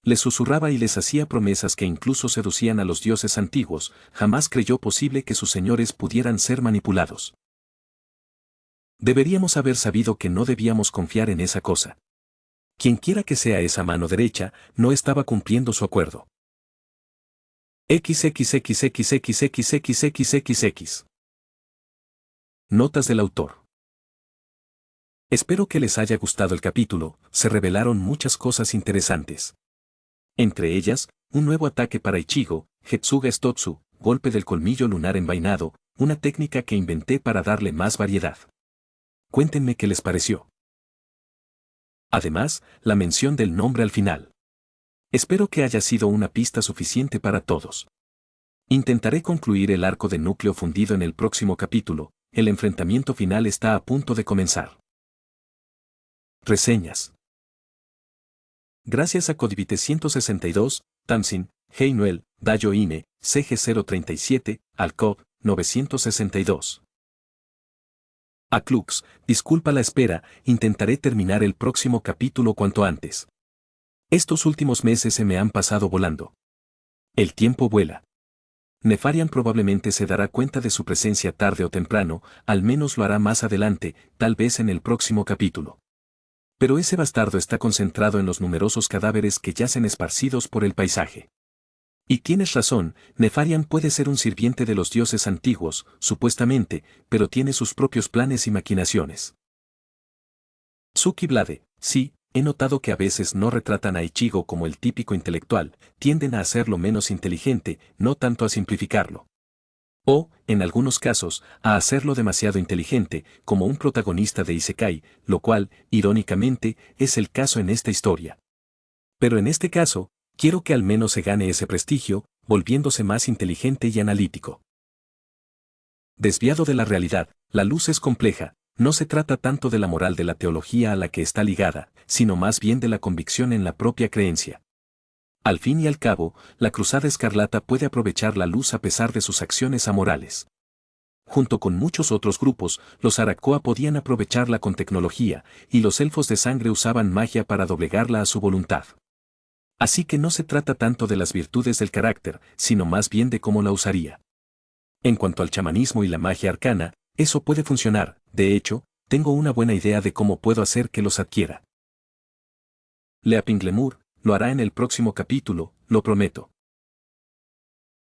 Les susurraba y les hacía promesas que incluso seducían a los dioses antiguos, jamás creyó posible que sus señores pudieran ser manipulados. Deberíamos haber sabido que no debíamos confiar en esa cosa. Quienquiera que sea esa mano derecha, no estaba cumpliendo su acuerdo. XXXXXXXXXX. Notas del autor. Espero que les haya gustado el capítulo, se revelaron muchas cosas interesantes. Entre ellas, un nuevo ataque para Ichigo, Getsuga Stotsu, golpe del colmillo lunar envainado, una técnica que inventé para darle más variedad. Cuéntenme qué les pareció. Además, la mención del nombre al final. Espero que haya sido una pista suficiente para todos. Intentaré concluir el arco de núcleo fundido en el próximo capítulo, el enfrentamiento final está a punto de comenzar. Reseñas. Gracias a Codivite 162, Tamsin, Heinuel, Dayo Ine, CG037, Alcod, 962. A Klux, disculpa la espera, intentaré terminar el próximo capítulo cuanto antes. Estos últimos meses se me han pasado volando. El tiempo vuela. Nefarian probablemente se dará cuenta de su presencia tarde o temprano, al menos lo hará más adelante, tal vez en el próximo capítulo. Pero ese bastardo está concentrado en los numerosos cadáveres que yacen esparcidos por el paisaje. Y tienes razón, Nefarian puede ser un sirviente de los dioses antiguos, supuestamente, pero tiene sus propios planes y maquinaciones. Tsuki Blade, sí, he notado que a veces no retratan a Ichigo como el típico intelectual, tienden a hacerlo menos inteligente, no tanto a simplificarlo. O, en algunos casos, a hacerlo demasiado inteligente, como un protagonista de Isekai, lo cual, irónicamente, es el caso en esta historia. Pero en este caso, quiero que al menos se gane ese prestigio, volviéndose más inteligente y analítico. Desviado de la realidad, la luz es compleja, no se trata tanto de la moral de la teología a la que está ligada, sino más bien de la convicción en la propia creencia. Al fin y al cabo, la Cruzada Escarlata puede aprovechar la luz a pesar de sus acciones amorales. Junto con muchos otros grupos, los Arakoa podían aprovecharla con tecnología, y los elfos de sangre usaban magia para doblegarla a su voluntad. Así que no se trata tanto de las virtudes del carácter, sino más bien de cómo la usaría. En cuanto al chamanismo y la magia arcana, eso puede funcionar, de hecho, tengo una buena idea de cómo puedo hacer que los adquiera. Lea Pinglemur, lo hará en el próximo capítulo, lo prometo.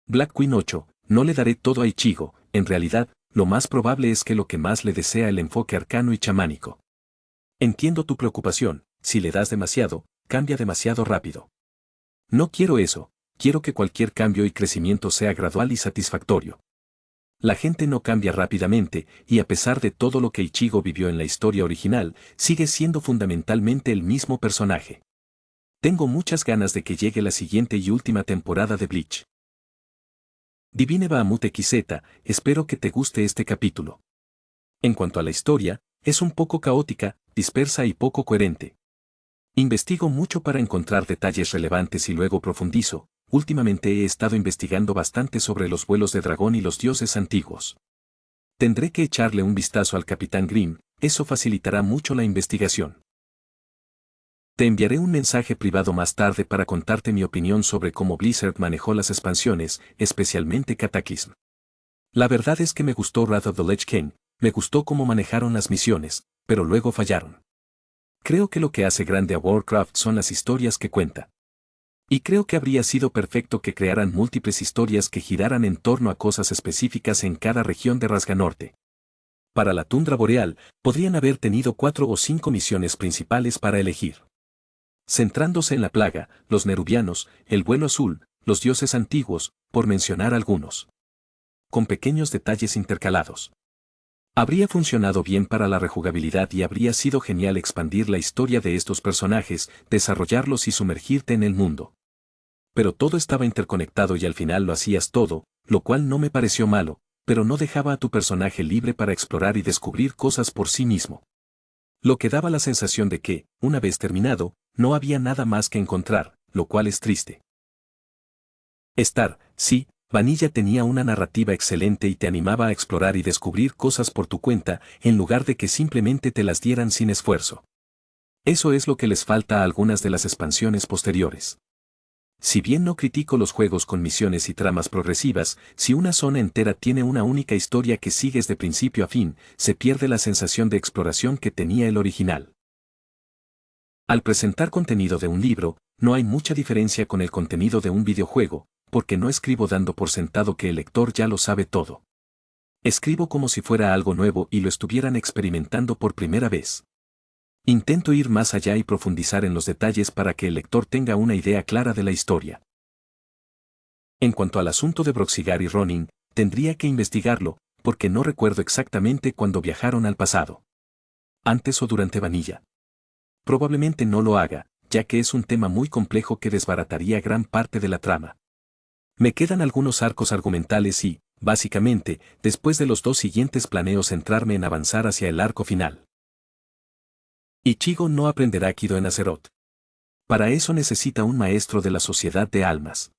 Black Queen 8, no le daré todo a Ichigo, en realidad, lo más probable es que lo que más le desea el enfoque arcano y chamánico. Entiendo tu preocupación, si le das demasiado, cambia demasiado rápido. No quiero eso, quiero que cualquier cambio y crecimiento sea gradual y satisfactorio. La gente no cambia rápidamente, y a pesar de todo lo que Ichigo vivió en la historia original, sigue siendo fundamentalmente el mismo personaje. Tengo muchas ganas de que llegue la siguiente y última temporada de Bleach. Divine Bahamut XZ, espero que te guste este capítulo. En cuanto a la historia, es un poco caótica, dispersa y poco coherente. Investigo mucho para encontrar detalles relevantes y luego profundizo. Últimamente he estado investigando bastante sobre los vuelos de dragón y los dioses antiguos. Tendré que echarle un vistazo al Capitán Grimm, eso facilitará mucho la investigación. Te enviaré un mensaje privado más tarde para contarte mi opinión sobre cómo Blizzard manejó las expansiones, especialmente Cataclysm. La verdad es que me gustó Wrath of the Lich King, me gustó cómo manejaron las misiones, pero luego fallaron. Creo que lo que hace grande a Warcraft son las historias que cuenta. Y creo que habría sido perfecto que crearan múltiples historias que giraran en torno a cosas específicas en cada región de Rasganorte. Para la tundra boreal, podrían haber tenido 4 o 5 misiones principales para elegir. Centrándose en la plaga, los nerubianos, el vuelo azul, los dioses antiguos, por mencionar algunos. Con pequeños detalles intercalados. Habría funcionado bien para la rejugabilidad y habría sido genial expandir la historia de estos personajes, desarrollarlos y sumergirte en el mundo. Pero todo estaba interconectado y al final lo hacías todo, lo cual no me pareció malo, pero no dejaba a tu personaje libre para explorar y descubrir cosas por sí mismo. Lo que daba la sensación de que, una vez terminado, no había nada más que encontrar, lo cual es triste. Sí, Vanilla tenía una narrativa excelente y te animaba a explorar y descubrir cosas por tu cuenta, en lugar de que simplemente te las dieran sin esfuerzo. Eso es lo que les falta a algunas de las expansiones posteriores. Si bien no critico los juegos con misiones y tramas progresivas, si una zona entera tiene una única historia que sigues de principio a fin, se pierde la sensación de exploración que tenía el original. Al presentar contenido de un libro, no hay mucha diferencia con el contenido de un videojuego, porque no escribo dando por sentado que el lector ya lo sabe todo. Escribo como si fuera algo nuevo y lo estuvieran experimentando por primera vez. Intento ir más allá y profundizar en los detalles para que el lector tenga una idea clara de la historia. En cuanto al asunto de Broxigar y Ronin, tendría que investigarlo, porque no recuerdo exactamente cuándo viajaron al pasado. Antes o durante Vanilla. Probablemente no lo haga, ya que es un tema muy complejo que desbarataría gran parte de la trama. Me quedan algunos arcos argumentales y, básicamente, después de los 2 siguientes planeo centrarme en avanzar hacia el arco final. Ichigo no aprenderá Kido en Azeroth. Para eso necesita un maestro de la Sociedad de Almas.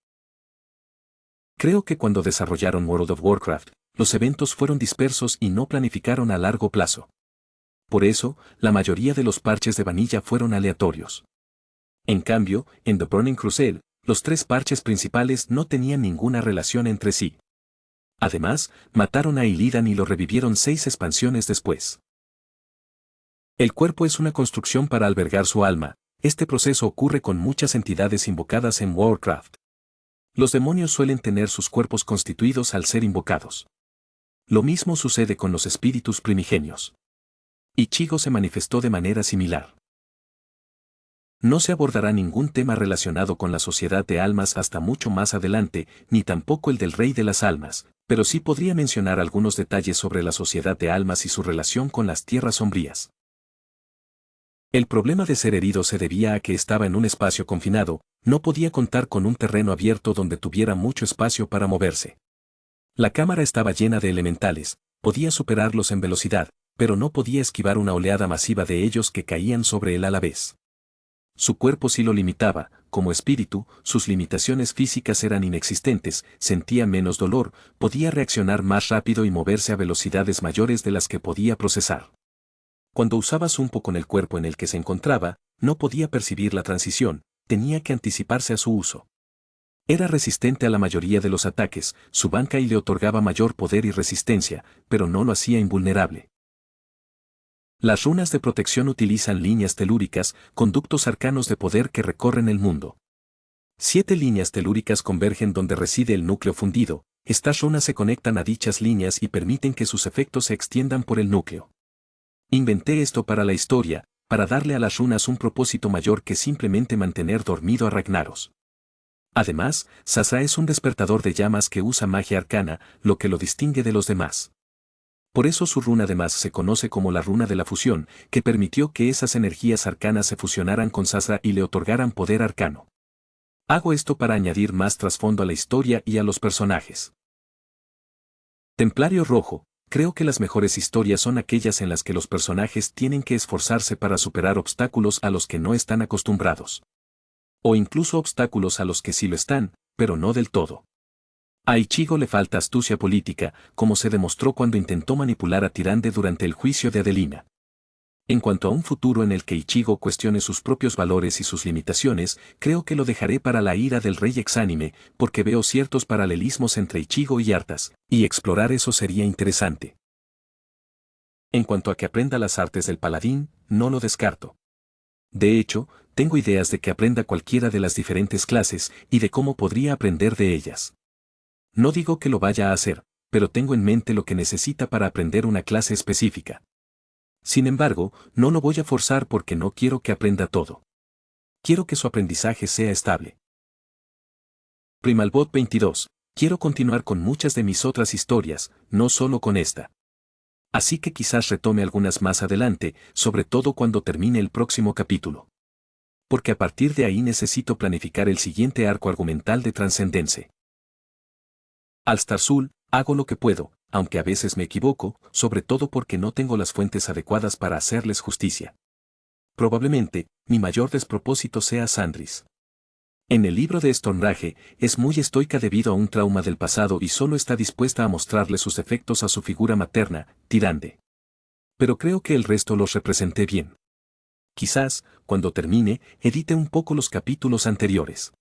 Creo que cuando desarrollaron World of Warcraft, los eventos fueron dispersos y no planificaron a largo plazo. Por eso, la mayoría de los parches de Vanilla fueron aleatorios. En cambio, en The Burning Crusade, los 3 parches principales no tenían ninguna relación entre sí. Además, mataron a Illidan y lo revivieron 6 expansiones después. El cuerpo es una construcción para albergar su alma, este proceso ocurre con muchas entidades invocadas en Warcraft. Los demonios suelen tener sus cuerpos constituidos al ser invocados. Lo mismo sucede con los espíritus primigenios. Ichigo se manifestó de manera similar. No se abordará ningún tema relacionado con la sociedad de almas hasta mucho más adelante, ni tampoco el del rey de las almas, pero sí podría mencionar algunos detalles sobre la sociedad de almas y su relación con las tierras sombrías. El problema de ser herido se debía a que estaba en un espacio confinado, no podía contar con un terreno abierto donde tuviera mucho espacio para moverse. La cámara estaba llena de elementales, podía superarlos en velocidad, pero no podía esquivar una oleada masiva de ellos que caían sobre él a la vez. Su cuerpo sí lo limitaba, como espíritu, sus limitaciones físicas eran inexistentes, sentía menos dolor, podía reaccionar más rápido y moverse a velocidades mayores de las que podía procesar. Cuando usaba Zumpo con el cuerpo en el que se encontraba, no podía percibir la transición, tenía que anticiparse a su uso. Era resistente a la mayoría de los ataques, su Bankai le otorgaba mayor poder y resistencia, pero no lo hacía invulnerable. Las runas de protección utilizan líneas telúricas, conductos arcanos de poder que recorren el mundo. 7 líneas telúricas convergen donde reside el núcleo fundido. Estas runas se conectan a dichas líneas y permiten que sus efectos se extiendan por el núcleo. Inventé esto para la historia, para darle a las runas un propósito mayor que simplemente mantener dormido a Ragnaros. Además, Sazra es un despertador de llamas que usa magia arcana, lo que lo distingue de los demás. Por eso su runa además se conoce como la runa de la fusión, que permitió que esas energías arcanas se fusionaran con Sazra y le otorgaran poder arcano. Hago esto para añadir más trasfondo a la historia y a los personajes. Templario Rojo. Creo que las mejores historias son aquellas en las que los personajes tienen que esforzarse para superar obstáculos a los que no están acostumbrados. O incluso obstáculos a los que sí lo están, pero no del todo. A Ichigo le falta astucia política, como se demostró cuando intentó manipular a Tyrande durante el juicio de Adelina. En cuanto a un futuro en el que Ichigo cuestione sus propios valores y sus limitaciones, creo que lo dejaré para la ira del rey exánime, porque veo ciertos paralelismos entre Ichigo y Arthas, y explorar eso sería interesante. En cuanto a que aprenda las artes del paladín, no lo descarto. De hecho, tengo ideas de que aprenda cualquiera de las diferentes clases y de cómo podría aprender de ellas. No digo que lo vaya a hacer, pero tengo en mente lo que necesita para aprender una clase específica. Sin embargo, no lo voy a forzar porque no quiero que aprenda todo. Quiero que su aprendizaje sea estable. Primalbot 22. Quiero continuar con muchas de mis otras historias, no solo con esta. Así que quizás retome algunas más adelante, sobre todo cuando termine el próximo capítulo. Porque a partir de ahí necesito planificar el siguiente arco argumental de Trascendencia. Alstarzul, hago lo que puedo, aunque a veces me equivoco, sobre todo porque no tengo las fuentes adecuadas para hacerles justicia. Probablemente, mi mayor despropósito sea Sandris. En el libro de Stormrage, es muy estoica debido a un trauma del pasado y solo está dispuesta a mostrarle sus efectos a su figura materna, Tyrande. Pero creo que el resto los representé bien. Quizás, cuando termine, edite un poco los capítulos anteriores.